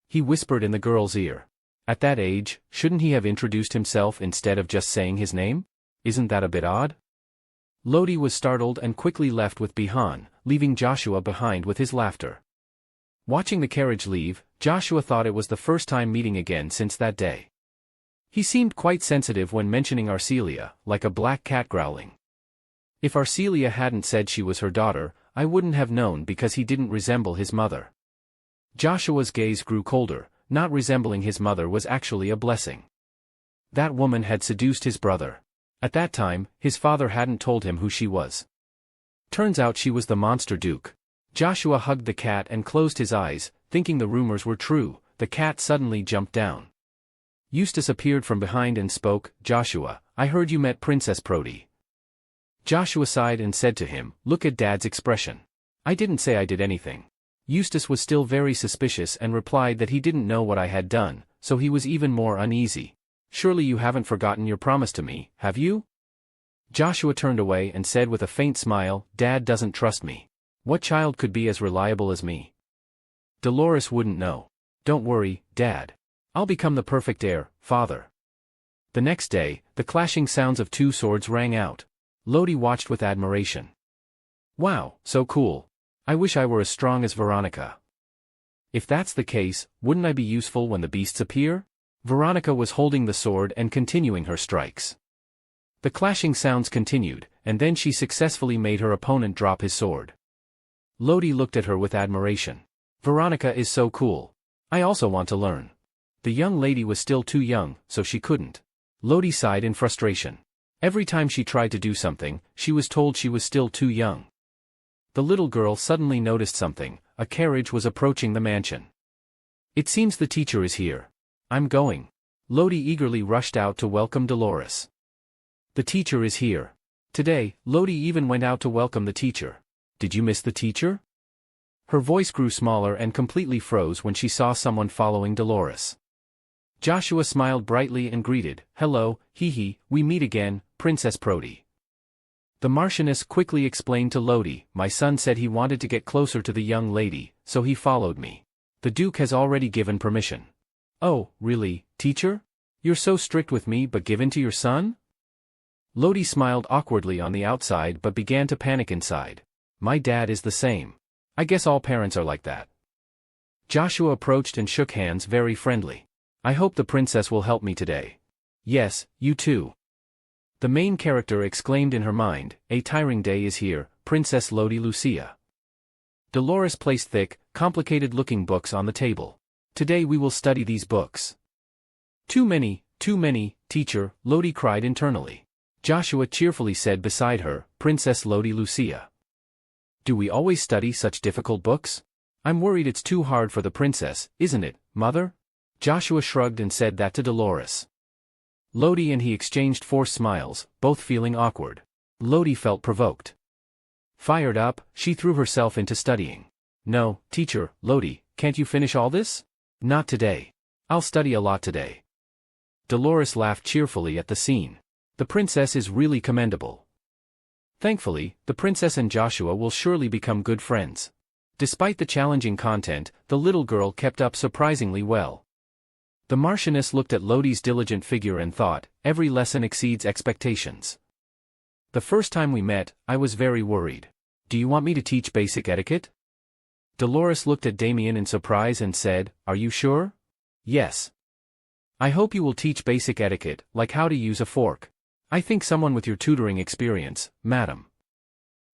he whispered in the girl's ear. At that age, shouldn't he have introduced himself instead of just saying his name? Isn't that a bit odd? Lodi was startled and quickly left with Bihan, leaving Joshua behind with his laughter. Watching the carriage leave, Joshua thought it was the first time meeting again since that day. He seemed quite sensitive when mentioning Arcelia, like a black cat growling. If Arcelia hadn't said she was her daughter, I wouldn't have known because he didn't resemble his mother. Joshua's gaze grew colder. Not resembling his mother was actually a blessing. That woman had seduced his brother. At that time, his father hadn't told him who she was. Turns out she was the monster Duke. Joshua hugged the cat and closed his eyes, thinking the rumors were true. The cat suddenly jumped down. Eustace appeared from behind and spoke, "Joshua, I heard you met Princess Prodi." Joshua sighed and said to him, "Look at Dad's expression." "I didn't say I did anything." Eustace was still very suspicious and replied that he didn't know what I had done, so he was even more uneasy. "Surely you haven't forgotten your promise to me, have you?" Joshua turned away and said with a faint smile, "Dad doesn't trust me. What child could be as reliable as me? Dolores wouldn't know." "Don't worry, Dad. I'll become the perfect heir, Father." The next day, the clashing sounds of two swords rang out. Lodi watched with admiration. "Wow, so cool. I wish I were as strong as Veronica." "If that's the case, wouldn't I be useful when the beasts appear?" Veronica was holding the sword and continuing her strikes. The clashing sounds continued, and then she successfully made her opponent drop his sword. Lodi looked at her with admiration. "Veronica is so cool. I also want to learn." The young lady was still too young, so she couldn't. Lodi sighed in frustration. Every time she tried to do something, she was told she was still too young. The little girl suddenly noticed something. A carriage was approaching the mansion. "It seems the teacher is here. I'm going." Lodi eagerly rushed out to welcome Dolores. "The teacher is here." Today, Lodi even went out to welcome the teacher. "Did you miss the teacher?" Her voice grew smaller and completely froze when she saw someone following Dolores. Joshua smiled brightly and greeted, "Hello, hee, we meet again, Princess Prodi." The Marchioness quickly explained to Lodi, "My son said he wanted to get closer to the young lady, so he followed me. The Duke has already given permission." "Oh, really, teacher? You're so strict with me but give in to your son?" Lodi smiled awkwardly on the outside but began to panic inside. "My dad is the same. I guess all parents are like that." Joshua approached and shook hands very friendly. "I hope the princess will help me today." "Yes, you too." The main character exclaimed in her mind, "A tiring day is here, Princess Lodi Lucia." Dolores placed thick, complicated-looking books on the table. "Today we will study these books." Too many, teacher," Lodi cried internally. Joshua cheerfully said beside her, "Princess Lodi Lucia. Do we always study such difficult books? I'm worried it's too hard for the princess, isn't it, mother?" Joshua shrugged and said that to Dolores. Lodi and he exchanged forced smiles, both feeling awkward. Lodi felt provoked. Fired up, she threw herself into studying. "No, teacher, Lodi, can't you finish all this?" "Not today. I'll study a lot today." Dolores laughed cheerfully at the scene. The princess is really commendable. Thankfully, the princess and Joshua will surely become good friends. Despite the challenging content, the little girl kept up surprisingly well. The Marchioness looked at Lodi's diligent figure and thought, every lesson exceeds expectations. The first time we met, I was very worried. Do you want me to teach basic etiquette? Dolores looked at Damien in surprise and said, are you sure? Yes. I hope you will teach basic etiquette, like how to use a fork. I think someone with your tutoring experience, madam.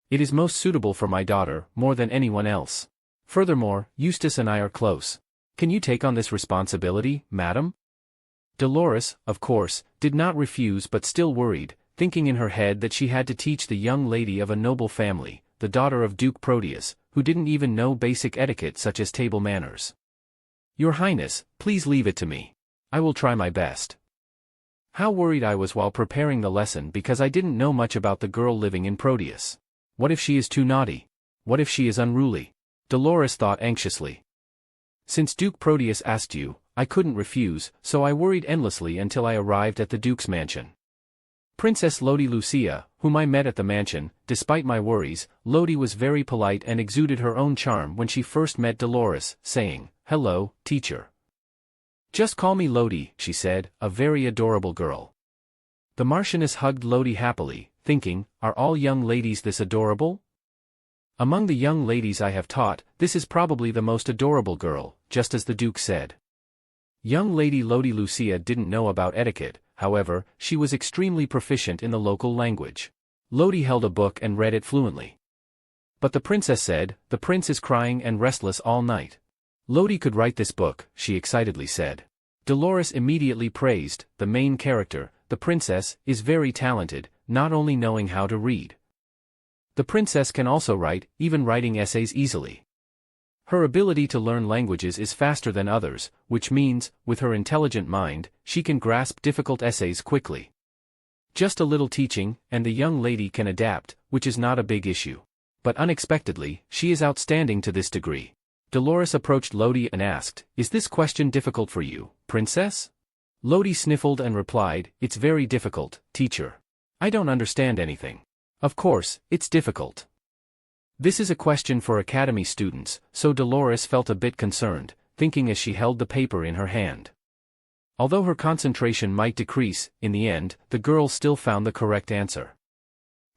It is most suitable for my daughter, more than anyone else. Furthermore, Eustace and I are close. Can you take on this responsibility, madam? Dolores, of course, did not refuse but still worried, thinking in her head that she had to teach the young lady of a noble family, the daughter of Duke Proteus, who didn't even know basic etiquette such as table manners. Your Highness, please leave it to me. I will try my best. How worried I was while preparing the lesson because I didn't know much about the girl living in Proteus. What if she is too naughty? What if she is unruly? Dolores thought anxiously. Since Duke Proteus asked you, I couldn't refuse, so I worried endlessly until I arrived at the Duke's mansion. Princess Lodi Lucia, whom I met at the mansion, despite my worries, Lodi was very polite and exuded her own charm when she first met Dolores, saying, hello, teacher. Just call me Lodi, she said, a very adorable girl. The Marchioness hugged Lodi happily, thinking, are all young ladies this adorable? Among the young ladies I have taught, this is probably the most adorable girl, just as the Duke said. Young Lady Lodi Lucia didn't know about etiquette, however, she was extremely proficient in the local language. Lodi held a book and read it fluently. But the princess said, the prince is crying and restless all night. Lodi could write this book, she excitedly said. Dolores immediately praised, the main character, the princess, is very talented, not only knowing how to read. The princess can also write, even writing essays easily. Her ability to learn languages is faster than others, which means, with her intelligent mind, she can grasp difficult essays quickly. Just a little teaching, and the young lady can adapt, which is not a big issue. But unexpectedly, she is outstanding to this degree. Dolores approached Lodi and asked, is this question difficult for you, princess? Lodi sniffled and replied, it's very difficult, teacher. I don't understand anything. Of course, it's difficult. This is a question for academy students, so Dolores felt a bit concerned, thinking as she held the paper in her hand. Although her concentration might decrease, in the end, the girl still found the correct answer.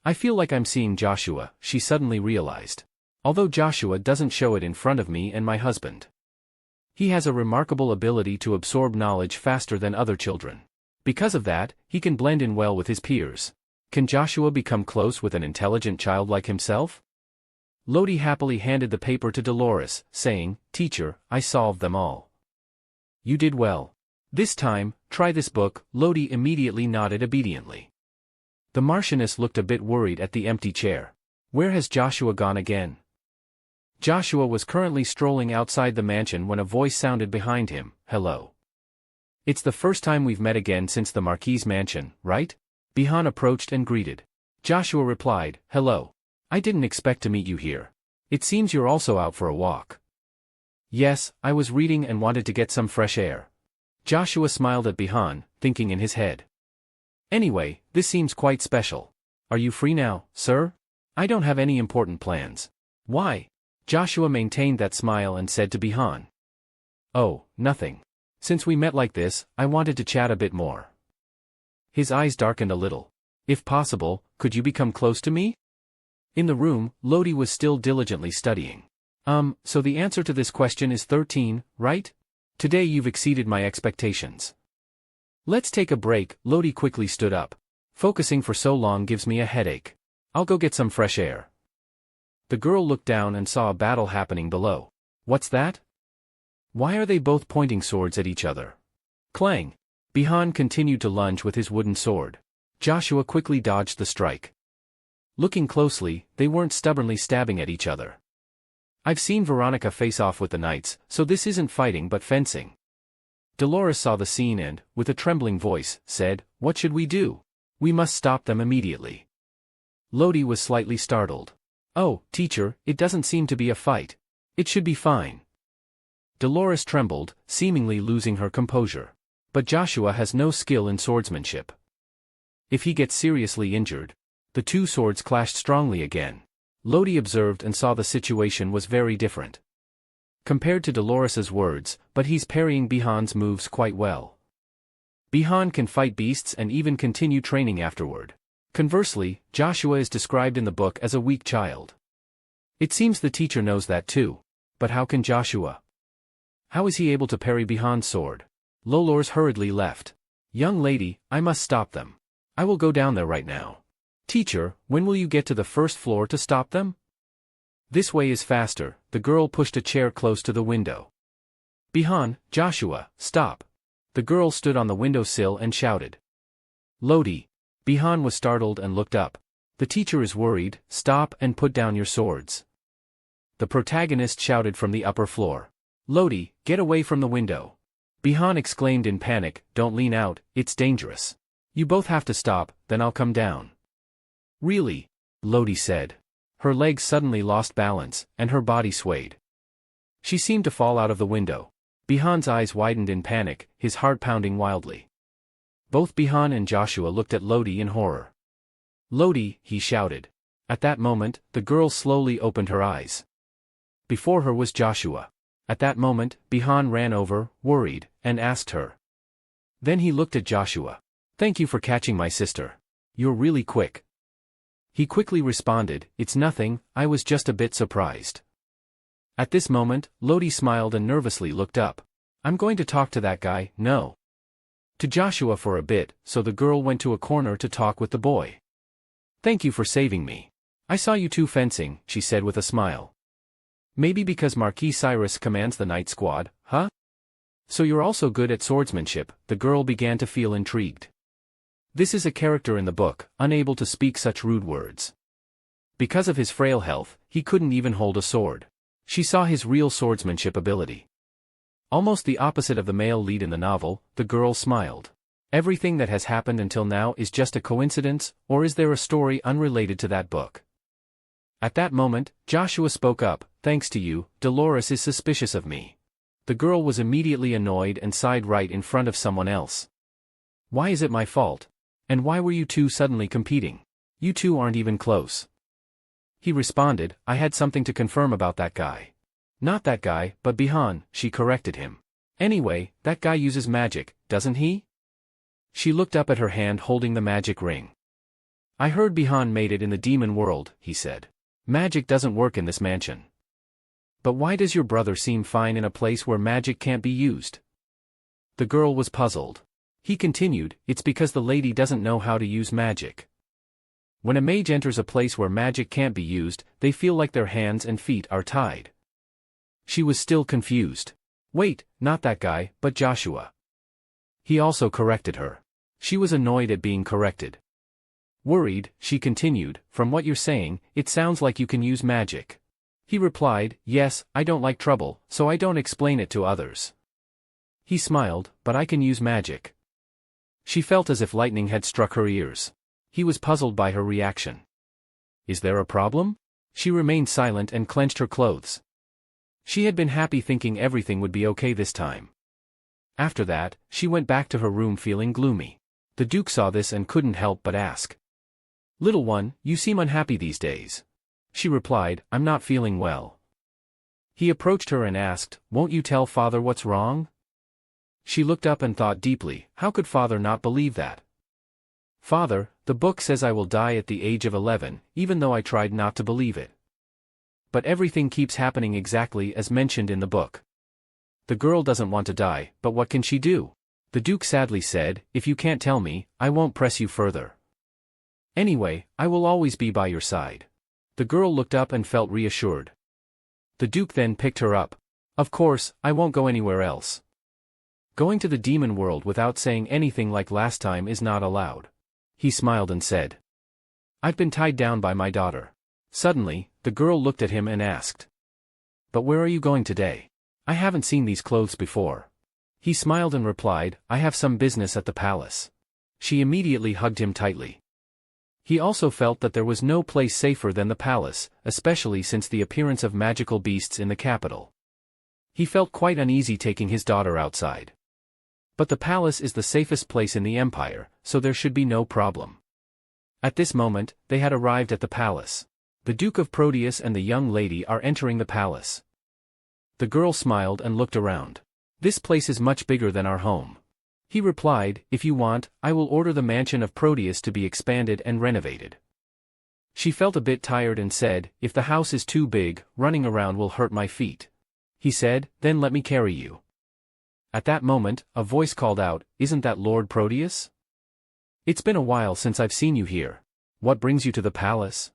I feel like I'm seeing Joshua, she suddenly realized. Although Joshua doesn't show it in front of me and my husband. He has a remarkable ability to absorb knowledge faster than other children. Because of that, he can blend in well with his peers. Can Joshua become close with an intelligent child like himself? Lodi happily handed the paper to Dolores, saying, teacher, I solved them all. You did well. This time, try this book. Lodi immediately nodded obediently. The Marchioness looked a bit worried at the empty chair. Where has Joshua gone again? Joshua was currently strolling outside the mansion when a voice sounded behind him, hello. It's the first time we've met again since the Marquis's mansion, right? Bihan approached and greeted. Joshua replied, hello. I didn't expect to meet you here. It seems you're also out for a walk. Yes, I was reading and wanted to get some fresh air. Joshua smiled at Bihan, thinking in his head. Anyway, this seems quite special. Are you free now, sir? I don't have any important plans. Why? Joshua maintained that smile and said to Bihan. Oh, nothing. Since we met like this, I wanted to chat a bit more. His eyes darkened a little. If possible, could you become close to me? In the room, Lodi was still diligently studying. So the answer to this question is 13, right? Today you've exceeded my expectations. Let's take a break. Lodi quickly stood up. Focusing for so long gives me a headache. I'll go get some fresh air. The girl looked down and saw a battle happening below. What's that? Why are they both pointing swords at each other? Clang! Bihan continued to lunge with his wooden sword. Joshua quickly dodged the strike. Looking closely, they weren't stubbornly stabbing at each other. I've seen Veronica face off with the knights, so this isn't fighting but fencing. Dolores saw the scene and, with a trembling voice, said, what should we do? We must stop them immediately. Lodi was slightly startled. Oh, teacher, it doesn't seem to be a fight. It should be fine. Dolores trembled, seemingly losing her composure. But Joshua has no skill in swordsmanship. If he gets seriously injured. The two swords clashed strongly again. Lodi observed and saw the situation was very different compared to Dolores's words, but he's parrying Bihan's moves quite well. Bihan can fight beasts and even continue training afterward. Conversely, Joshua is described in the book as a weak child. It seems the teacher knows that too. But how can Joshua? How is he able to parry Bihan's sword? Lolors hurriedly left. Young lady, I must stop them. I will go down there right now. Teacher, when will you get to the first floor to stop them? This way is faster. The girl pushed a chair close to the window. Bihan, Joshua, stop. The girl stood on the windowsill and shouted. Lodi. Bihan was startled and looked up. The teacher is worried. Stop and put down your swords. The protagonist shouted from the upper floor. Lodi, get away from the window. Bihan exclaimed in panic, don't lean out, it's dangerous. You both have to stop, then I'll come down. Really? Lodi said. Her legs suddenly lost balance, and her body swayed. She seemed to fall out of the window. Bihan's eyes widened in panic, his heart pounding wildly. Both Bihan and Joshua looked at Lodi in horror. Lodi, he shouted. At that moment, the girl slowly opened her eyes. Before her was Joshua. At that moment, Bihan ran over, worried, and asked her. Then he looked at Joshua. Thank you for catching my sister. You're really quick. He quickly responded, it's nothing, I was just a bit surprised. At this moment, Lodi smiled and nervously looked up. I'm going to talk to that guy, no. To Joshua for a bit, so the girl went to a corner to talk with the boy. Thank you for saving me. I saw you two fencing, she said with a smile. Maybe because Marquis Cyrus commands the night squad, huh? So you're also good at swordsmanship, the girl began to feel intrigued. This is a character in the book, unable to speak such rude words. Because of his frail health, he couldn't even hold a sword. She saw his real swordsmanship ability. Almost the opposite of the male lead in the novel, the girl smiled. Everything that has happened until now is just a coincidence, or is there a story unrelated to that book? At that moment, Joshua spoke up, thanks to you, Dolores is suspicious of me. The girl was immediately annoyed and sighed right in front of someone else. Why is it my fault? And why were you two suddenly competing? You two aren't even close. He responded, I had something to confirm about that guy. Not that guy, but Bihan, she corrected him. Anyway, that guy uses magic, doesn't he? She looked up at her hand holding the magic ring. I heard Bihan made it in the demon world, he said. Magic doesn't work in this mansion. But why does your brother seem fine in a place where magic can't be used? The girl was puzzled. He continued, it's because the lady doesn't know how to use magic. When a mage enters a place where magic can't be used, they feel like their hands and feet are tied. She was still confused. Wait, not that guy, but Joshua. He also corrected her. She was annoyed at being corrected. Worried, she continued, from what you're saying, it sounds like you can use magic. He replied, yes, I don't like trouble, so I don't explain it to others. He smiled, but I can use magic. She felt as if lightning had struck her ears. He was puzzled by her reaction. Is there a problem? She remained silent and clenched her clothes. She had been happy thinking everything would be okay this time. After that, she went back to her room feeling gloomy. The Duke saw this and couldn't help but ask. Little one, you seem unhappy these days. She replied, I'm not feeling well. He approached her and asked, won't you tell father what's wrong? She looked up and thought deeply, how could father not believe that? Father, the book says I will die at the age of 11, even though I tried not to believe it. But everything keeps happening exactly as mentioned in the book. The girl doesn't want to die, but what can she do? The Duke sadly said, if you can't tell me, I won't press you further. Anyway, I will always be by your side. The girl looked up and felt reassured. The Duke then picked her up. Of course, I won't go anywhere else. Going to the demon world without saying anything like last time is not allowed. He smiled and said. I've been tied down by my daughter. Suddenly, the girl looked at him and asked. But where are you going today? I haven't seen these clothes before. He smiled and replied, I have some business at the palace. She immediately hugged him tightly. He also felt that there was no place safer than the palace, especially since the appearance of magical beasts in the capital. He felt quite uneasy taking his daughter outside. But the palace is the safest place in the empire, so there should be no problem. At this moment, they had arrived at the palace. The Duke of Proteus and the young lady are entering the palace. The girl smiled and looked around. This place is much bigger than our home. He replied, if you want, I will order the mansion of Proteus to be expanded and renovated. She felt a bit tired and said, if the house is too big, running around will hurt my feet. He said, then let me carry you. At that moment, a voice called out, isn't that Lord Proteus? It's been a while since I've seen you here. What brings you to the palace?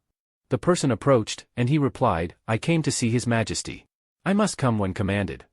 The person approached, and he replied, I came to see His Majesty. I must come when commanded.